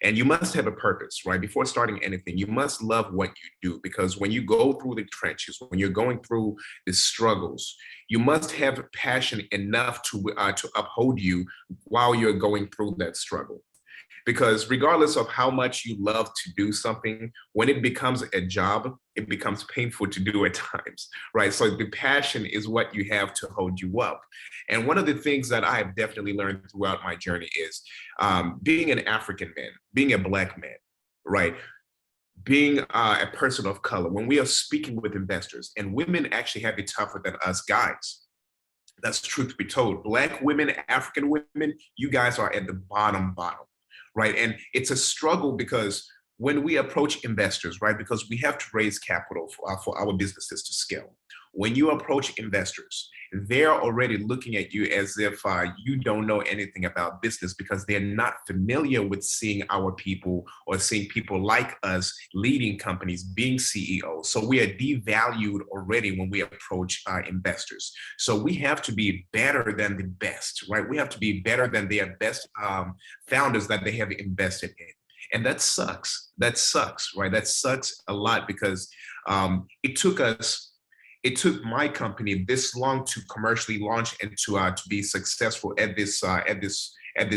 And you must have a purpose, right? Before starting anything, you must love what you do, because when you go through the trenches, when you're going through the struggles, you must have passion enough to uphold you while you're going through that struggle. Because regardless of how much you love to do something, when it becomes a job, it becomes painful to do at times, right? So the passion is what you have to hold you up. And one of the things that I have definitely learned throughout my journey is being an African man, being a Black man, right? Being a person of color, when we are speaking with investors, and women actually have it tougher than us guys. That's truth be told. Black women, African women, you guys are at the bottom. Right. And it's a struggle because when we approach investors, right, because we have to raise capital for our businesses to scale. When you approach investors, they're already looking at you as if you don't know anything about business, because they're not familiar with seeing our people or seeing people like us leading companies, being CEOs. So we are devalued already when we approach investors. So we have to be better than the best, right? We have to be better than their best founders that they have invested in. And that sucks. That sucks, right? That sucks a lot, because it took my company this long to commercially launch and to be successful at this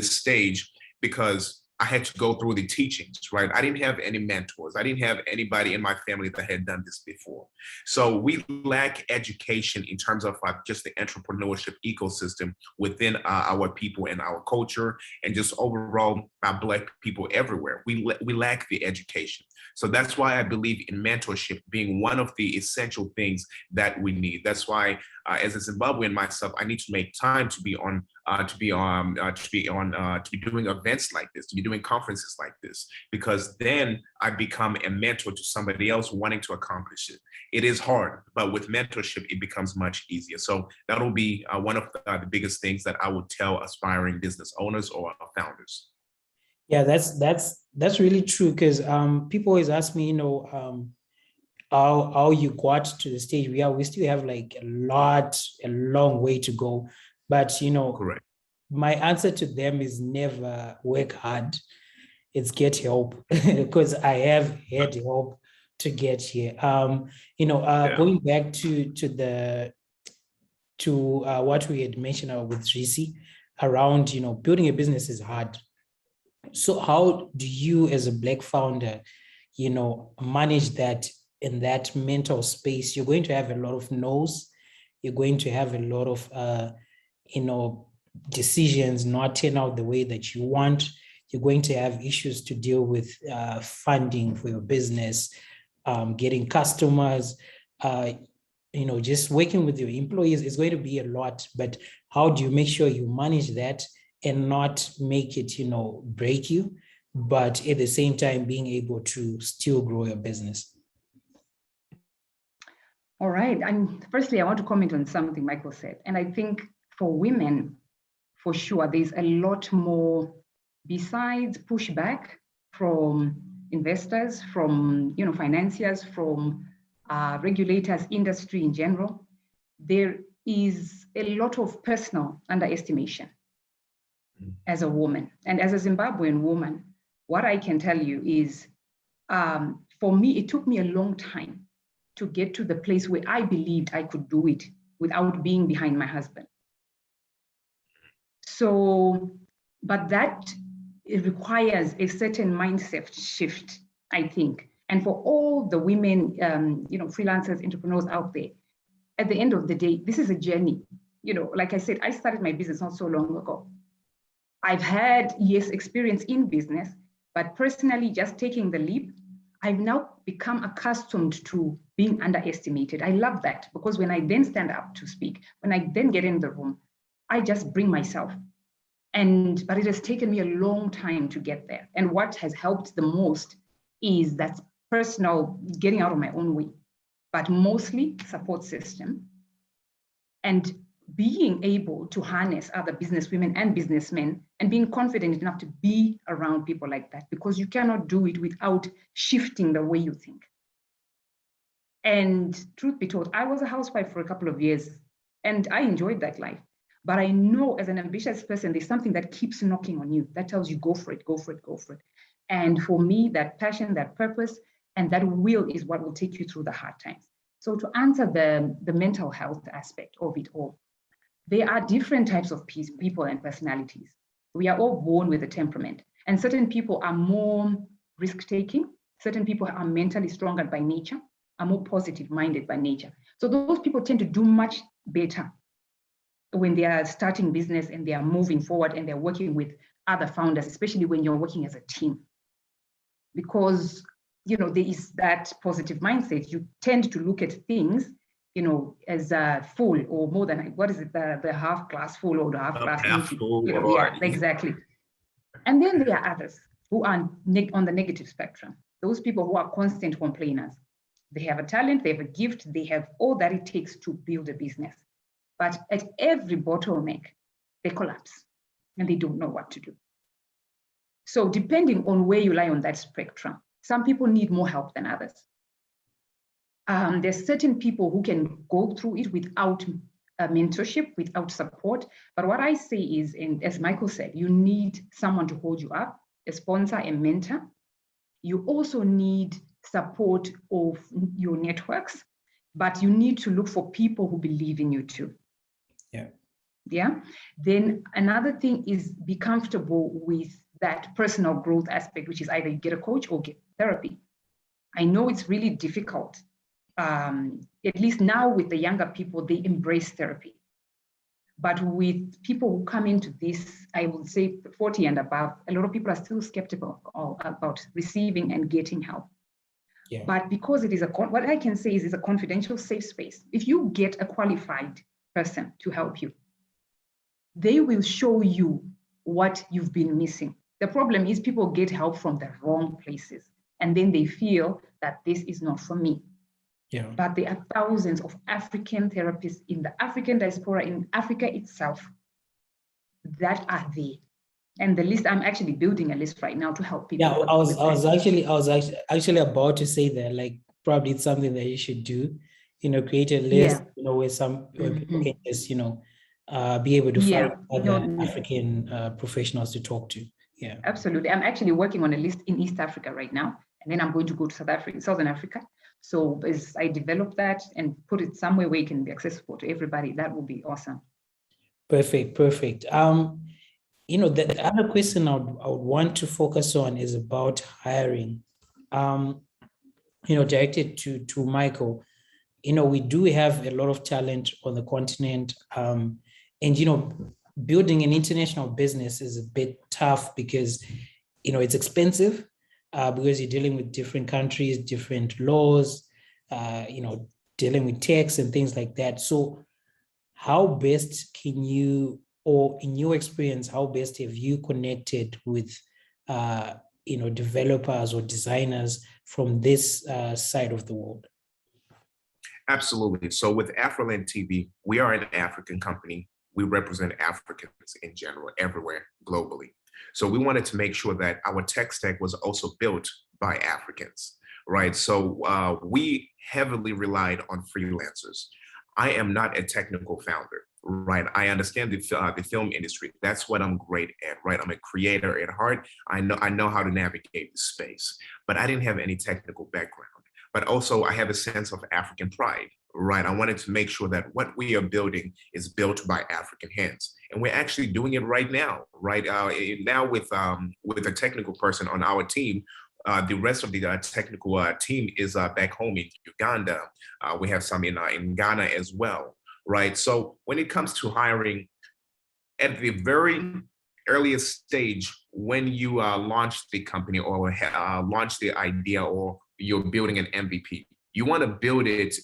stage, because I had to go through the teachings, right? I didn't have any mentors. I didn't have anybody in my family that had done this before. So we lack education in terms of just the entrepreneurship ecosystem within our people and our culture, and just overall Black people everywhere. We lack the education. So that's why I believe in mentorship being one of the essential things that we need. That's why, as a Zimbabwean myself, I need to make time to be doing events like this, to be doing conferences like this, because then I become a mentor to somebody else wanting to accomplish it. It is hard, but with mentorship, it becomes much easier. So that'll be one of the biggest things that I would tell aspiring business owners or founders.
Yeah, that's really true, because people always ask me, how you got to the stage we still have like a long way to go. But
correct.
My answer to them is never work hard. It's get help, because I have had help to get here. Going back to what we had mentioned with Risi around, building a business is hard. So how do you as a Black founder, manage that in that mental space? You're going to have a lot of no's. You're going to have a lot of, decisions not turn out the way that you want. You're going to have issues to deal with, funding for your business, getting customers, just working with your employees is going to be a lot. But how do you make sure you manage that and not make it, break you, but at the same time being able to still grow your business?
All right. And firstly, I want to comment on something Michael said. And I think for women, for sure, there's a lot more besides pushback from investors, from financiers, from regulators, industry in general. There is a lot of personal underestimation as a woman. And as a Zimbabwean woman, what I can tell you is, for me, it took me a long time to get to the place where I believed I could do it without being behind my husband. So, but that it requires a certain mindset shift, I think. And for all the women, freelancers, entrepreneurs out there, at the end of the day, this is a journey. Like I said, I started my business not so long ago. I've had, yes, experience in business, but personally just taking the leap, I've now become accustomed to being underestimated. I love that, because when I then stand up to speak, when I then get in the room, I just bring myself. But it has taken me a long time to get there. And what has helped the most is that personal getting out of my own way, but mostly support system. And being able to harness other businesswomen and businessmen and being confident enough to be around people like that, because you cannot do it without shifting the way you think. And truth be told, I was a housewife for a couple of years and I enjoyed that life. But I know as an ambitious person, there's something that keeps knocking on you that tells you, go for it, go for it, go for it. And for me, that passion, that purpose, and that will is what will take you through the hard times. So to answer the mental health aspect of it all, there are different types of people and personalities. We are all born with a temperament, and certain people are more risk-taking. Certain people are mentally stronger by nature, are more positive-minded by nature. So those people tend to do much better when they are starting business and they are moving forward and they're working with other founders, especially when you're working as a team. Because, you know, there is that positive mindset. You tend to look at things, you know, as full or more than, what is it, the half glass full or the half glass empty. You know, yeah, exactly. And then there are others who are on the negative spectrum. Those people who are constant complainers. They have a talent, they have a gift, they have all that it takes to build a business. But at every bottleneck, they collapse and they don't know what to do. So depending on where you lie on that spectrum, some people need more help than others. There's certain people who can go through it without mentorship, without support. But what I say is, and as Michael said, you need someone to hold you up, a sponsor, a mentor. You also need support of your networks, but you need to look for people who believe in you too. Yeah. Then another thing is be comfortable with that personal growth aspect, which is either you get a coach or get therapy. I know it's really difficult. At least now with the younger people, they embrace therapy. But with people who come into this, I would say 40 and above, a lot of people are still skeptical about receiving and getting help. Yeah. But because it is what I can say is it's a confidential, safe space. If you get a qualified person to help you, they will show you what you've been missing. The problem is people get help from the wrong places, and then they feel that this is not for me. Yeah. But there are thousands of African therapists in the African diaspora, in Africa itself, that are there. And the list, I'm actually building a list right now to help people.
Yeah, I was actually about to say that, like, probably it's something that you should do, you know, create a list, you know, where people can just, you know, be able to find other African professionals to talk to. Yeah, absolutely. I'm actually working on a list in East Africa right now, and then I'm going to go to Southern Africa. So as I develop that and put it somewhere where it can be accessible to everybody, that would be awesome. Perfect. You know, the other question I would want to focus on is about hiring. You know, directed to Michael. You know, we do have a lot of talent on the continent, and you know, building an international business is a bit tough because, you know, it's expensive because you're dealing with different countries, different laws, you know, dealing with tax and things like that. So how best can you, or in your experience, how best have you connected with, you know, developers or designers from this side of the world?
Absolutely. So with Afroland TV, we are an African company. We represent Africans in general, everywhere, globally. So we wanted to make sure that our tech stack was also built by Africans, right? So we heavily relied on freelancers. I am not a technical founder, right? I understand the film industry. That's what I'm great at, right? I'm a creator at heart. I know how to navigate the space, but I didn't have any technical background. But also I have a sense of African pride, right? I wanted to make sure that what we are building is built by African hands. And we're actually doing it right now, right? Now with a technical person on our team, the rest of the technical team is back home in Uganda. We have some in Ghana as well, right? So when it comes to hiring, at the very earliest stage, when you launch the company or launch the idea, or you're building an MVP, you want to build it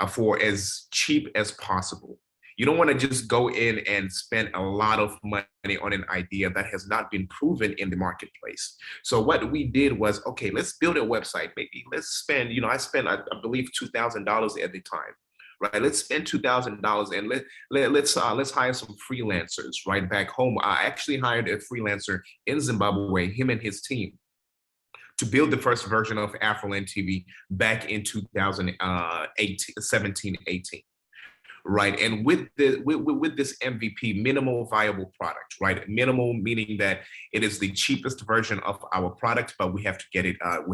for as cheap as possible. You don't want to just go in and spend a lot of money on an idea that has not been proven in the marketplace. So what we did was, okay, let's build a website. Maybe let's spend, you know, I spent, I believe, $2,000 at the time, right? Let's spend $2,000 and let's hire some freelancers right back home. I actually hired a freelancer in Zimbabwe, him and his team, to build the first version of Afroland TV back in 2017, 18. Right, and with this MVP, minimal viable product, right? Minimal meaning that it is the cheapest version of our product, but we have to get it out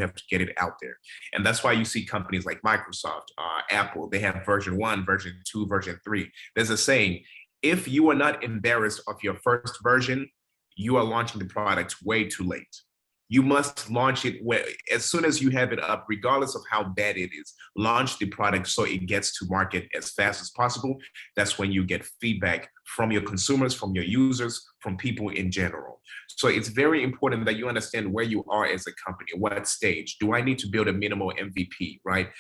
there, and that's why you see companies like Microsoft, Apple. They have version 1, version 2, version 3. There's a saying: if you are not embarrassed of your first version, you are launching the product way too late. You must launch it as soon as you have it up, regardless of how bad it is. Launch the product so it gets to market as fast as possible. That's when you get feedback from your consumers, from your users, from people in general. So it's very important that you understand where you are as a company. What stage? Do I need to build a minimal MVP, right?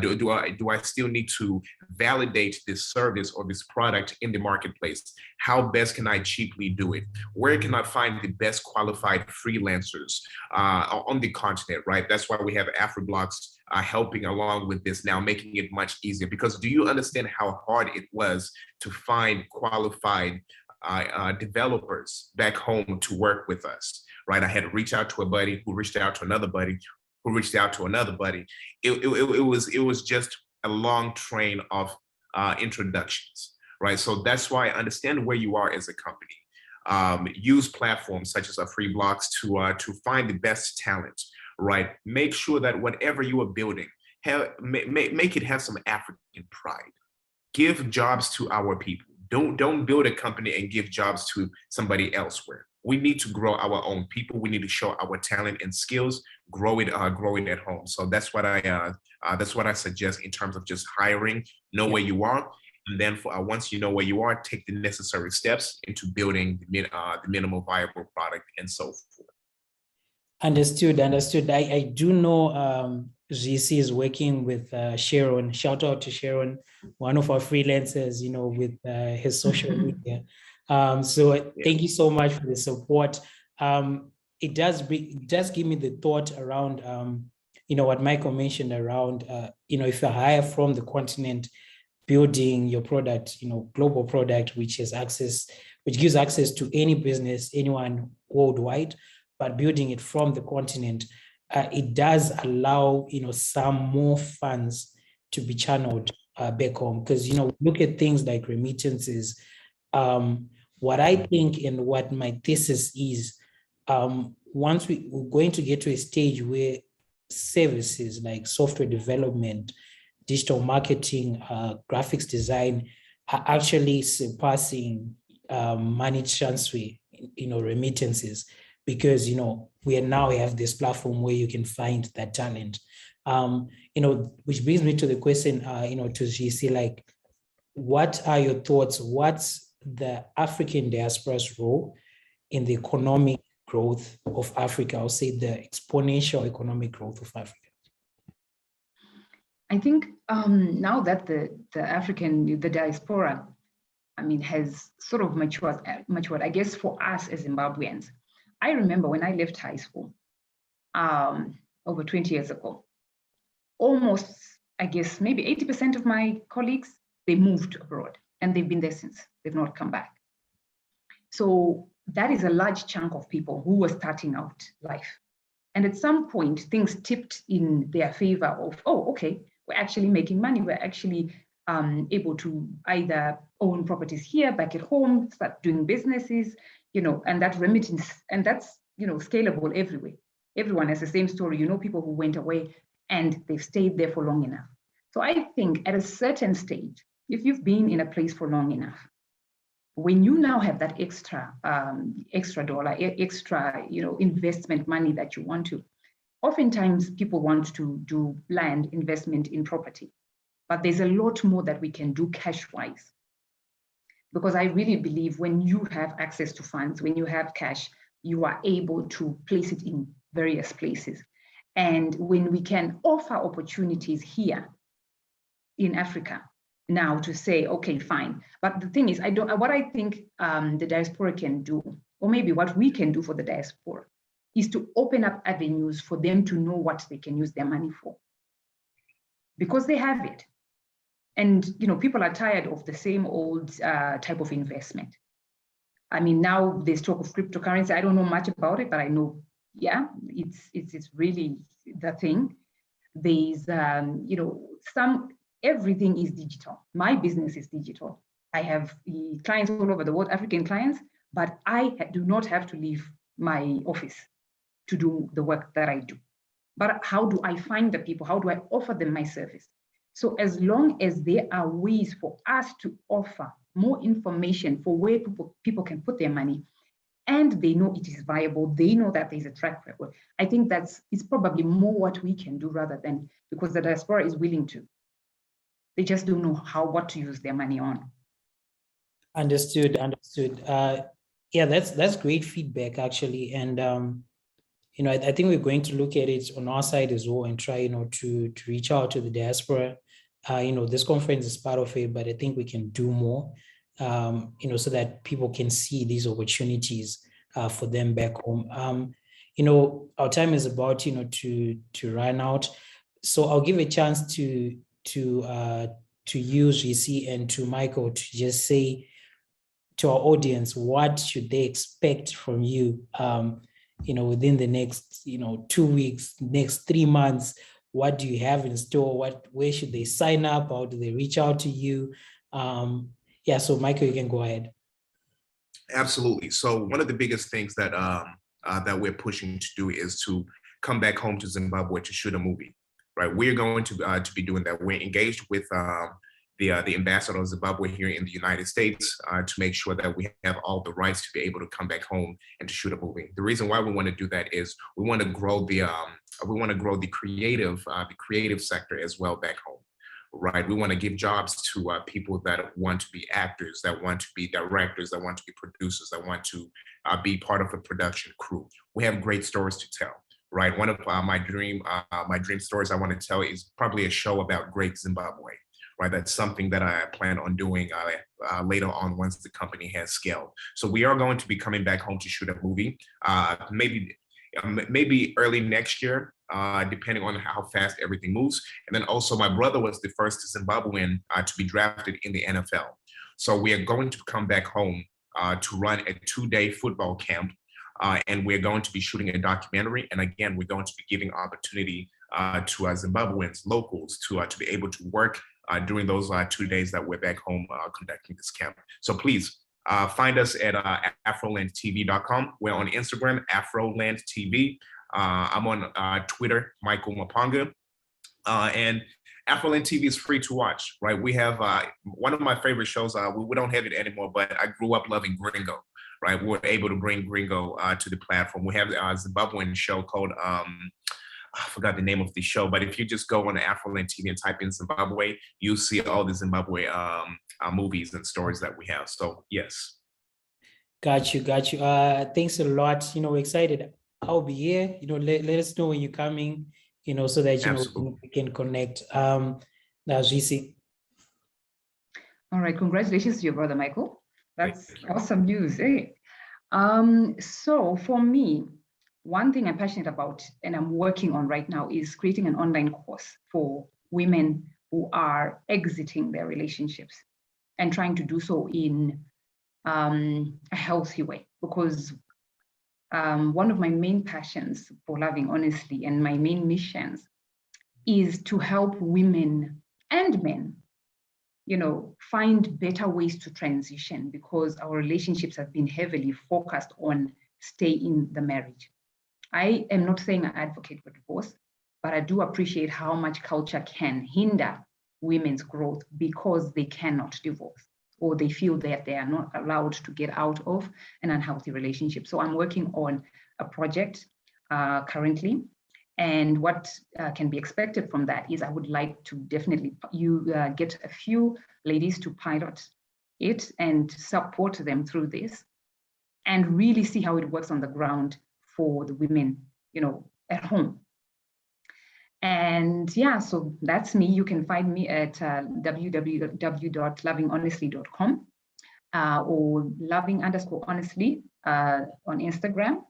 Do I still need to validate this service or this product in the marketplace? How best can I cheaply do it? Where can I find the best qualified freelancers on the continent, right? That's why we have AfriBlocks helping along with this now, making it much easier. Because do you understand how hard it was to find qualified developers back home to work with us, right? I had to reach out to a buddy who reached out to another buddy who reached out to another buddy. It was just a long train of introductions, right? So that's why I understand where you are as a company. Use platforms such as AfriBlocks to find the best talent, right? Make sure that whatever you are building, make it have some African pride. Give jobs to our people. Don't build a company and give jobs to somebody elsewhere. We need to grow our own people. We need to show our talent and skills, grow it at home. So that's what I suggest in terms of just hiring. Know where you are, and then once you know where you are, take the necessary steps into building the minimal viable product and so forth.
Understood. I do know GC is working with Sharon. Shout out to Sharon, one of our freelancers, with his social media. Thank you so much for the support. It does give me the thought around, what Michael mentioned around, if you hire from the continent, building your product, global product, which gives access to any business, anyone worldwide, but building it from the continent, it does allow, some more funds to be channeled back home. Because, look at things like remittances. What I think and what my thesis is, once we're going to get to a stage where services like software development, digital marketing, graphics design are actually surpassing money transfer, remittances, because, we now have this platform where you can find that talent. Which brings me to the question, to GC, like, what are your thoughts? What's the African diaspora's role in the economic growth of Africa? I'll say the exponential economic growth of Africa.
I think now that the diaspora, has sort of matured, I guess, for us as Zimbabweans. I remember when I left high school over 20 years ago, almost, I guess, maybe 80% of my colleagues, they moved abroad and they've been there since. They've not come back. So that is a large chunk of people who were starting out life. And at some point, things tipped in their favor of, oh, okay, we're actually making money. We're actually able to either own properties here, back at home, start doing businesses, and that remittance, and that's, scalable everywhere. Everyone has the same story. People who went away and they've stayed there for long enough. So I think at a certain stage, if you've been in a place for long enough, when you now have that extra dollar, extra, investment money that you want to, oftentimes people want to do land investment in property, but there's a lot more that we can do cash-wise. Because I really believe when you have access to funds, when you have cash, you are able to place it in various places. And when we can offer opportunities here in Africa now to say, okay, fine. But the thing is, what I think the diaspora can do, or maybe what we can do for the diaspora, is to open up avenues for them to know what they can use their money for. Because they have it. And people are tired of the same old type of investment. I mean, now there's talk of cryptocurrency. I don't know much about it, but I know, yeah, it's really the thing. There's everything is digital. My business is digital. I have clients all over the world, African clients, but I do not have to leave my office to do the work that I do. But how do I find the people? How do I offer them my service? So as long as there are ways for us to offer more information for where people can put their money, and they know it is viable, they know that there's a track record, I think it's probably more what we can do rather than, because the diaspora is willing to. They just don't know what to use their money on.
Understood. Yeah, that's great feedback actually. And I think we're going to look at it on our side as well and try, to reach out to the diaspora. This conference is part of it, but I think we can do more, so that people can see these opportunities for them back home. Our time is about, to run out. So I'll give a chance to you, GC, and to Michael to just say to our audience, what should they expect from you, within the next, 2 weeks, next 3 months? What do you have in store? Where should they sign up? How do they reach out to you? So Michael, you can go ahead.
Absolutely. So one of the biggest things that that we're pushing to do is to come back home to Zimbabwe to shoot a movie. Right, we're going to be doing that. We're engaged with the ambassador of Zimbabwe here in the United States to make sure that we have all the rights to be able to come back home and to shoot a movie. The reason why we want to do that is we want to grow the creative sector as well back home. Right, we want to give jobs to people that want to be actors, that want to be directors, that want to be producers, that want to be part of a production crew. We have great stories to tell. Right, one of my dream stories I want to tell is probably a show about Great Zimbabwe. Right, that's something that I plan on doing later on once the company has scaled. So we are going to be coming back home to shoot a movie, maybe early next year, depending on how fast everything moves. And then also, my brother was the first Zimbabwean to be drafted in the NFL. So we are going to come back home to run a 2-day football camp. And we're going to be shooting a documentary. And again, we're going to be giving opportunity to Zimbabweans, locals, to be able to work during those 2 days that we're back home conducting this camp. So please find us at afrolandtv.com. We're on Instagram, afrolandtv. I'm on Twitter, Michael Mapanga. And Afroland TV is free to watch, right? We have one of my favorite shows. We don't have it anymore, but I grew up loving Gringo. Right, we're able to bring Gringo to the platform. We have a Zimbabwean show called, I forgot the name of the show, but if you just go on Afroland TV and type in Zimbabwe, you'll see all the Zimbabwe movies and stories that we have. So yes.
Got you. Thanks a lot. We're excited. I'll be here. Let us know when you're coming, so that, we can connect. Now, GC.
All right, congratulations to your brother, Michael. That's awesome news, eh? So for me, one thing I'm passionate about and I'm working on right now is creating an online course for women who are exiting their relationships and trying to do so in a healthy way. Because one of my main passions for Loving Honestly and my main missions is to help women and men find better ways to transition, because our relationships have been heavily focused on stay in the marriage. I am not saying I advocate for divorce, but I do appreciate how much culture can hinder women's growth because they cannot divorce or they feel that they are not allowed to get out of an unhealthy relationship. So I'm working on a project currently. And what can be expected from that is I would like to definitely get a few ladies to pilot it and support them through this and really see how it works on the ground for the women, at home. And yeah, so that's me. You can find me at www.lovinghonestly.com or loving_honestly on Instagram.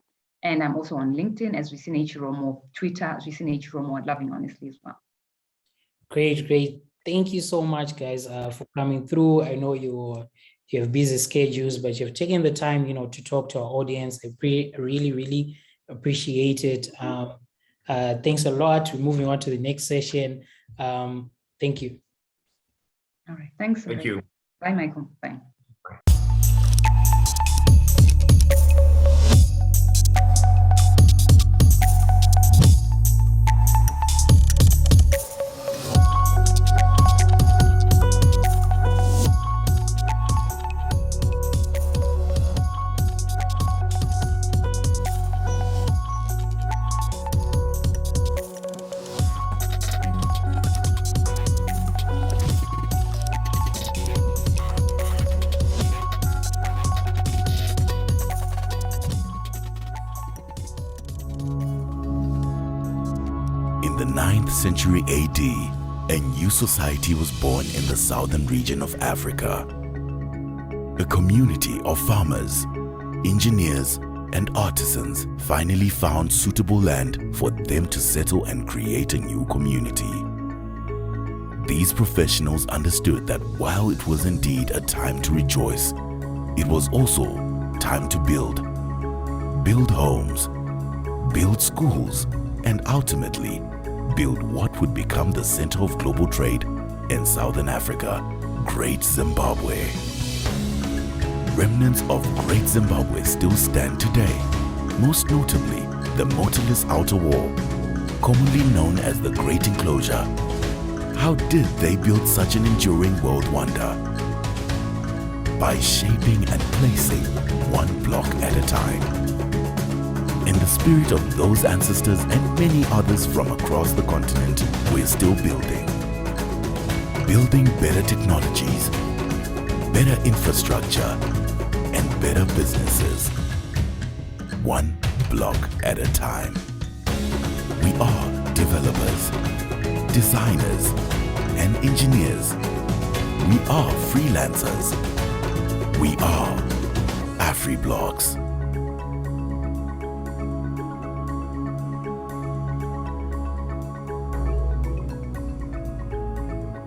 And I'm also on LinkedIn as Zwisine Chiromo, Twitter, Zwisine Chiromo, and Loving Honestly as well.
Great. Thank you so much, guys, for coming through. I know you have busy schedules, but you've taken the time, to talk to our audience. I really appreciate it. Thanks a lot. We're moving on to the next session. Thank you.
All right. Thanks.
Thank you.
Bye, Michael. Bye.
In the 9th century AD, a new society was born in the southern region of Africa. A community of farmers, engineers, and artisans finally found suitable land for them to settle and create a new community. These professionals understood that while it was indeed a time to rejoice, it was also time to build. Build homes, build schools, and ultimately build what would become the center of global trade in Southern Africa, Great Zimbabwe. Remnants of Great Zimbabwe still stand today, most notably the motorless outer wall, commonly known as the Great Enclosure. How did they build such an enduring world wonder? By shaping and placing one block at a time. In the spirit of those ancestors and many others from across the continent, we're still building. Building better technologies, better infrastructure, and better businesses. One block at a time. We are developers, designers, and engineers. We are freelancers. We are AfriBlocks.